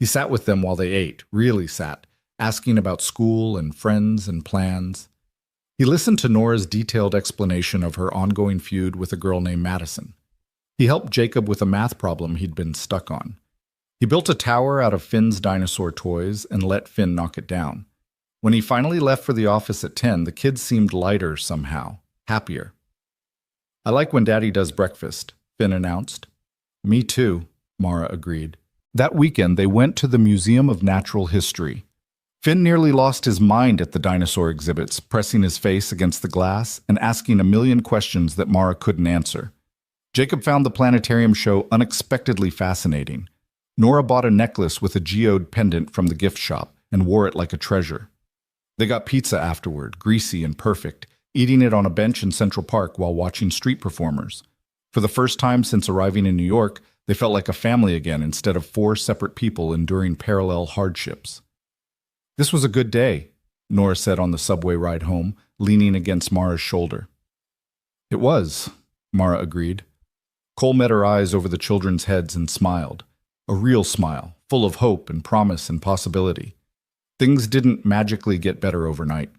S1: He sat with them while they ate, really sat, asking about school and friends and plans. He listened to Nora's detailed explanation of her ongoing feud with a girl named Madison. He helped Jacob with a math problem he'd been stuck on. He built a tower out of Finn's dinosaur toys and let Finn knock it down. When he finally left for the office at 10, the kids seemed lighter somehow, happier. I like when Daddy does breakfast, Finn announced. Me too, Mara agreed. That weekend, they went to the Museum of Natural History. Finn nearly lost his mind at the dinosaur exhibits, pressing his face against the glass and asking a million questions that Mara couldn't answer. Jacob found the planetarium show unexpectedly fascinating. Nora bought a necklace with a geode pendant from the gift shop and wore it like a treasure. They got pizza afterward, greasy and perfect, eating it on a bench in Central Park while watching street performers. For the first time since arriving in New York, they felt like a family again instead of 4 separate people enduring parallel hardships. This was a good day, Nora said on the subway ride home, leaning against Mara's shoulder. It was, Mara agreed. Cole met her eyes over the children's heads and smiled. A real smile, full of hope and promise and possibility. Things didn't magically get better overnight.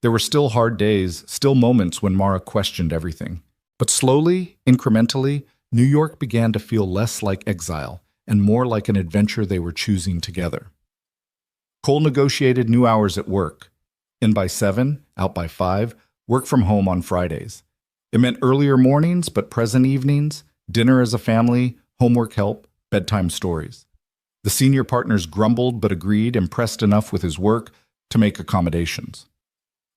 S1: There were still hard days, still moments when Mara questioned everything. But slowly, incrementally, New York began to feel less like exile and more like an adventure they were choosing together. Cole negotiated new hours at work. In by 7, out by 5, work from home on Fridays. It meant earlier mornings but present evenings, dinner as a family, homework help, bedtime stories. The senior partners grumbled but agreed, impressed enough with his work to make accommodations.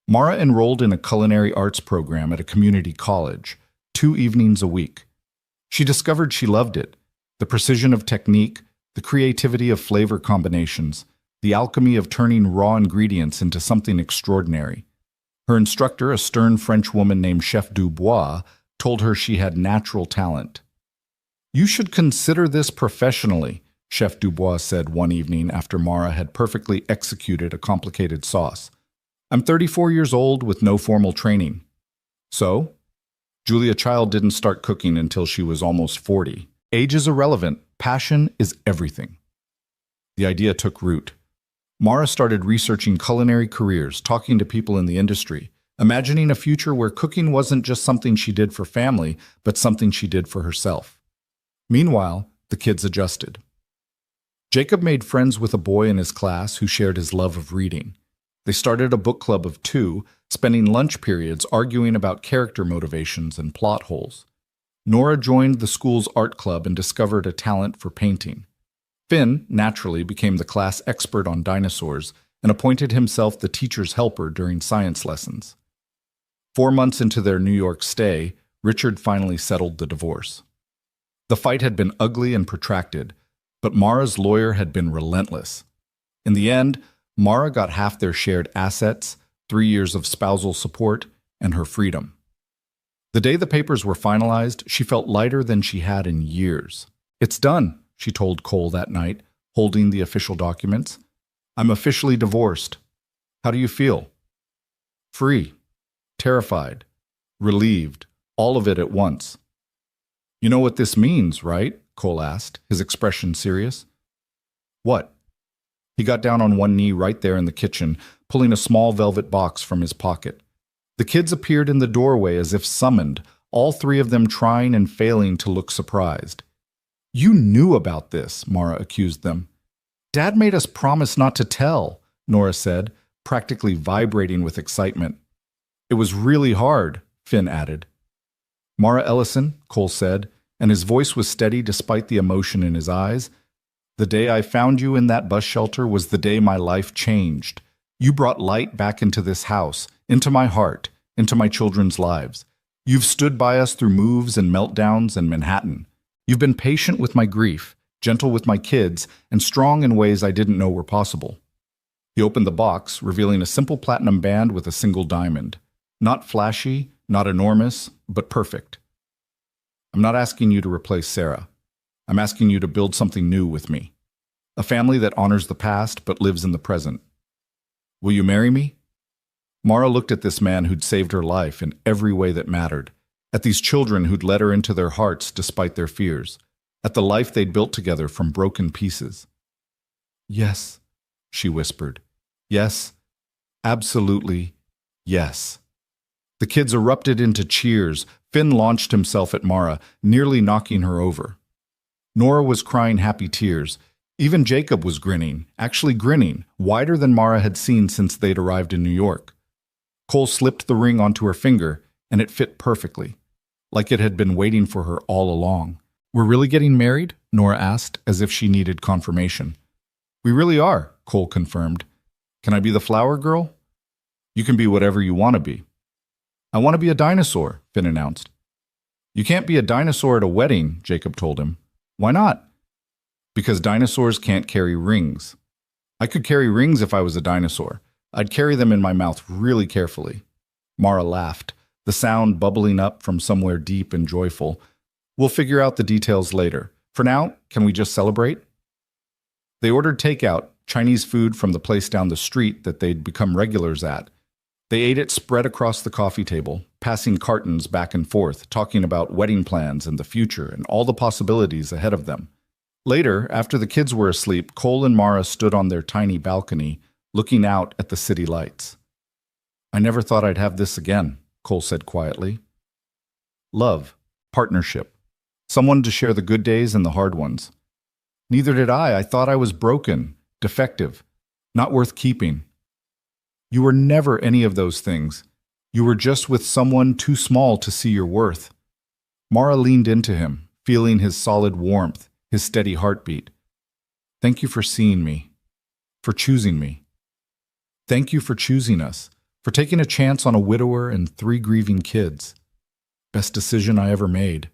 S1: Mara enrolled in a culinary arts program at a community college, 2 evenings a week. She discovered she loved it, the precision of technique, the creativity of flavor combinations, the alchemy of turning raw ingredients into something extraordinary. Her instructor, a stern French woman named Chef Dubois, told her she had natural talent. You should consider this professionally, Chef Dubois said one evening after Mara had perfectly executed a complicated sauce. I'm 34 years old with no formal training. So? Julia Child didn't start cooking until she was almost 40. Age is irrelevant. Passion is everything. The idea took root. Mara started researching culinary careers, talking to people in the industry, imagining a future where cooking wasn't just something she did for family, but something she did for herself. Meanwhile, the kids adjusted. Jacob made friends with a boy in his class who shared his love of reading. They started a book club of 2, spending lunch periods arguing about character motivations and plot holes. Nora joined the school's art club and discovered a talent for painting. Finn, naturally, became the class expert on dinosaurs and appointed himself the teacher's helper during science lessons. 4 months into their New York stay, Richard finally settled the divorce. The fight had been ugly and protracted, but Mara's lawyer had been relentless. In the end, Mara got half their shared assets, 3 years of spousal support, and her freedom. The day the papers were finalized, she felt lighter than she had in years. "It's done," she told Cole that night, holding the official documents. "I'm officially divorced. How do you feel?" "Free, terrified, relieved, all of it at once." "You know what this means, right?" Cole asked, his expression serious. "What?" He got down on one knee right there in the kitchen, pulling a small velvet box from his pocket. The kids appeared in the doorway as if summoned, all 3 of them trying and failing to look surprised. "You knew about this," Mara accused them. "Dad made us promise not to tell," Nora said, practically vibrating with excitement. "It was really hard," Finn added. "Mara Ellison," Cole said, and his voice was steady despite the emotion in his eyes, "the day I found you in that bus shelter was the day my life changed. You brought light back into this house, into my heart, into my children's lives. You've stood by us through moves and meltdowns in Manhattan. You've been patient with my grief, gentle with my kids, and strong in ways I didn't know were possible." He opened the box, revealing a simple platinum band with a single diamond. Not flashy, not enormous, but perfect. "I'm not asking you to replace Sarah. I'm asking you to build something new with me. A family that honors the past but lives in the present. Will you marry me?" Mara looked at this man who'd saved her life in every way that mattered, at these children who'd let her into their hearts despite their fears, at the life they'd built together from broken pieces. "Yes," she whispered. "Yes, absolutely, yes." The kids erupted into cheers. Finn launched himself at Mara, nearly knocking her over. Nora was crying happy tears. Even Jacob was grinning, actually grinning, wider than Mara had seen since they'd arrived in New York. Cole slipped the ring onto her finger, and it fit perfectly, like it had been waiting for her all along. "We're really getting married?" Nora asked, as if she needed confirmation. "We really are," Cole confirmed. "Can I be the flower girl?" "You can be whatever you want to be." "I want to be a dinosaur," Finn announced. "You can't be a dinosaur at a wedding," Jacob told him. "Why not?" "Because dinosaurs can't carry rings. I could carry rings if I was a dinosaur. I'd carry them in my mouth really carefully." Mara laughed, the sound bubbling up from somewhere deep and joyful. "We'll figure out the details later. For now, can we just celebrate?" They ordered takeout, Chinese food from the place down the street that they'd become regulars at. They ate it spread across the coffee table, passing cartons back and forth, talking about wedding plans and the future and all the possibilities ahead of them. Later, after the kids were asleep, Cole and Mara stood on their tiny balcony, looking out at the city lights. "I never thought I'd have this again," Cole said quietly. "Love, partnership, someone to share the good days and the hard ones. Neither did I. I thought I was broken, defective, not worth keeping." "You were never any of those things. You were just with someone too small to see your worth." Mara leaned into him, feeling his solid warmth, his steady heartbeat. "Thank you for seeing me, for choosing me. Thank you for choosing us, for taking a chance on a widower and 3 grieving kids. Best decision I ever made."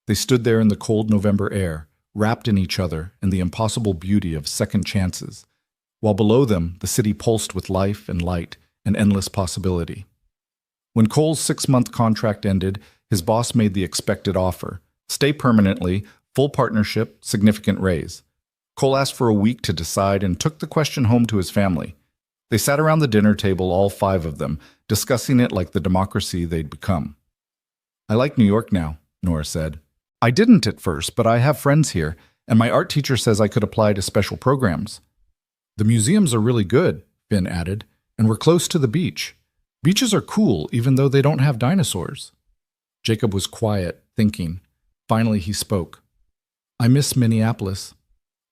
S1: They stood there in the cold November air, wrapped in each other and the impossible beauty of second chances, while below them the city pulsed with life and light and endless possibility. When Cole's 6-month contract ended, his boss made the expected offer: stay permanently, full partnership, significant raise. Cole asked for a week to decide and took the question home to his family. They sat around the dinner table, all five of them, discussing it like the democracy they'd become. I like New York now, Nora said. I didn't at first, but I have friends here, and my art teacher says I could apply to special programs. The museums are really good, Finn added, and we're close to the beach. Beaches are cool, even though they don't have dinosaurs. Jacob was quiet, thinking. Finally, he spoke. I miss Minneapolis,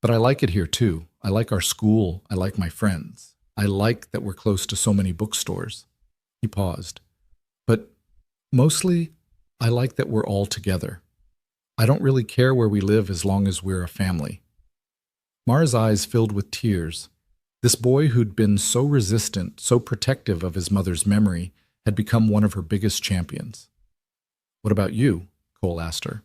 S1: but I like it here too. I like our school. I like my friends. I like that we're close to so many bookstores. He paused. But mostly, I like that we're all together. I don't really care where we live as long as we're a family. Mara's eyes filled with tears. This boy who'd been so resistant, so protective of his mother's memory, had become one of her biggest champions. What about you? Cole asked her.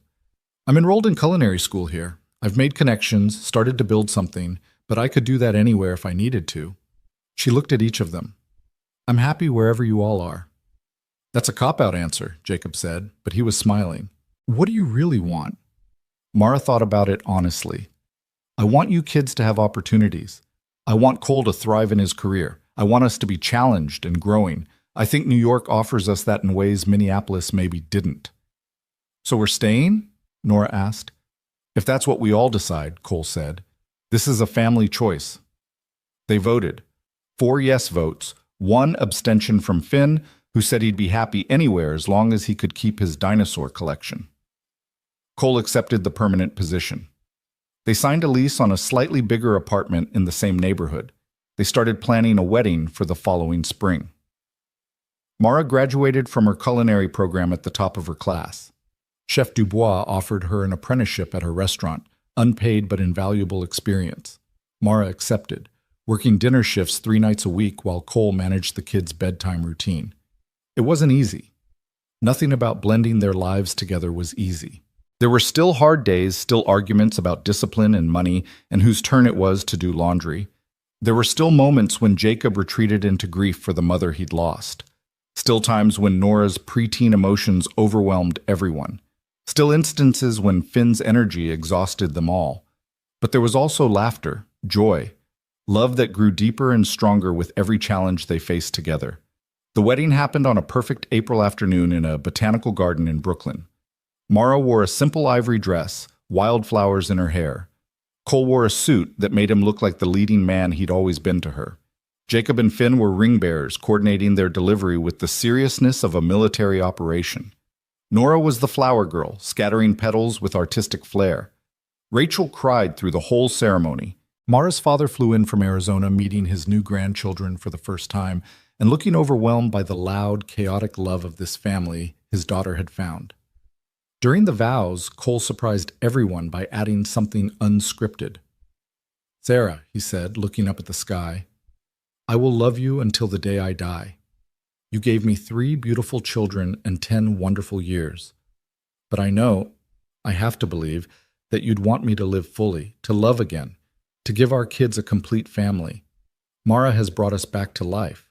S1: I'm enrolled in culinary school here. I've made connections, started to build something, but I could do that anywhere if I needed to. She looked at each of them. I'm happy wherever you all are. That's a cop-out answer, Jacob said, but he was smiling. What do you really want? Mara thought about it honestly. I want you kids to have opportunities. I want Cole to thrive in his career. I want us to be challenged and growing. I think New York offers us that in ways Minneapolis maybe didn't. So we're staying? Nora asked. If that's what we all decide, Cole said. This is a family choice. They voted. 4 yes votes, 1 abstention from Finn, who said he'd be happy anywhere as long as he could keep his dinosaur collection. Cole accepted the permanent position. They signed a lease on a slightly bigger apartment in the same neighborhood. They started planning a wedding for the following spring. Mara graduated from her culinary program at the top of her class. Chef Dubois offered her an apprenticeship at her restaurant, unpaid but invaluable experience. Mara accepted, working dinner shifts 3 nights a week while Cole managed the kids' bedtime routine. It wasn't easy. Nothing about blending their lives together was easy. There were still hard days, still arguments about discipline and money and whose turn it was to do laundry. There were still moments when Jacob retreated into grief for the mother he'd lost. Still times when Nora's preteen emotions overwhelmed everyone. Still instances when Finn's energy exhausted them all. But there was also laughter, joy, love that grew deeper and stronger with every challenge they faced together. The wedding happened on a perfect April afternoon in a botanical garden in Brooklyn. Mara wore a simple ivory dress, wildflowers in her hair. Cole wore a suit that made him look like the leading man he'd always been to her. Jacob and Finn were ring bearers, coordinating their delivery with the seriousness of a military operation. Nora was the flower girl, scattering petals with artistic flair. Rachel cried through the whole ceremony. Mara's father flew in from Arizona, meeting his new grandchildren for the first time, and looking overwhelmed by the loud, chaotic love of this family his daughter had found. During the vows, Cole surprised everyone by adding something unscripted. Sarah, he said, looking up at the sky, I will love you until the day I die. You gave me 3 beautiful children and 10 wonderful years. But I know, I have to believe, that you'd want me to live fully, to love again, to give our kids a complete family. Mara has brought us back to life.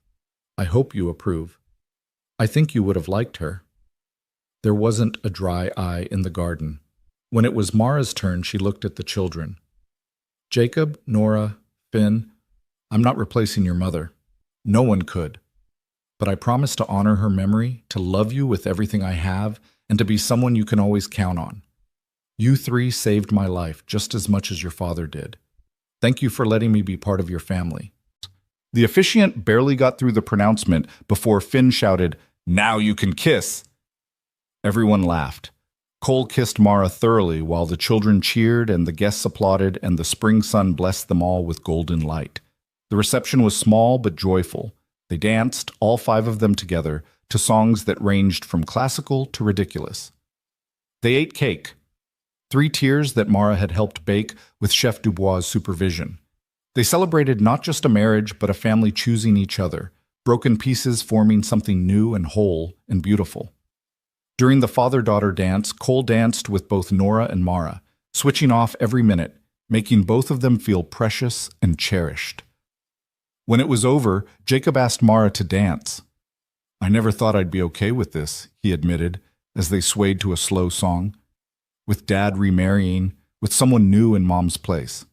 S1: I hope you approve. I think you would have liked her. There wasn't a dry eye in the garden. When it was Mara's turn, she looked at the children. Jacob, Nora, Finn, I'm not replacing your mother. No one could. But I promise to honor her memory, to love you with everything I have, and to be someone you can always count on. You 3 saved my life just as much as your father did. Thank you for letting me be part of your family. The officiant barely got through the pronouncement before Finn shouted, Now you can kiss! Everyone laughed. Cole kissed Mara thoroughly while the children cheered and the guests applauded and the spring sun blessed them all with golden light. The reception was small but joyful. They danced, all 5 of them together, to songs that ranged from classical to ridiculous. They ate cake, 3 tiers that Mara had helped bake with Chef Dubois' supervision. They celebrated not just a marriage but a family choosing each other, broken pieces forming something new and whole and beautiful. During the father-daughter dance, Cole danced with both Nora and Mara, switching off every minute, making both of them feel precious and cherished. When it was over, Jacob asked Mara to dance. I never thought I'd be okay with this, he admitted, as they swayed to a slow song. With Dad remarrying, with someone new in Mom's place.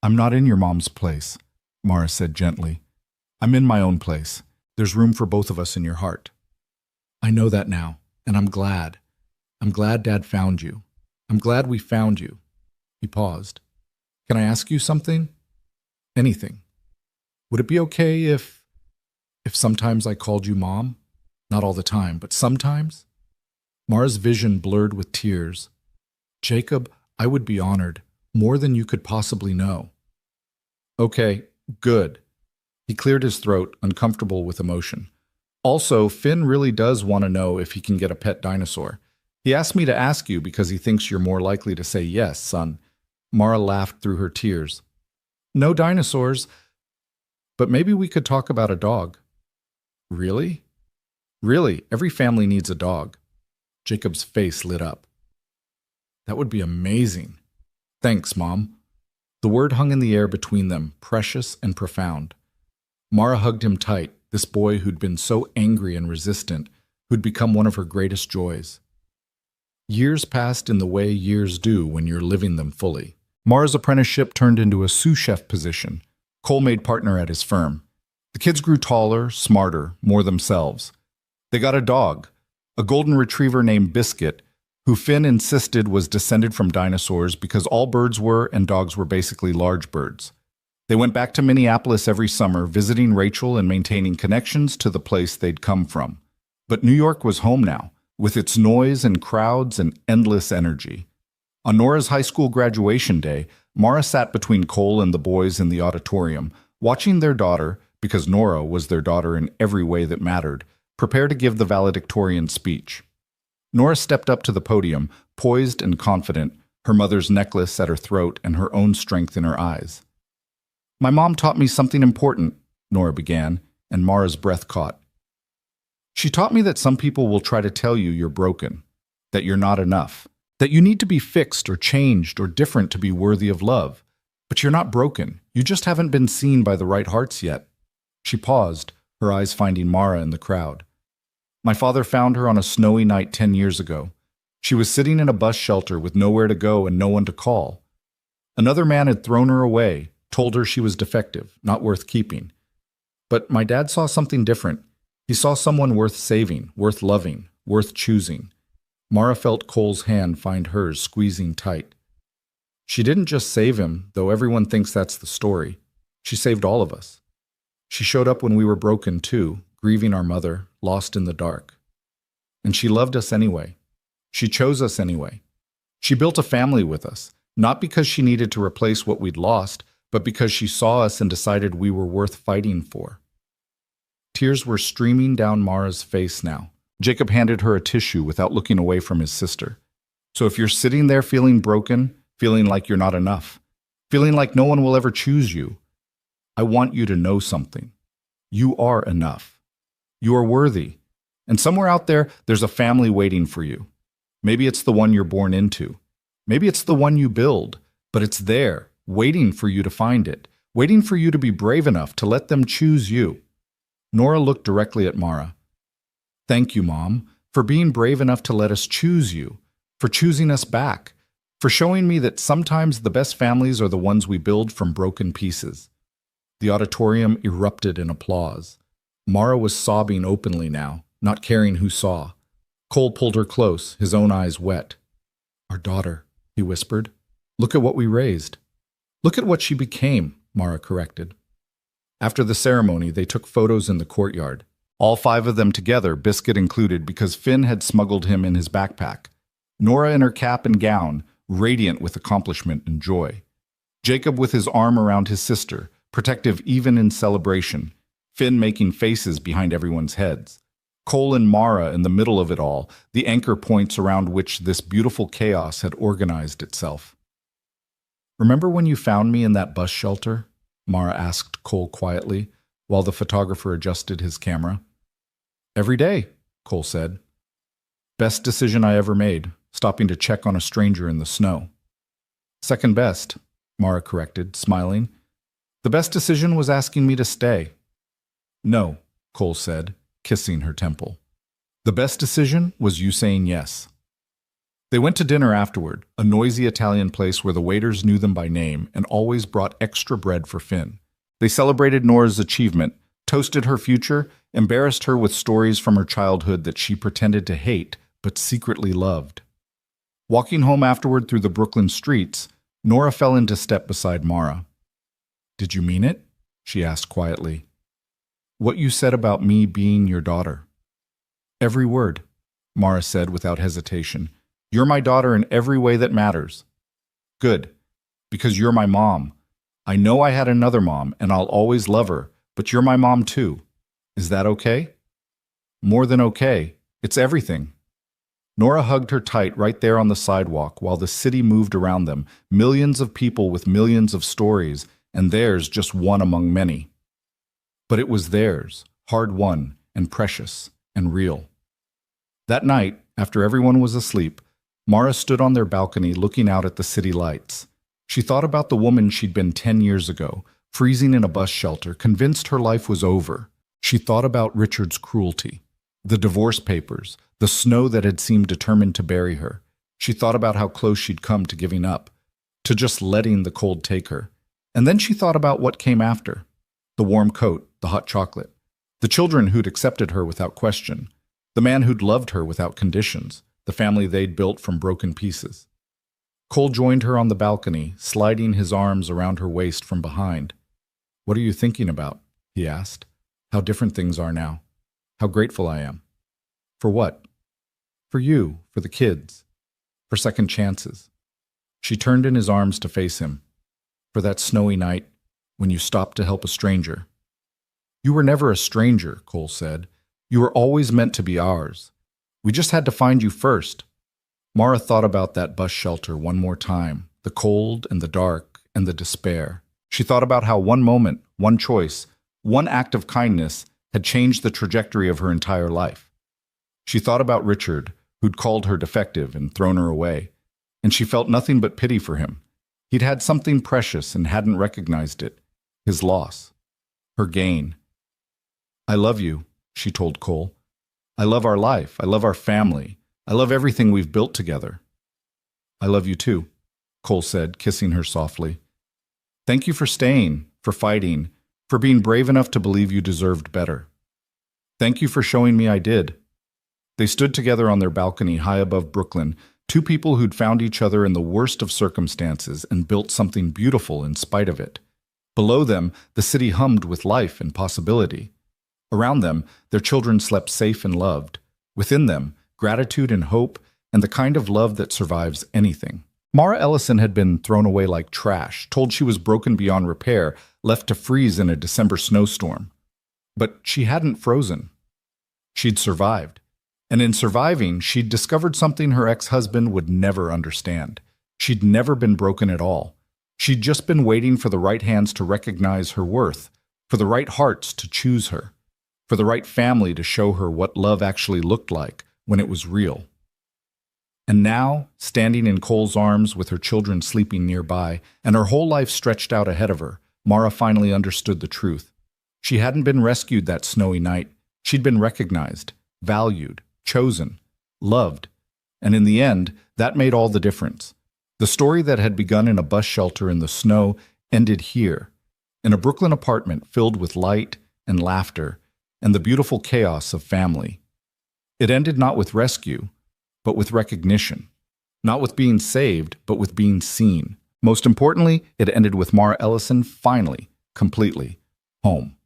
S1: I'm not in your mom's place, Mara said gently. I'm in my own place. There's room for both of us in your heart. I know that now, and I'm glad. I'm glad Dad found you. I'm glad we found you. He paused. Can I ask you something? Anything. Would it be okay if sometimes I called you Mom? Not all the time, but sometimes? Mara's vision blurred with tears. Jacob, I would be honored, more than you could possibly know. Okay, good. He cleared his throat, uncomfortable with emotion. Also, Finn really does want to know if he can get a pet dinosaur. He asked me to ask you because he thinks you're more likely to say yes, son. Mara laughed through her tears. No dinosaurs, but maybe we could talk about a dog. Really? Really, every family needs a dog. Jacob's face lit up. That would be amazing. Thanks, Mom. The word hung in the air between them, precious and profound. Mara hugged him tight, this boy who'd been so angry and resistant, who'd become one of her greatest joys. Years passed in the way years do when you're living them fully. Mara's apprenticeship turned into a sous chef position, Cole made partner at his firm. The kids grew taller, smarter, more themselves. They got a dog, a golden retriever named Biscuit, who Finn insisted was descended from dinosaurs because all birds were and dogs were basically large birds. They went back to Minneapolis every summer, visiting Rachel and maintaining connections to the place they'd come from. But New York was home now, with its noise and crowds and endless energy. On Nora's high school graduation day, Mara sat between Cole and the boys in the auditorium, watching their daughter, because Nora was their daughter in every way that mattered, prepare to give the valedictorian speech. Nora stepped up to the podium, poised and confident, her mother's necklace at her throat and her own strength in her eyes. My mom taught me something important, Nora began, and Mara's breath caught. She taught me that some people will try to tell you you're broken, that you're not enough, that you need to be fixed or changed or different to be worthy of love. But you're not broken. You just haven't been seen by the right hearts yet. She paused, her eyes finding Mara in the crowd. My father found her on a snowy night 10 years ago. She was sitting in a bus shelter with nowhere to go and no one to call. Another man had thrown her away, told her she was defective, not worth keeping. But my dad saw something different. He saw someone worth saving, worth loving, worth choosing. Mara felt Cole's hand find hers, squeezing tight. She didn't just save him, though everyone thinks that's the story. She saved all of us. She showed up when we were broken too, grieving our mother, lost in the dark. And she loved us anyway. She chose us anyway. She built a family with us, not because she needed to replace what we'd lost, but because she saw us and decided we were worth fighting for. Tears were streaming down Mara's face now. Jacob handed her a tissue without looking away from his sister. So if you're sitting there feeling broken, feeling like you're not enough, feeling like no one will ever choose you, I want you to know something. You are enough. You are worthy. And somewhere out there, there's a family waiting for you. Maybe it's the one you're born into. Maybe it's the one you build, but it's there, waiting for you to find it, waiting for you to be brave enough to let them choose you. Nora looked directly at Mara. Thank you, Mom, for being brave enough to let us choose you, for choosing us back, for showing me that sometimes the best families are the ones we build from broken pieces. The auditorium erupted in applause. Mara was sobbing openly now, not caring who saw. Cole pulled her close, his own eyes wet. Our daughter, he whispered. Look at what we raised. Look at what she became, Mara corrected. After the ceremony, they took photos in the courtyard. All 5 of them together, Biscuit included, because Finn had smuggled him in his backpack. Nora in her cap and gown, radiant with accomplishment and joy. Jacob with his arm around his sister, protective even in celebration. Finn making faces behind everyone's heads. Cole and Mara in the middle of it all, the anchor points around which this beautiful chaos had organized itself. Remember when you found me in that bus shelter? Mara asked Cole quietly, while the photographer adjusted his camera. Every day, Cole said. Best decision I ever made, stopping to check on a stranger in the snow. Second best, Mara corrected, smiling. The best decision was asking me to stay. No, Cole said, kissing her temple. The best decision was you saying yes. They went to dinner afterward, a noisy Italian place where the waiters knew them by name and always brought extra bread for Finn. They celebrated Nora's achievement, toasted her future, embarrassed her with stories from her childhood that she pretended to hate but secretly loved. Walking home afterward through the Brooklyn streets, Nora fell into step beside Mara. "Did you mean it?" she asked quietly. "What you said about me being your daughter?" "Every word," Mara said without hesitation. "You're my daughter in every way that matters." "Good, because you're my mom. I know I had another mom, and I'll always love her, but you're my mom too. Is that okay?" "More than okay. It's everything." Nora hugged her tight right there on the sidewalk while the city moved around them, millions of people with millions of stories, and theirs just one among many. But it was theirs, hard-won and precious and real. That night, after everyone was asleep, Mara stood on their balcony looking out at the city lights. She thought about the woman she'd been 10 years ago, freezing in a bus shelter, convinced her life was over. She thought about Richard's cruelty, the divorce papers, the snow that had seemed determined to bury her. She thought about how close she'd come to giving up, to just letting the cold take her. And then she thought about what came after. The warm coat, the hot chocolate, the children who'd accepted her without question, the man who'd loved her without conditions, the family they'd built from broken pieces. Cole joined her on the balcony, sliding his arms around her waist from behind. "What are you thinking about?" he asked. "How different things are now. How grateful I am." "For what?" "For you, for the kids, for second chances." She turned in his arms to face him. "For that snowy night, when you stopped to help a stranger." "You were never a stranger," Cole said. "You were always meant to be ours. We just had to find you first." Mara thought about that bus shelter one more time, the cold and the dark and the despair. She thought about how one moment, one choice, one act of kindness had changed the trajectory of her entire life. She thought about Richard, who'd called her defective and thrown her away, and she felt nothing but pity for him. He'd had something precious and hadn't recognized it. His loss. Her gain. "I love you," she told Cole. "I love our life. I love our family. I love everything we've built together." "I love you too," Cole said, kissing her softly. "Thank you for staying, for fighting, for being brave enough to believe you deserved better. Thank you for showing me I did." They stood together on their balcony high above Brooklyn, two people who'd found each other in the worst of circumstances and built something beautiful in spite of it. Below them, the city hummed with life and possibility. Around them, their children slept safe and loved. Within them, gratitude and hope, and the kind of love that survives anything. Mara Ellison had been thrown away like trash, told she was broken beyond repair, left to freeze in a December snowstorm. But she hadn't frozen. She'd survived. And in surviving, she'd discovered something her ex-husband would never understand. She'd never been broken at all. She'd just been waiting for the right hands to recognize her worth, for the right hearts to choose her, for the right family to show her what love actually looked like when it was real. And now, standing in Cole's arms with her children sleeping nearby, and her whole life stretched out ahead of her, Mara finally understood the truth. She hadn't been rescued that snowy night. She'd been recognized, valued, chosen, loved. And in the end, that made all the difference. The story that had begun in a bus shelter in the snow ended here, in a Brooklyn apartment filled with light and laughter and the beautiful chaos of family. It ended not with rescue, but with recognition. Not with being saved, but with being seen. Most importantly, it ended with Mara Ellison finally, completely, home.